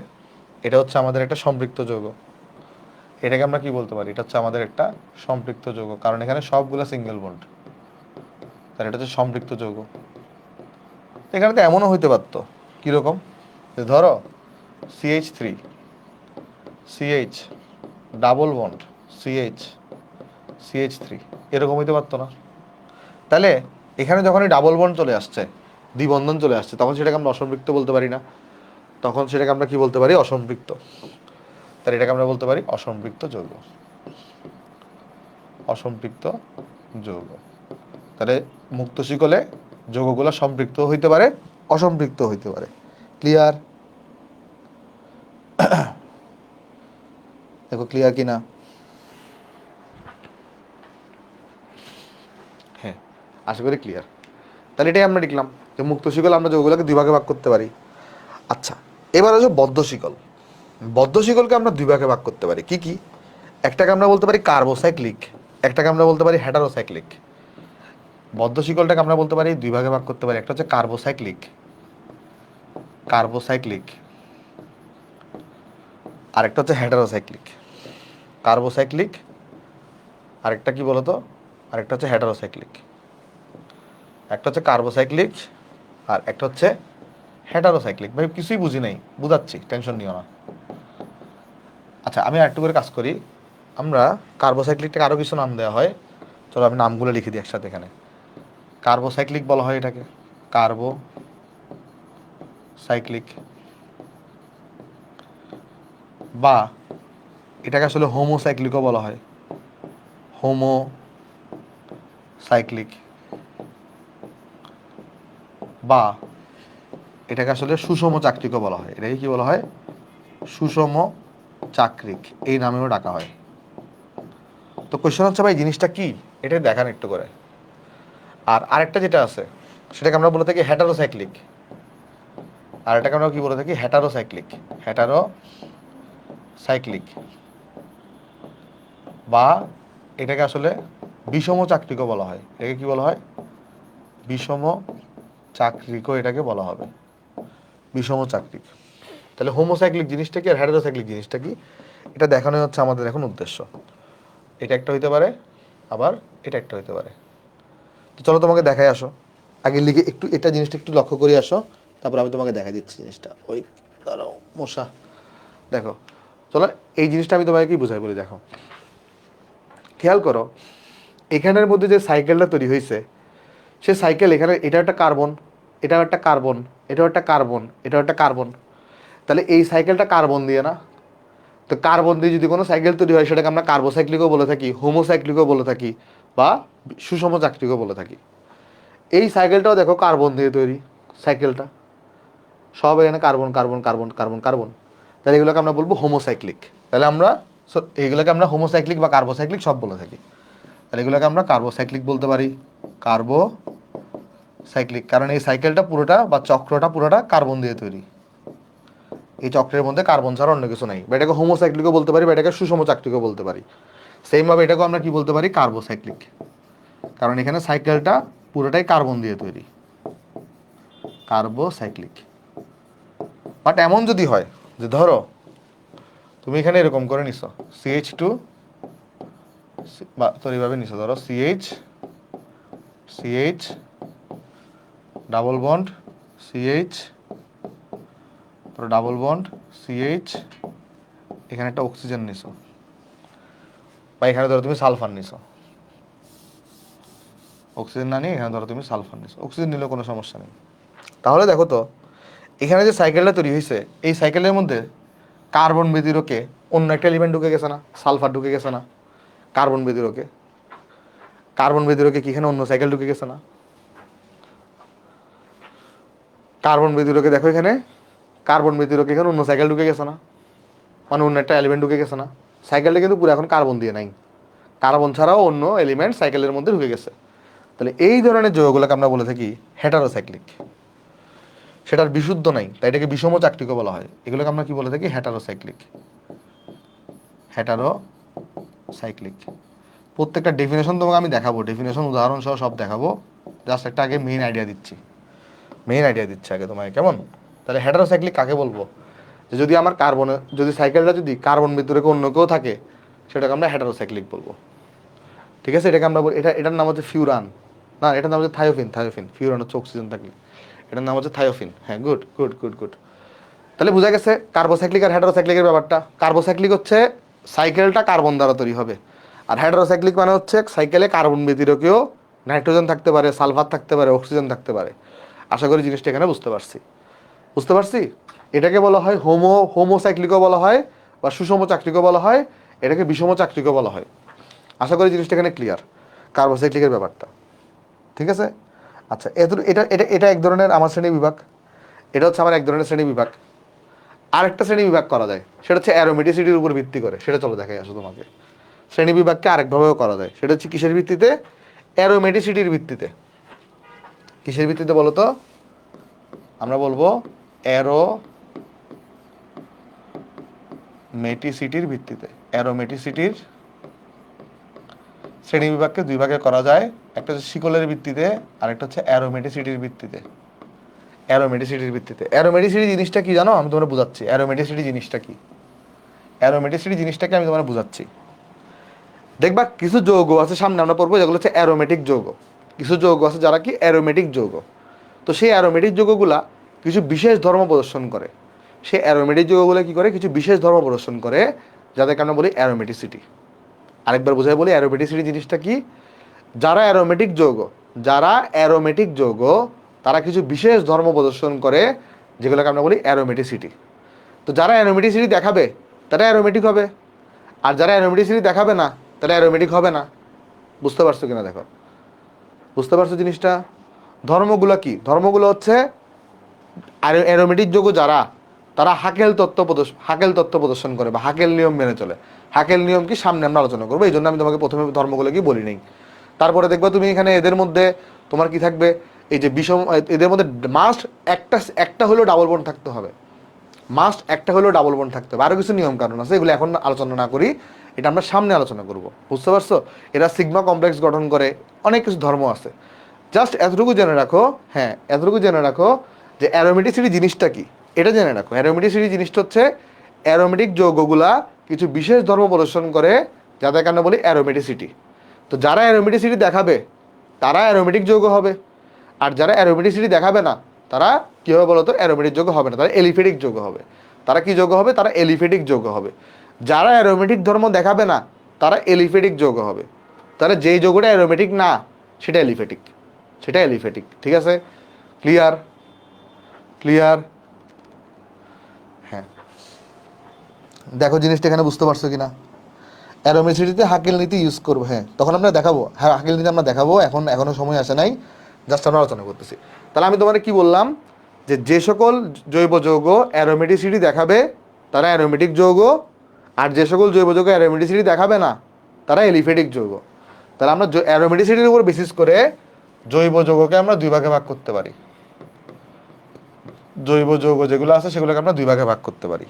এটা হচ্ছে আমাদের একটা সম্পৃক্ত যৌগ, এটাকে আমরা কি বলতে পারি? এটা হচ্ছে আমাদের একটা সম্পৃক্ত যৌগ, কারণ এখানে সবগুলো সিঙ্গেল বন্ড, তাহলে এটা হচ্ছে সম্পৃক্ত যৌগ। এখানে তো এমনও হইতে পারতো, কীরকম, ধরো CH3 CH double bond CH3 এরকম হইতে পারতো না? তাহলে এখানে যখনই ডাবল বন্ড চলে আসছে, দ্বিবন্ধন চলে আসছে, তখন সেটাকে আমরা অসম্পৃক্ত বলতে পারি না, তখন সেটাকে আমরা কি বলতে পারি? অসম্পৃক্ত। তাহলে এটাকে আমরা বলতে পারি অসম্পৃক্ত যৌগ, অসম্পৃক্ত যৌগ। তাহলে মুক্ত শিকলে যৌগগুলো সম্পৃক্ত হইতে পারে, অসম্পৃক্ত হইতে পারে। ক্লিয়ার? দেখো ক্লিয়ার কি না? হ্যাঁ আশা করি ক্লিয়ার। তাহলে এটাই আমরা লিখলাম যে মুক্ত শিকল আমরা যৌগগুলোকে দুই ভাগে ভাগ করতে পারি। আচ্ছা এবার হচ্ছে বদ্ধ শিকল। বদ্ধ শিকলকে আমরা দুই ভাগে ভাগ করতে পারি, কি কি? একটাকে আমরা বলতে পারি কার্বোসাইক্লিক, একটাকে আমরা বলতে পারি হেটারোসাইক্লিক। বদ্ধ শিকলটাকে আমরা বলতে পারি দুই ভাগে ভাগ করতে পারি, একটা হচ্ছে কার্বোসাইক্লিক, কার্বোসাইক্লিক, আরেকটা হচ্ছে হেটারোসাইক্লিক। কার্বোসাইক্লিক আরেকটা কি বলতো, আরেকটা হচ্ছে হেটারোসাইক্লিক। একটা হচ্ছে কার্বোসাইক্লিক আর একটা হচ্ছে হেটারোসাইক্লিক। ভাই কিছুই বুঝি নাই, বুঝাচ্ছি, টেনশন নিও না। আচ্ছা আমি আরেকটু করে কাজ করি, আমরা কার্বোসাইক্লিকটাকে আরও কিছু নাম দেওয়া হয়, চলো আমি নামগুলো লিখে দিই একসাথে। এখানে কার্বোসাইক্লিক বলা হয় এটাকে, কার্বোসাইক্লিক, বা এটাকে আসলে হোমোসাইক্লিকও বলা হয়, হোমোসাইক্লিক, বা এটাকে আসলে সুষম চাকরিকও বলা হয়। এটাকে কি বলা হয়? সুষম চাকরিক, এই নামেও ডাকা হয়। তো কোয়েশ্চেন হচ্ছে ভাই জিনিসটা কি, এটা দেখান একটু করে। আর আরেকটা যেটা আছে সেটাকে আমরা বলে থাকি হেটারোসাইক্লিক, আর এটাকে আমরা কি বলে থাকি? হেটারোসাইক্লিক, হেটারোসাইক্লিক, বা এটাকে আসলে বিষম চাকরিকও বলা হয়। এটাকে কি বলা হয়? বিষম চাকরিকও এটাকে বলা হবে, বিষম চাকরিক। তাহলে হোমোসাইক্লিক জিনিসটা কি আর হেটারোসাইক্লিক জিনিসটা কি, এটা দেখানোই হচ্ছে আমাদের এখন উদ্দেশ্য। এটা একটা হইতে পারে, আবার এটা একটা হইতে পারে। তো চলো তোমাকে দেখাই আসো, আগে লিখে একটু এটা জিনিসটা একটু লক্ষ্য করে আসো, তারপর আমি তোমাকে দেখাই দিচ্ছি জিনিসটা। ওই দাঁড়াও মশা, দেখো চলো এই জিনিসটা আমি তোমাকে কি বুঝাই বলি। দেখো খেয়াল করো, এখানের মধ্যে যে সাইকেলটা তৈরি হয়েছে, সে সাইকেল এখানে এটা একটা কার্বন, এটাও একটা কার্বন, এটাও একটা কার্বন, এটাও একটা কার্বন, তাহলে এই সাইকেলটা কার্বন দিয়ে না? তো কার্বন দিয়ে যদি কোনো সাইকেল তৈরি হয় সেটাকে আমরা কার্বোসাইক্লিকও বলে থাকি, হোমোসাইক্লিকও বলে থাকি, বা সুষম চাকরিকও বলে থাকি। এই সাইকেলটাও দেখো কার্বন দিয়ে তৈরি, সাইকেলটা সব এখানে carbon carbon carbon carbon carbon, তাহলে এগুলোকে আমরা বলবো হোমোসাইক্লিক। তাহলে আমরা এইগুলোকে আমরা হোমোসাইক্লিক বা কার্বোসাইক্লিক সব বলে থাকি। তাহলে এগুলোকে আমরা কার্বোসাইক্লিক বলতে পারি, কার্বোসাইক্লিক, কারণ এই সাইকেলটা পুরোটা বা চক্রটা পুরোটা কার্বন দিয়ে তৈরি, এই চক্রের মধ্যে কার্বন ছাড়া অন্য কিছু নাই। বা এটাকে হোমোসাইক্লিকও বলতে পারি, বা এটাকে সুষম চাকরিকও বলতে পারি। সেমভাবে এটাকেও আমরা কি বলতে পারি? কার্বোসাইক্লিক, কারণ এখানে সাইকেলটা পুরোটাই কার্বন দিয়ে তৈরি, কার্বোসাইক্লিক। বাট এমন যদি হয় যে ধরো তুমি এখানে এরকম করে নিছো CH2, বা তোর এইভাবে নিছো, ধরো CH ডাবল বন্ড CH, ধরো ডাবল বন্ড CH, এখানে একটা অক্সিজেন নিছো, বা এখানে ধরো তুমি সালফার নিছো, অক্সিজেন না নিয়ে এখানে ধরো তুমি সালফার নিছো, অক্সিজেন নিলেও কোনো সমস্যা নেই। তাহলে দেখো তো এখানে যে সাইকেলটা তৈরি হয়েছে, এই সাইকেলের মধ্যে কার্বন ব্যতিরকে অন্য একটা এলিমেন্ট ঢুকে গেছে না, সালফার ঢুকে গেছে না, কার্বন ব্যতিরকে, কার্বন ব্যতিরকে কি এখানে অন্য সাইকেল ঢুকে গেছে না, কার্বন ব্যতিরকে দেখো এখানে, কার্বন ব্যতিরকে এখানে অন্য সাইকেল ঢুকে গেছে না, মানে অন্য একটা এলিমেন্ট ঢুকে গেছে না, সাইকেলটা কিন্তু পুরো এখন কার্বন দিয়ে নাই, কার্বন ছাড়াও অন্য এলিমেন্ট সাইকেলের মধ্যে ঢুকে গেছে। তাহলে এই ধরনের যৌগগুলোকে আমরা বলে থাকি হেটারোসাইক্লিক, সেটার বিশুদ্ধ নাই তাই এটাকে বিষম চাকতিক বলা হয়, এগুলোকে আমরা কি বলে থাকি হেটারোসাইক্লিক, হেটারোসাইক্লিক। প্রত্যেকটা ডেফিনেশন তোমাকে আমি দেখাবো, ডেফিনেশন উদাহরণ সহ সব দেখাবো, জাস্ট একটা আগে মেইন আইডিয়া দিচ্ছি, মেইন আইডিয়া দিচ্ছি আগে তোমাকে, কেমন? তাহলে হেটারোসাইক্লিক কাকে বলবো? যে যদি আমার কার্বনে, যদি সাইকেলটা যদি কার্বন ভিতরে অন্য কেউ থাকে সেটাকে আমরা হেটারোসাইক্লিক বলবো, ঠিক আছে? এটাকে আমরা এটার নাম হচ্ছে ফিউরান, না এটার নাম হচ্ছে থায়োফিন, থায়োফিন, ফিউরান হচ্ছে অক্সিজেন থাকলে, এটার নাম হচ্ছে থায়োফিন। হ্যাঁ, গুড গুড গুড গুড। তাহলে বোঝা গেছে কার্বোসাইক্লিক আর হেটারোসাইক্লিকের ব্যাপারটা। কার্বোসাইক্লিক হচ্ছে সাইকেলটা কার্বন দ্বারা তৈরি হবে, আর হেটারোসাইক্লিক মানে হচ্ছে সাইকেলে কার্বন ব্যতিরেকেও নাইট্রোজেন থাকতে পারে, সালফার থাকতে পারে, অক্সিজেন থাকতে পারে। আশা করি জিনিসটা এখানে বুঝতে পারছি, বুঝতে পারছি? এটাকে বলা হয় হোমোসাইক্লিকও বলা হয়, বা সুষম চাকরিকও বলা হয়, এটাকে বিষম চাকরিকও বলা হয়। আশা করি জিনিসটা এখানে ক্লিয়ার, কার্বোসাইক্লিকের ব্যাপারটা, ঠিক আছে? আচ্ছা, এটা এটা এটা এক ধরনের আমার শ্রেণী বিভাগ, এটা হচ্ছে আমার এক ধরনের শ্রেণী বিভাগ। আরেকটা শ্রেণী বিভাগ করা যায়, সেটা হচ্ছে অ্যারোমেটিসিটির উপর ভিত্তি করে, সেটা চলো দেখাই আসো তোমাকে। শ্রেণী বিভাগকে আরেকভাবেও করা যায়, সেটা হচ্ছে কিসের ভিত্তিতে? অ্যারোমেটিসিটির ভিত্তিতে। কিসের ভিত্তিতে বলো তো? আমরা বলবো অ্যারোমেটিসিটির ভিত্তিতে। অ্যারোমেটিসিটির শ্রেণী বিভাগকে দুই ভাগে করা যায়, একটা হচ্ছে শিকলের ভিত্তিতে, আরেকটা হচ্ছে অ্যারোমেটিসিটির ভিত্তিতে। অ্যারোমেটিসিটির ভিত্তিতে। অ্যারোমেটিসিটি জিনিসটা কি জানো? আমি তোমরা বুঝাচ্ছি অ্যারোমেটিসিটি জিনিসটা কি। অ্যারোমেটিসিটি জিনিসটাকে আমি তোমার বুঝাচ্ছি। দেখবা কিছু যৌগ আছে, সামনে আমরা পড়বো, যেগুলো হচ্ছে অ্যারোমেটিক যৌগ। কিছু যৌগ আছে যারা কি অ্যারোমেটিক যৌগ। তো সেই অ্যারোমেটিক যৌগগুলা কিছু বিশেষ ধর্ম প্রদর্শন করে। সেই অ্যারোমেটিক যৌগগুলো কি করে? কিছু বিশেষ ধর্ম প্রদর্শন করে, যাদেরকে আমরা বলি অ্যারোমেটিসিটি। আরেকবার বোঝাই বলি অ্যারোমেটিসিটি জিনিসটা কি। যারা অ্যারোমেটিক যৌগ, যারা অ্যারোমেটিক যৌগ, তারা কিছু বিশেষ ধর্ম প্রদর্শন করে, যেগুলোকে আমরা বলি অ্যারোমেটিসিটি। তো যারা অ্যারোমেটিসিটি দেখাবে তারা অ্যারোমেটিক হবে, আর যারা অ্যারোমেটিসিটি দেখাবে না তারা অ্যারোমেটিক হবে না। বুঝতে পারছো কিনা দেখো, বুঝতে পারছো জিনিসটা? ধর্মগুলো কি? ধর্মগুলো হচ্ছে অ্যারোমেটিক যৌগ যারা, তারা হাকেল তত্ত্ব প্রদর্শন করে, বা হাকেল নিয়ম মেনে চলে। হাকেল নিয়ম কি সামনে আমরা আলোচনা করবো, এই জন্য আমি তোমাকে প্রথমে ধর্মগুলো কি বলি নেই। তারপরে দেখবা তুমি এখানে এদের মধ্যে তোমার কি থাকবে, এই যে বিষম, এদের মধ্যে মাস্ট একটা হলেও ডাবল বন্ড থাকতে হবে, মাস্ট একটা হলেও ডাবল বন্ড থাকতে হবে। আরও কিছু নিয়ম কারণ আছে, এগুলো এখন আলোচনা না করি, এটা আমরা সামনে আলোচনা করব। বুঝতে পারছো? এরা সিগমা কমপ্লেক্স গঠন করে, অনেক কিছু ধর্ম আছে। জাস্ট এতটুকু জেনে রাখো, হ্যাঁ এতটুকু জেনে রাখো যে অ্যারোমেটিসিটি জিনিসটা কি, এটা জেনে রাখো। অ্যারোমেটিসিটি জিনিসটা হচ্ছে অ্যারোমেটিক যৌগগুলা কিছু বিশেষ ধর্ম প্রদর্শন করে, যাদের কারণে বলি অ্যারোমেটিসিটি। তো যারা অ্যারোমেটিসিটি দেখাবে তারা অ্যারোমেটিক যৌগ হবে, আর যারা অ্যারোমেটিসিটি দেখাবে না তারা কী হবে বলো তো? অ্যারোমেটিক যৌগ হবে না, তারা এলিফেটিক যৌগ হবে। তারা কি যৌগ হবে? তারা এলিফেটিক যৌগ হবে। যারা অ্যারোমেটিক ধর্ম দেখাবে না তারা এলিফেটিক যৌগ হবে। তাহলে যেই যৌগটা অ্যারোমেটিক না সেটা এলিফেটিক, সেটা এলিফেটিক। ঠিক আছে? ক্লিয়ার? ক্লিয়ার? হ্যাঁ, দেখো জিনিসটা এখানে বুঝতে পারছো কিনা। অ্যারোমেটিসিটিতে হাকেল নীতি ইউজ করবো, হ্যাঁ তখন আমরা দেখাবো, হ্যাঁ হাকেল নীতি আমরা দেখাবো, এখনো সময় আসে নাই, জাস্ট আমরা আলোচনা করতেছি। তাহলে আমি তোমাকে কি বললাম, যে সকল জৈব যৌগ অ্যারোমেটিসিটি দেখাবে তারা অ্যারোমেটিক যৌগ, আর যে সকল জৈব যৌগ অ্যারোমেটিসিটি দেখাবে না তারা এলিফেটিক যৌগ। তাহলে আমরা অ্যারোমেটিসিটির উপর বেসিস করে জৈব যৌগকে আমরা দুই ভাগে ভাগ করতে পারি। জৈব যৌগ যেগুলো আছে সেগুলোকে আমরা দুই ভাগে ভাগ করতে পারি।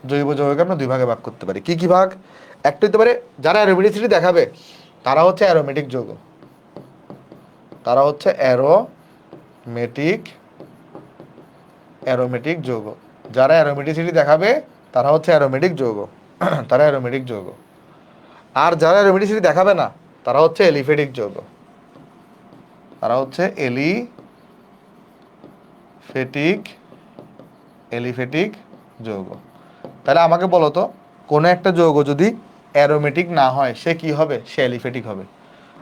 জৈব যৌগকে আমরা দুই ভাগে ভাগ করতে পারি। কি কি ভাগ? একটা হতে পারে যারা অ্যারোমেটিসিটি দেখাবে তারা হচ্ছে অ্যারোমেটিক যৌগ, তারা হচ্ছে অ্যারোমেটিক যৌগ। যারা অ্যারোমেটিসিটি দেখাবে তারা হচ্ছে অ্যারোমেটিক যৌগ, তারা অ্যারোমেটিক যৌগ। আর যারা অ্যারোমেটিসিটি দেখাবে না তারা হচ্ছে এলিফেটিক যৌগ, তারা হচ্ছে ফেটিক এলিফেটিক যৌগ। তাহলে আমাকে বলো তো কোনো একটা যৌগ যদি অ্যারোমেটিক না হয় সে কি হবে? সে এলিফেটিক হবে।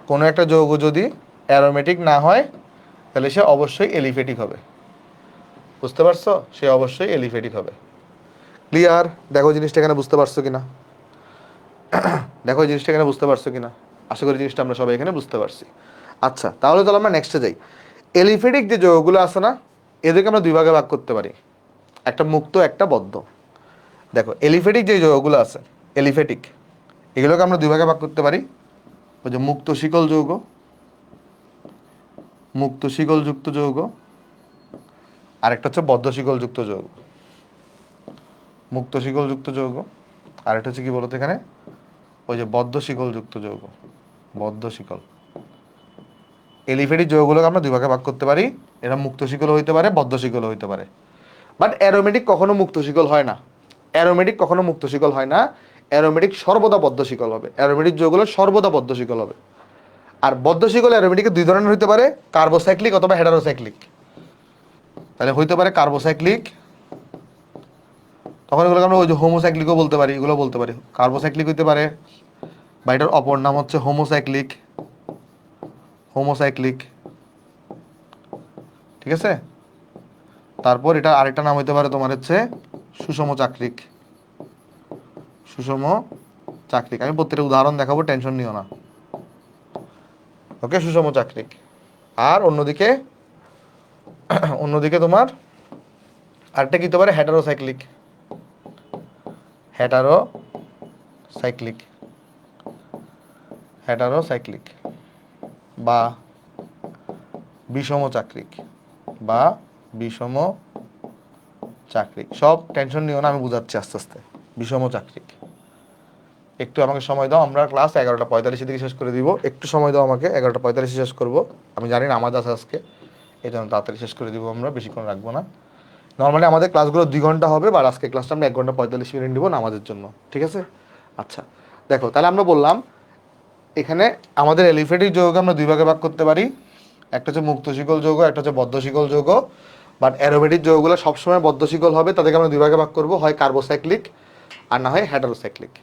কোনো একটা যৌগ যদি অ্যারোমেটিক না হয় তাহলে সে অবশ্যই এলিফেটিক হবে। বুঝতে পারছো? সে অবশ্যই এলিফেটিক হবে। ক্লিয়ার? দেখো জিনিসটা এখানে বুঝতে পারছো কিনা, দেখো জিনিসটা এখানে বুঝতে পারছো কিনা। আশা করি জিনিসটা আমরা সবাই এখানে বুঝতে পারছি। আচ্ছা, তাহলে চলো আমরা নেক্সটে যাই। এলিফেটিক যে যৌগগুলো আছে না, এদেরকে আমরা দুই ভাগে ভাগ করতে পারি, একটা মুক্ত একটা বদ্ধ। দেখো এলিফেটিক যে যৌগগুলো আছে, এলিফেটিক, এগুলোকে আমরা দুই ভাগে ভাগ করতে পারি। ওই যে মুক্ত শিকল যৌগ, মুক্ত শিকলযুক্ত যৌগ, আরেকটা হচ্ছে বদ্ধ শিকলযুক্ত যৌগ। মুক্ত শিকলযুক্ত যৌগ, আরেকটা হচ্ছে কি বলতো এখানে, ওই যে বদ্ধ শিকলযুক্ত যৌগ, বদ্ধ শিকল। এলিফেটিক যৌগগুলোকে আমরা দুই ভাগে ভাগ করতে পারি, এরা মুক্ত শিকল হইতে পারে, বদ্ধ শিকল হইতে পারে। বাট অ্যারোমেটিক কখনো মুক্ত শিকল হয় না, অ্যারোমেটিক কখনো মুক্ত শিকল হয় না, অ্যারোমেটিক সর্বদা বদ্ধ শিকল হবে, অ্যারোমেটিক যৌগগুলো সর্বদা বদ্ধ শিকল হবে। আর বদ্ধ শিকল অ্যারোমেটিকের দুই ধরনের হইতে পারে, কার্বোসাইক্লিক অথবা হেটারোসাইক্লিক। তাহলে হইতে পারে কার্বোসাইক্লিক, তখন এগুলোকে আমরা ওই যে হোমোসাইক্লিকও বলতে পারি, এগুলো বলতে পারি। কার্বোসাইক্লিক হইতে পারে, বা এটার অপর নাম হচ্ছে হোমোসাইক্লিক, হোমোসাইক্লিক, ঠিক আছে। তারপর এটা আরেকটা নাম হইতে পারে তোমার হচ্ছে সুষম চাক্রিক, সুষম চাক্রিক। আমি প্রত্যেকটা উদাহরণ দেখাবো, টেনশন নিও না। ওকে, সুষম চাক্রিক। আর অন্যদিকে অন্যদিকে তোমার আরেকটা কি হতে পারে, হেটারোসাইক্লিক, হেটারোসাইক্লিক, হেটারোসাইক্লিক বা বিষম চাক্রিক, বা বিষম চাক্রিক। সব টেনশন নিও না, আমি বুঝাচ্ছি আস্তে আস্তে। বিষম চাক্রিক, একটু আমাকে সময় দাও, আমরা ক্লাস 11:45 দিকে শেষ করে দিব। একটু সময় দাও আমাকে, 11:45 শেষ করব। আমি জানি না আমাদের আছে আজকে, এই জন্য তাড়াতাড়ি শেষ করে দিব, আমরা বেশিক্ষণ রাখবো না। নর্মালি আমাদের ক্লাসগুলো 2 ঘন্টা হবে, বা আজকে ক্লাসটা আমরা 1:45 নিব নামাজের জন্য, ঠিক আছে। আচ্ছা দেখো, তাহলে আমরা বললাম এখানে আমাদের এলিফেটিক যৌগকে আমরা দুই ভাগে ভাগ করতে পারি, একটা হচ্ছে মুক্ত শিকল যৌগ, একটা হচ্ছে বদ্ধ শিকল যৌগ। বাট অ্যারোমেটিক যৌগগুলো সবসময় বদ্ধ শিকল হবে, তাদেরকে আমরা দুই ভাগে ভাগ করবো, হয় কার্বোসাইক্লিক আর না হয় হেটারোসাইক্লিক,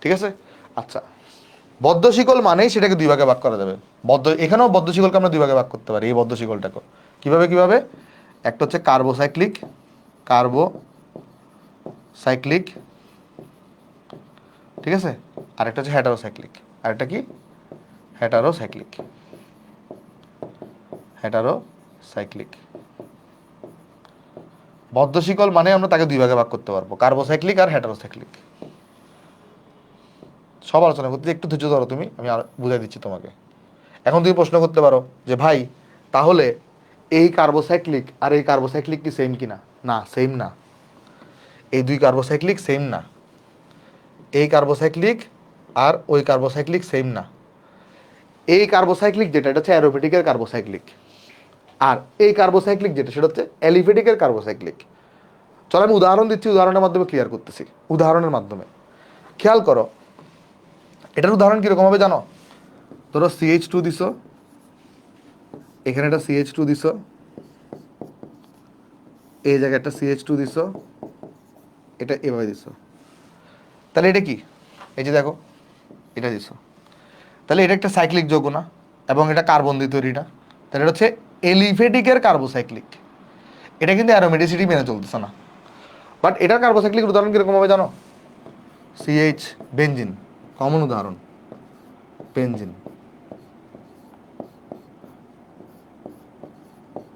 ঠিক আছে। আচ্ছা, বদ্ধ শিকল মানেই সেটাকে দুই ভাগে ভাগ করা যাবে। এখানেও বদ্ধ শিকলকে আমরা দুই ভাগে ভাগ করতে পারি, এই বদ্ধ শিকলটাকে কিভাবে কিভাবে, একটা হচ্ছে কার্বোসাইক্লিক, কার্বোসাইক্লিক, ঠিক আছে। আরেকটা হচ্ছে হেটারোসাইক্লিক, আরেকটা কি, হেটারোসাইক্লিক, হেটারোসাইক্লিক। বদ্ধ শিকল মানে আমরা তাকে দুই ভাগে ভাগ করতে পারবো, কার্বোসাইক্লিক আর হেটারোসাইক্লিক। সব আলোচনা করতে একটু ধৈর্য ধরো তুমি, আমি আর বুঝাই দিচ্ছি তোমাকে। এখন তুমি প্রশ্ন করতে পারো যে ভাই তাহলে এই কার্বোসাইক্লিক আর এই কার্বোসাইক্লিক কি সেম কিনা? না, সেম না। এই দুই কার্বোসাইক্লিক সেম না। এই কার্বোসাইক্লিক আর ওই কার্বোসাইক্লিক সেম না। এই কার্বোসাইক্লিক যেটা, এটা হচ্ছে অ্যারোমেটিকের কার্বোসাইক্লিক, আর এই কার্বোসাইক্লিক যেটা, সেটা হচ্ছে অ্যালিফেটিকের কার্বোসাইক্লিক। চলো আমি উদাহরণ দিচ্ছি, উদাহরণের মাধ্যমে ক্লিয়ার করতেছি। উদাহরণের মাধ্যমে খেয়াল করো, এটার উদাহরণ কিরকম হবে জানো? ধরো CH2 দিছো, এখানে একটা CH2 দিছো, এই জায়গায় একটা CH2 দিছো, এটা এভাবে দিছো। তাহলে এটা কি? এই যে দেখো, এটা দিছো। তাহলে এটা একটা সাইক্লিক যৌগ না, এবং এটা কার্বন দিয়ে তৈরি না। তাহলে এটা হচ্ছে এলিফেটিকের কার্বোসাইক্লিক। এটা কিন্তু অ্যারোমেটিসিটি মেনে চলতেছে না। বাট এটার কার্বোসাইক্লিক উদাহরণ কিরকম হবে জানো? CH, বেনজিন, কমন উদাহরণ, বেনজিন।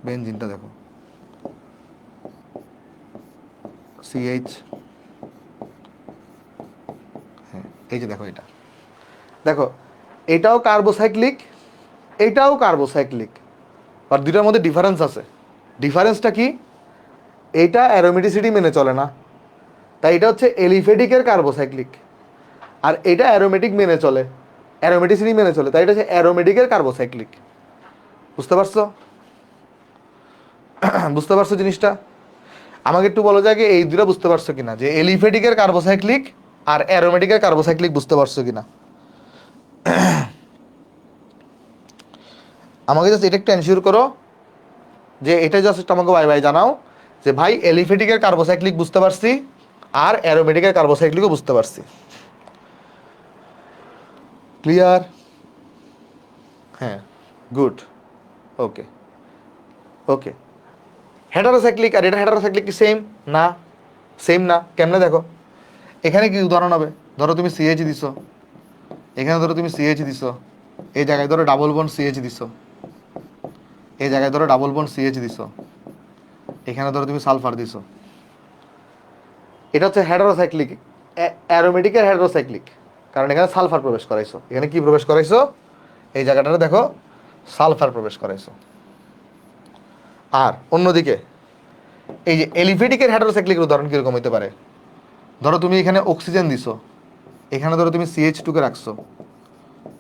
বেনজিনটা দেখো, CH, হ্যাঁ এই যে দেখো, এটা দেখো, এটাও কার্বোসাইক্লিক, এটাও কার্বোসাইক্লিক, আর দুটার মধ্যে ডিফারেন্স আছে। ডিফারেন্সটা কি? এটা অ্যারোমেটিসিটি মেনে চলে না, তাই এটা হচ্ছে এলিফেটিকের কার্বোসাইক্লিক। আর এটা অ্যারোমেটিক মেনে চলে, অ্যারোমেটিসিটি মেনে চলে, তাই এটা হচ্ছে অ্যারোমেটিকের কার্বোসাইক্লিক। বুঝতে পারছো? বুঝতে পারছো জিনিসটা? আমাকে একটু বলো যে এই দুটো বুঝতে পারছো কিনা, যে এলিফেটিকের কার্বোসাইক্লিক আর অ্যারোমেটিকের কার্বোসাইক্লিক বুঝতে পারছো কিনা? আমাকে জাস্ট এটা একটু এনশিওর করো যে এটা জাস্ট আমাকে বাই বাই জানাও যে ভাই এলিফ্যাটিকের কার্বোসাইক্লিক বুঝতে পারছি আর অ্যারোমেটিকের কার্বোসাইক্লিকও বুঝতে পারছি। ক্লিয়ার? হ্যাঁ, গুড, ওকে ওকে। হেটারোসাইক্লিক আর এটা হেটারোসাইক্লিক কি সেম? না, সেম না। কেমনে দেখো, এখানে কি উদাহরণ হবে, ধরো তুমি সিএইচ দিছো, এখানে ধরো তুমি সিএইচ দিছো, এই জায়গায় ধরো ডাবল বন্ড সিএইচ দিছো, এই জায়গায় ধরো ডাবল বন্ড সিএইচ দিছো, এখানে ধরো তুমি সালফার দিছো। এটা হচ্ছে হেটারোসাইক্লিক, অ্যারোমেটিকের হেটারোসাইক্লিক, কারণ এখানে সালফার প্রবেশ করাইছো। এখানে কি প্রবেশ করাইছো? এই জায়গাটাতে দেখো সালফার প্রবেশ করাইছো। আর অন্যদিকে এই যে এলিফ্যাটিকের হেটারোসাইক্লিকের উদাহরণ কিরকম হতে পারে? ধরো তুমি এখানে অক্সিজেন দিছো, এখানে ধরো তুমি সিএইচ টুকে রাখছো,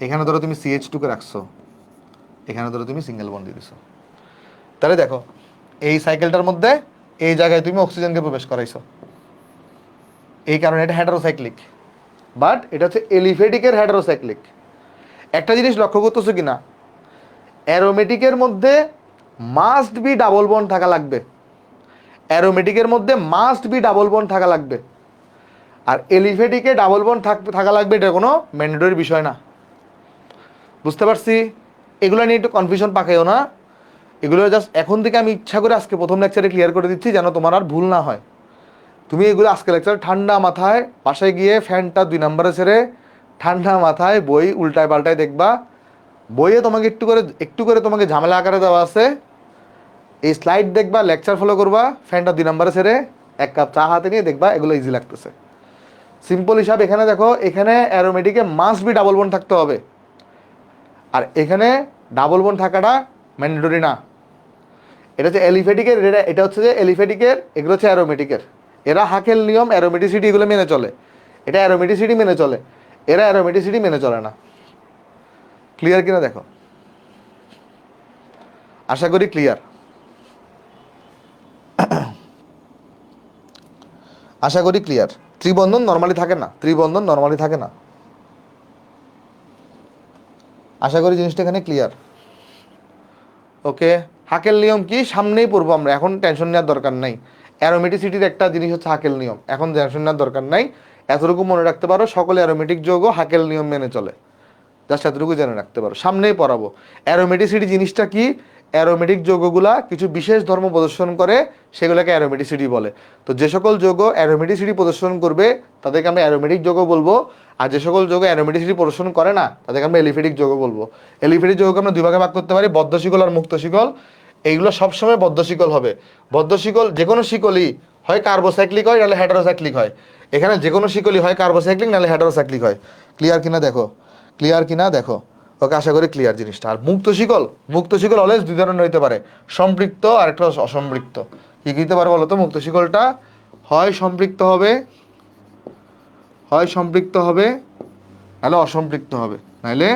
এখানে ধরো তুমি সিএইচ টুকে রাখছো, এখানে ধরো তুমি সিঙ্গেল বন্ড দিয়ে দিছো। তাহলে দেখো এই সাইকেলটার মধ্যে এই জায়গায় তুমি অক্সিজেনকে প্রবেশ করাইছো, এই কারণে এটা হেটারোসাইক্লিক। বাট এটা হচ্ছে এলিফ্যাটিকের হেটারোসাইক্লিক। একটা জিনিস লক্ষ্য করতেছো কিনা, অ্যারোমেটিকের মধ্যে মাস্ট বি ডাবল বন্ড থাকা লাগবে, অ্যারোমেটিকের মধ্যে মাস্ট বি ডাবল বন্ড থাকা লাগবে। আর এলিফ্যাটিকে ডাবল বন্ড থাকা লাগবে, এটা কোনো ম্যান্ডেটরি বিষয় না। বুঝতে পারছি? এগুলো নিয়ে একটু কনফিউশন পাকাইও না, এগুলো জাস্ট এখন থেকে আমি ইচ্ছা করে আজকে প্রথম লেকচারে ক্লিয়ার করে দিচ্ছি যেন তোমার আর ভুল না হয়। তুমি এগুলো আজকে লেকচারে ঠান্ডা মাথায় বাসায় গিয়ে ফ্যানটা 2 নম্বরে ছেড়ে ঠান্ডা মাথায় বই উল্টায় পাল্টায় দেখবা। বইয়ে তোমাকে একটু করে তোমাকে ঝামেলা আকারে দেওয়া আছে, এই স্লাইড দেখবা, লেকচার ফলো করবা, ফ্যানটা 2 নম্বরে ছেড়ে 1 কাপ চা হাতে নিয়ে দেখবা, এগুলো ইজি লাগতেছে। সিম্পল হিসাব এখানে দেখো, এখানে অ্যারোমেটিকে মাস্ট বি ডাবল বন্ড থাকতে হবে, আর এখানে ডাবল বন্ড থাকাটা ম্যান্ডেটরি না। এটা হচ্ছে এলিফ্যাটিকের, এটা হচ্ছে যে এলিফ্যাটিকের, এগুলো হচ্ছে অ্যারোমেটিকের। এরা হাকেল নিয়ম, অ্যারোমেটিসিটি এগুলো মেনে চলে, এটা অ্যারোমেটিসিটি মেনে চলে, এরা অ্যারোমেটিসিটি মেনে চলে না। ক্লিয়ার কিনা দেখো, আশা করি ক্লিয়ার, আশা করি ক্লিয়ার। ত্রিবন্ধন নর্মালি থাকে না, ত্রিবন্ধন নর্মালি থাকে না। আশা করি জিনিসটা এখানে ক্লিয়ার। ওকে, হাকেল নিয়ম কি সামনেই পড়বো আমরা, এখন টেনশন নেওয়ার দরকার নাই। অ্যারোমেটিসিটির একটা জিনিস হচ্ছে হাকেল নিয়ম, এখন টেনশন নেওয়ার দরকার নাই। এতটুকু মনে রাখতে পারো, সকলে অ্যারোমেটিক যৌগ হাকেল নিয়ম মেনে চলে, জাস্ট এতটুকু জেনে রাখতে পারো, সামনেই পড়াবো। অ্যারোমেটিসিটি জিনিসটা কি, অ্যারোমেটিক যৌগগুলা কিছু বিশেষ ধর্ম প্রদর্শন করে, সেগুলোকে অ্যারোমেটিসিটি বলে। তো যে সকল যৌগ অ্যারোমেটিসিটি প্রদর্শন করবে তাদেরকে আমরা অ্যারোমেটিক যৌগ বলবো, আর যে সকল যৌগ অ্যারোমেটিসিটি প্রদর্শন করে না তাদেরকে আমরা এলিফ্যাটিক যৌগ বলবো। এলিফ্যাটিক যৌগকে আমরা 2 ভাগে ভাগ করতে পারি, বদ্ধ শিকল আর মুক্ত শিকল। এইগুলো সবসময় বদ্ধ শিকল হবে। বদ্ধ শিকল যে কোনো শিকলই হয় কার্বোসাইক্লিক হয় নাহলে হেটারোসাইক্লিক হয়। এখানে যে কোনো শিকলই হয় কার্বোসাইক্লিক নাহলে হেটারোসাইক্লিক হয়। ক্লিয়ার কিনা দেখো, ক্লিয়ার কিনা দেখো। ওকে, আশা করি ক্লিয়ার জিনিসটা। আর মুক্ত শিকল, মুক্ত শিকল অলওয়েজ 2 ধরনের হইতে পারে, সম্পৃক্ত আর একটা অসম্পৃক্ত। কি হইতে পারে বলো তো? মুক্ত শিকলটা হয় সম্পৃক্ত হবে, হয় সম্পৃক্ত হবে, নাহলে অসম্পৃক্ত হবে, নাহলে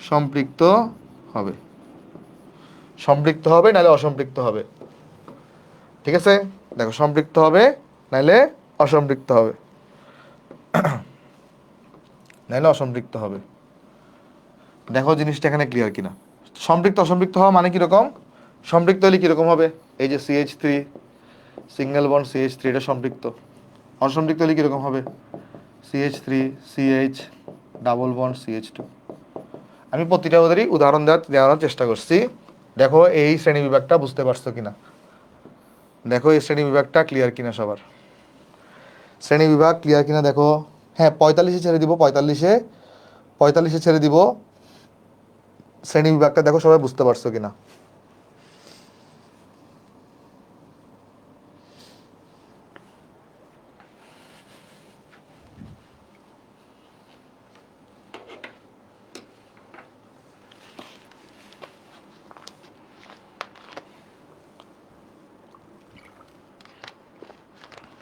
অসম্পৃক্ত হবে, সম্পৃক্ত হবে নাহলে অসম্পৃক্ত হবে। ঠিক আছে, দেখো সম্পৃক্ত হবে নাহলে অসম্পৃক্ত হবে, নাহলে অসম্পৃক্ত হবে। দেখো জিনিসটা এখানে ক্লিয়ার কিনা। সম্পৃক্ত অসম্পৃক্ত হওয়া মানে কিরকম? সম্পৃক্ত হলে কিরকম হবে? এই যে CH3 সিঙ্গেল বন্ড CH3 এটা সম্পৃক্ত। অসম্পৃক্ত হলে কিরকম হবে? CH3 CH double bond CH2। আমি প্রতিটা ওদেরই উদাহরণ দেওয়ার চেষ্টা করছি। দেখো এই শ্রেণী বিভাগটা বুঝতে পারছো কিনা, দেখো এই শ্রেণী বিভাগটা ক্লিয়ার কিনা সবার, শ্রেণী বিভাগ ক্লিয়ার কিনা দেখো। হ্যাঁ, 45-এ ছেড়ে দিব, 45-এ ছেড়ে দিব। শ্রেণী বিভাগটা দেখো সবাই বুঝতে পারছো কিনা।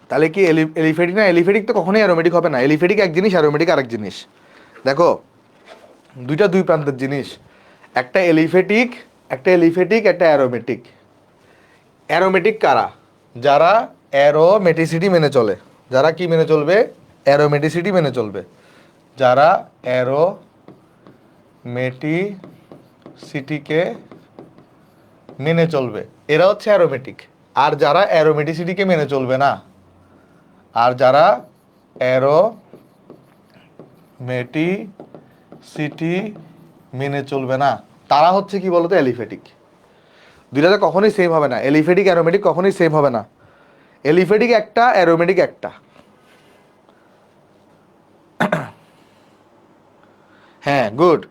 তাহলে কি এলিফ্যাটিক না? এলিফ্যাটিক তো কখনোই অ্যারোমেটিক হবে না। এলিফ্যাটিক এক জিনিস, অ্যারোমেটিক আরেক জিনিস। দেখো দুইটা দুই প্রান্তের জিনিস, একটা এলিফ্যাটিক, একটা অ্যারোমেটিক। অ্যারোমেটিক কারা? যারা অ্যারোমেটিসিটি মেনে চলে। যারা কি মেনে চলবে? অ্যারোমেটিসিটি মেনে চলবে। যারা অ্যারোমেটিসিটিকে মেনে চলবে, এরা হচ্ছে অ্যারোমেটিক। আর যারা অ্যারোমেটিসিটিকে মেনে চলবে না, আর যারা অ্যারোমেটিসিটি মেনে চলবে না, তারা হচ্ছে কি বলতো এলিফেটিক। দুইটাতে কখনোই সেম হবে না, এলিফেটিক অ্যারোমেটিক কখনোই সেম হবে না। এলিফেটিক একটা, অ্যারোমেটিক একটা। হ্যাঁ গুড,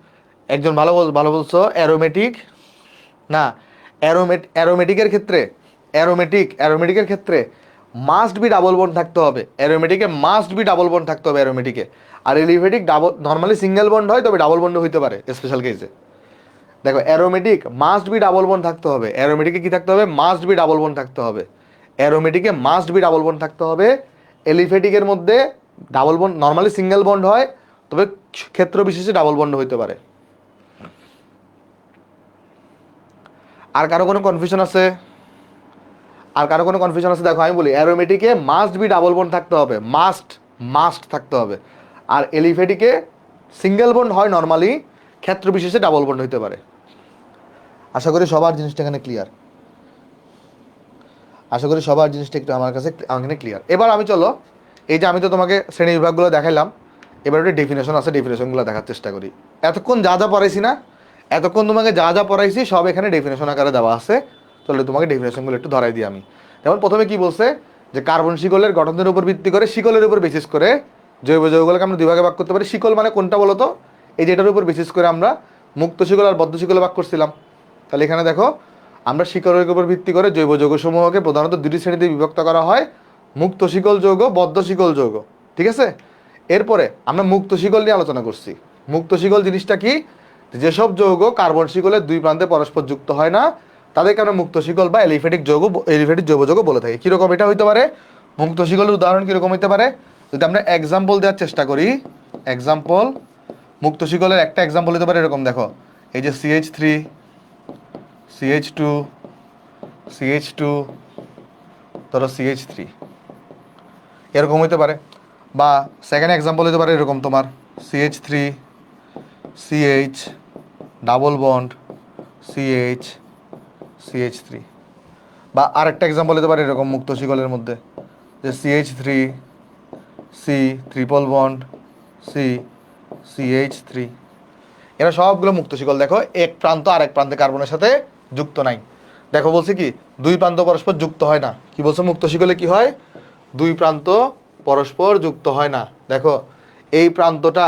একজন ভালো বলছো। অ্যারোমেটিক না, অ্যারোমেটিকের ক্ষেত্রে, অ্যারোমেটিকের ক্ষেত্রে মাস্ট বি ডাবল বন্ড থাকতে হবে। অ্যারোমেটিকে মাস্ট বি ডাবল বন্ড থাকতে হবে অ্যারোমেটিকে। আর aliphatic double, normally single bond হয়, তবে ডাবল বন্ড হইতে পারে স্পেশাল কেসে। দেখো aromatic must be double bond থাকতে হবে, অ্যারোমেটিকে কি থাকতে হবে, মাস্ট বি ডাবল বন্ড থাকতে হবে। অ্যারোমেটিকে মাস্ট বি ডাবল বন্ড থাকতে হবে। এলিফেটিকের মধ্যে double bond, normally single bond হয়, তবে ক্ষেত্র বিশেষে ডাবল বন্ড হইতে পারে। আর কারো কোনো কনফিউশন আছে? আর কারো কোনো কনফিউশন আছে? দেখো আমি বলি, অ্যারোমেটিকে মাস্ট বি ডাবল বন্ড থাকতে হবে, মাস্ট থাকতে হবে। আর এলিফেটিকে সিঙ্গেল বন্ড হয় নর্মালি, ক্ষেত্র বিশেষে ডাবল বন্ড হইতে পারে। আশা করি সবার জিনিসটা এখানে ক্লিয়ার। আশা করি সবার জিনিসটা একটু আমার কাছে এখানে ক্লিয়ার। এবার আমি চলো, এই যে আমি তো তোমাকে শ্রেণী বিভাগগুলো দেখাইলাম, এবার একটা ডেফিনেশন আছে, ডেফিনেশনগুলো দেখার চেষ্টা করি। এতক্ষণ যা যা পড়াইছি না, এতক্ষণ তোমাকে যা যা পড়াইছি সব এখানে ডেফিনেশন আকারে দেওয়া আছে। চলো তোমাকে ডেফিনেশনগুলো একটু ধরাই দিই আমি। যেমন প্রথমে কি বলছে, যে কার্বন শিকলের গঠনের উপর ভিত্তি করে, শিকলের উপর বেসিস করে জৈব যৌগগুলোকে আমরা দুই ভাগে ভাগ করতে পারি। শিকল মানে কোনটা বলো তো? এই যেটার উপর বেসিস করে আমরা মুক্ত শিকল আর বদ্ধ শিকলে ভাগ করছিলাম। তাহলে এখানে দেখো, আমরা শিকলের উপর ভিত্তি করে জৈব যৌগসমূহকে প্রধানত দুটি শ্রেণীতে বিভক্ত করা হয়, মুক্ত শিকল যৌগ, বদ্ধ শিকল যৌগ। ঠিক আছে? এরপরে আমরা মুক্ত শিকল নিয়ে আলোচনা করছি। মুক্ত শিকল জিনিসটা কি? যেসব যৌগ কার্বন শিকলের দুই প্রান্তে পরস্পর যুক্ত হয় না, তাদেরকে আমরা মুক্ত শিকল বা এলিফেটিক জৈব যৌগ বলে থাকি। কিরকম এটা হইতে পারে? মুক্ত শিকলের উদাহরণ কিরকম হইতে পারে? যদি আমরা এক্সাম্পল দেওয়ার চেষ্টা করি, এক্সাম্পল, মুক্ত শিকলের একটা এক্সাম্পল হতে পারে এরকম, দেখো এই যে CH3, CH2, CH2, ধরো CH3, এরকম হইতে পারে। বা সেকেন্ড এক্সাম্পল হতে পারে এরকম, তোমার CH3, CH, double bond, CH, CH3। বা আরেকটা এক্সাম্পল হতে পারে এরকম মুক্ত শিকলের মধ্যে, যে CH3, C, triple bond, C, CH3। এরা সবগুলো মুক্ত শিকল। দেখো এক প্রান্ত আর এক প্রান্তে কার্বনের সাথে যুক্ত নাই। দেখো বলছে কি, দুই প্রান্ত পরস্পর যুক্ত হয় না। কি বলছে, মুক্ত শিকলে কি হয়? দুই প্রান্ত পরস্পর যুক্ত হয় না। দেখো এই প্রান্তটা,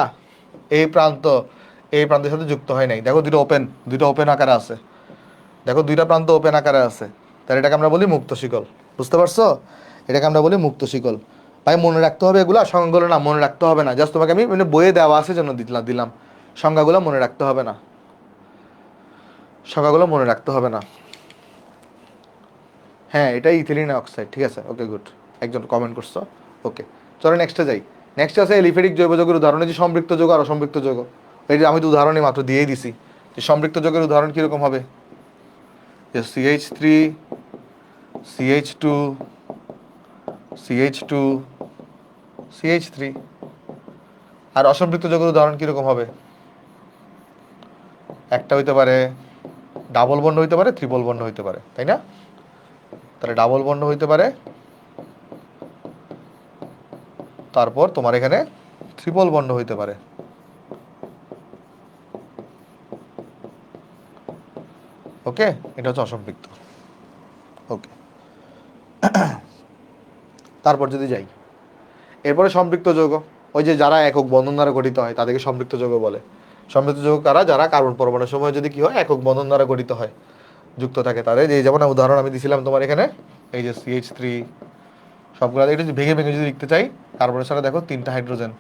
এই প্রান্ত এই প্রান্তের সাথে যুক্ত হয় নাই। দেখো দুইটা ওপেন আকারে আছে। দেখো দুইটা প্রান্ত ওপেন আকারে আছে, তাহলে এটাকে আমরা বলি মুক্ত শিকল। বুঝতে পারছো? এটাকে আমরা বলি মুক্ত শিকল। ভাই মনে রাখতে হবে এগুলা, সংজ্ঞাগুলো না মনে রাখতে হবে না, জাস্ট তোমাকে আমি মানে বইয়ে দেওয়া আছে জন্য দিলাম। সংজ্ঞাগুলো মনে রাখতে হবে না, সংজ্ঞাগুলো মনে রাখতে হবে না। হ্যাঁ এটা ইথিলিন অক্সাইড, ঠিক আছে, ওকে গুড, একজন কমেন্ট করছো, ওকে। চলো নেক্সটে যাই। নেক্সট আছে এলিফেটিক জৈব যৌগের উদাহরণ, যে সম্পৃক্ত যৌগ আর অসম্পৃক্ত যৌগ। এই যে আমি তো উদাহরণই মাত্র দিয়েই দিছি, যে সম্পৃক্ত যৌগের উদাহরণ কীরকম হবে, যে CH3, CH2, CH2, CH3। আর অসম্পৃক্ত যৌগের উদাহরণ কীরকম হবে? একটা হইতে পারে ডাবল বন্ড হইতে পারে, ট্রিপল বন্ড হইতে পারে, তাই না? তাহলে ডাবল বন্ড হইতে পারে, তারপর তোমার এখানে ট্রিপল বন্ড হইতে পারে। ওকে, এটা হচ্ছে অসম্পৃক্ত। ওকে, তারপর যদি যাই, এরপরে সম্পৃক্ত যৌগ, ওই যে যারা একক বন্ধন দ্বারা গঠিত হয় তাদেরকে সম্পৃক্ত যৌগ বলে। সম্পৃক্ত যৌগ কারা? যারা কার্বন পরমাণুর সময় যদি কি হয়, একক বন্ধন দ্বারা গঠিত হয়, যুক্ত থাকে তাদের। এই যেমন উদাহরণ আমি দিছিলাম তোমার এখানে, এই যে CH3, সবগুলো এটা যদি ভেঙে ভেঙে যদি লিখতে চাই, কার্বনের সাথে দেখো তিনটা হাইড্রোজেন,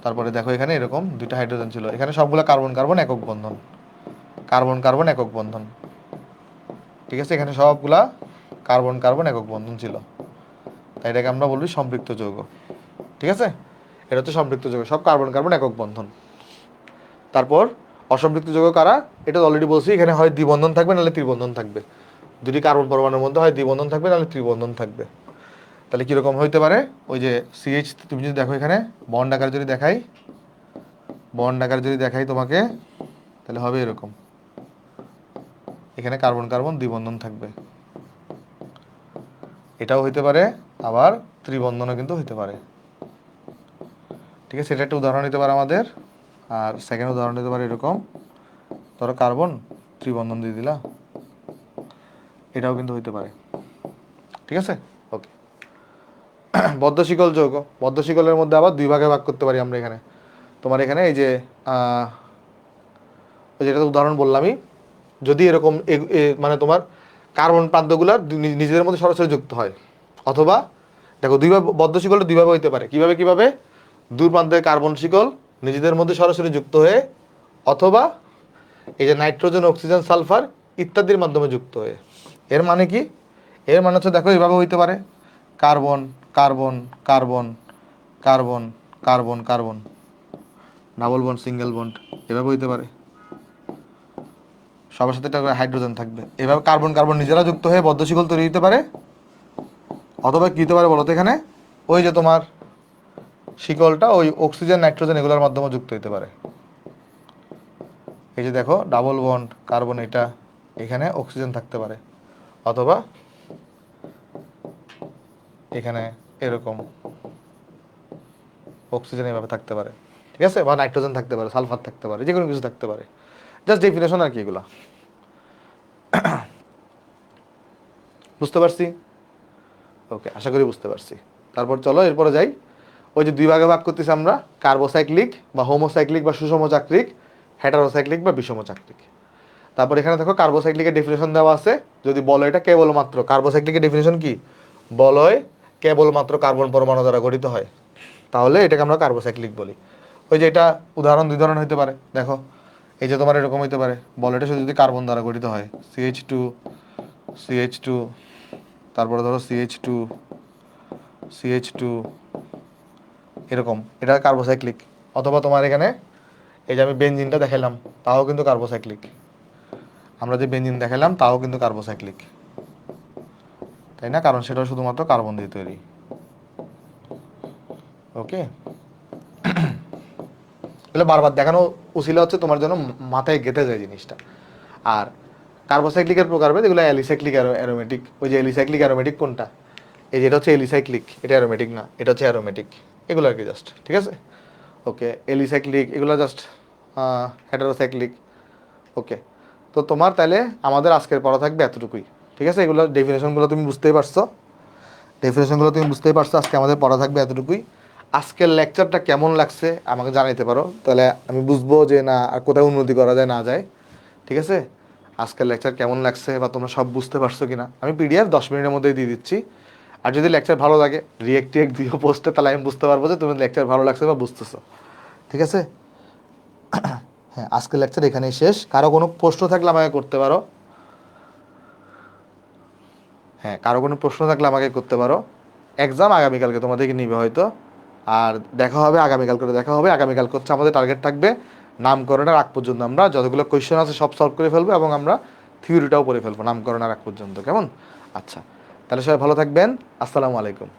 তারপরে দেখো এখানে এরকম দুইটা হাইড্রোজেন ছিল, এখানে সবগুলো কার্বন কার্বন একক বন্ধন, কার্বন কার্বন একক বন্ধন। ঠিক আছে, এখানে সবগুলা কার্বন কার্বন একক বন্ধন ছিল, তাই এটাকে আমরা বলবি সম্পৃক্ত যৌগ। ঠিক আছে, এটা হচ্ছে সম্পৃক্ত যৌগ, সব কার্বন কার্বন একক বন্ধন। তারপর অসম্পৃক্ত যৌগ কারা? এটা অলরেডি বলছি, এখানে হয় দ্বিবন্ধন থাকবে নাহলে ত্রিবন্ধন থাকবে। দুটি কার্বন পরমাণুর মধ্যে হয় দ্বিবন্ধন থাকবে নাহলে ত্রিবন্ধন থাকবে। তাহলে কীরকম হইতে পারে? ওই যে CH, তুমি যদি দেখো এখানে বন্ড আকার যদি দেখাই, তোমাকে, তাহলে হবে এরকম, এখানে কার্বন কার্বন দ্বিবন্ধন থাকবে, এটাও হইতে পারে, আবার ত্রিবন্ধনও কিন্তু হইতে পারে। ঠিক আছে, এটা একটা উদাহরণ নিতে পারে আমাদের। আর সেকেন্ড উদাহরণ নিতে পারে এরকম, ধরো কার্বন ত্রিবন্ধন দিয়ে দিলা, এটাও কিন্তু হইতে পারে। ঠিক আছে, ওকে। বদ্ধ শিকল যৌগ, বদ্ধ শিকলের মধ্যে আবার দুই ভাগে ভাগ করতে পারি আমরা। এখানে তোমার এখানে এই যে যেটা উদাহরণ বললামই, যদি এরকম মানে তোমার কার্বন প্রান্তগুলো নিজেদের মধ্যে সরাসরি যুক্ত হয়, অথবা দেখো দুইভাবে বদ্ধ শিকলটা দুইভাবে হইতে পারে। কিভাবে কিভাবে? দুই প্রান্তের কার্বন শিকল নিজেদের মধ্যে সরাসরি যুক্ত হয়ে, অথবা এই যে নাইট্রোজেন, অক্সিজেন, সালফার ইত্যাদির মাধ্যমে যুক্ত হয়ে। এর মানে কি? এর মানে হচ্ছে দেখো এভাবে হইতে পারে, carbon carbon carbon carbon carbon carbon, double bond, single bond, এভাবে হইতে পারে। সবার সাথে একটা করে হাইড্রোজেন থাকবে। এভাবে কার্বন কার্বন নিজেরা যুক্ত হয়ে বদ্ধ শিকল তৈরি হতে পারে, অথবা কি হতে পারে বলো তো এখানে, ওই যে তোমার শিকলটা ওই অক্সিজেন, নাইট্রোজেন এগুলোর মাধ্যমে যুক্ত হতে পারে। এই যে দেখো ডাবল বন্ড কার্বন, এটা এখানে অক্সিজেন থাকতে পারে, অথবা এখানে এরকম অক্সিজেন এভাবে থাকতে পারে। ঠিক আছে, বা নাইট্রোজেন থাকতে পারে, সালফার থাকতে পারে, যে কোনো কিছু থাকতে পারে। জাস্ট ডেফিনেশন আর কি এগুলা। বুঝতে পারছি? ওকে, আশা করি বুঝতে পারছি। তারপর চলো এরপরে যাই। ওই যে দুই ভাগে ভাগ করতেছি আমরা, কার্বোসাইক্লিক বা হোমোসাইক্লিক বা সুষমচাক্রিক, হেটারোসাইক্লিক বা বিষমচাক্রিক। তারপর এখানে দেখো কার্বোসাইক্লিকের ডেফিনেশন দেওয়া আছে। যদি বলয়টা কেবলমাত্র, কার্বোসাইক্লিকের ডেফিনেশন কি? বলয় কেবলমাত্র কার্বন পরমাণু দ্বারা গঠিত হয়, তাহলে এটাকে আমরা কার্বোসাইক্লিক বলি। ওই যে এটা উদাহরণ দুই ধরনের হতে পারে। দেখো এই যে তোমার এরকম হইতে পারে, বলয়টা শুধু যদি কার্বন দ্বারা গঠিত হয়, CH2 CH2, তারপরে ধরো CH2 CH2 এরকম, এটা কার্বোসাইক্লিক। অথবা তোমার এখানে এই যে আমি বেনজিনটা দেখালাম, তাও কিন্তু কার্বোসাইক্লিক। আমরা যে বেনজিন দেখালাম তাও কিন্তু কার্বোসাইক্লিক, তাই না? কারণ সেটা শুধুমাত্র কার্বন দিয়ে তৈরি। ওকে, এগুলো বারবার দেখানো উচিত হচ্ছে তোমার জন্য মাথায় গেঁথে যায় জিনিসটা। আর কার্বোসাইক্লিকের প্রকারভেদ, এগুলো অ্যালিসাইক্লিক অ্যারোমেটিক। ওই যে অ্যালিসাইক্লিক অ্যারোমেটিক কোনটা? এই যেটা হচ্ছে এলিসাইক্লিক, এটা অ্যারোমেটিক না, এটা হচ্ছে অ্যারোমেটিক। এগুলো আর কি জাস্ট, ঠিক আছে? ওকে, এলিসাইক্লিক এগুলো জাস্ট হেটারোসাইক্লিক। ওকে, তো তোমার তাহলে আমাদের আজকের পড়া থাকবে এতটুকুই। ঠিক আছে, এগুলো ডেফিনেশনগুলো তুমি বুঝতেই পারছো, আজকে আমাদের পড়া থাকবে এতটুকুই। আজকের লেকচারটা কেমন লাগছে আমাকে জানাইতে পারো, তাহলে আমি বুঝবো যে না আর কোথায় উন্নতি করা যায় না যায়। ঠিক আছে, আজকের লেকচার কেমন লাগছে বা তোমরা সব বুঝতে পারছো কিনা, আমি PDF 10 মিনিটের মধ্যেই দিয়ে দিচ্ছি। আর যদি লেকচার ভালো লাগে, রিয়েক্ট দিও পোস্টে, তাহলে আমি বুঝতে পারবো যে তুমি লেকচার ভালো লাগছে বা বুঝতেছো। ঠিক আছে, হ্যাঁ, আজকের লেকচার এখানেই শেষ। কারো কোনো প্রশ্ন থাকলে আমাকে করতে পারো। হ্যাঁ, কারো কোনো প্রশ্ন থাকলে আমাকে করতে পারো। এক্সাম আগামীকালকে তোমাদেরকে নিবে হয়তো। আর দেখা হবে আগামীকাল করে, দেখা হবে আগামীকাল। হচ্ছে আমাদের টার্গেট থাকবে নামকরণের আগ পর্যন্ত আমরা যতগুলো কোয়েশ্চেন আছে সব সলভ করে ফেলবো, এবং আমরা থিওরিটাও পড়ে ফেলবো নামকরণের আগ পর্যন্ত। কেমন? আচ্ছা, তাহলে সবাই ভালো থাকবেন। আসসালামু আলাইকুম।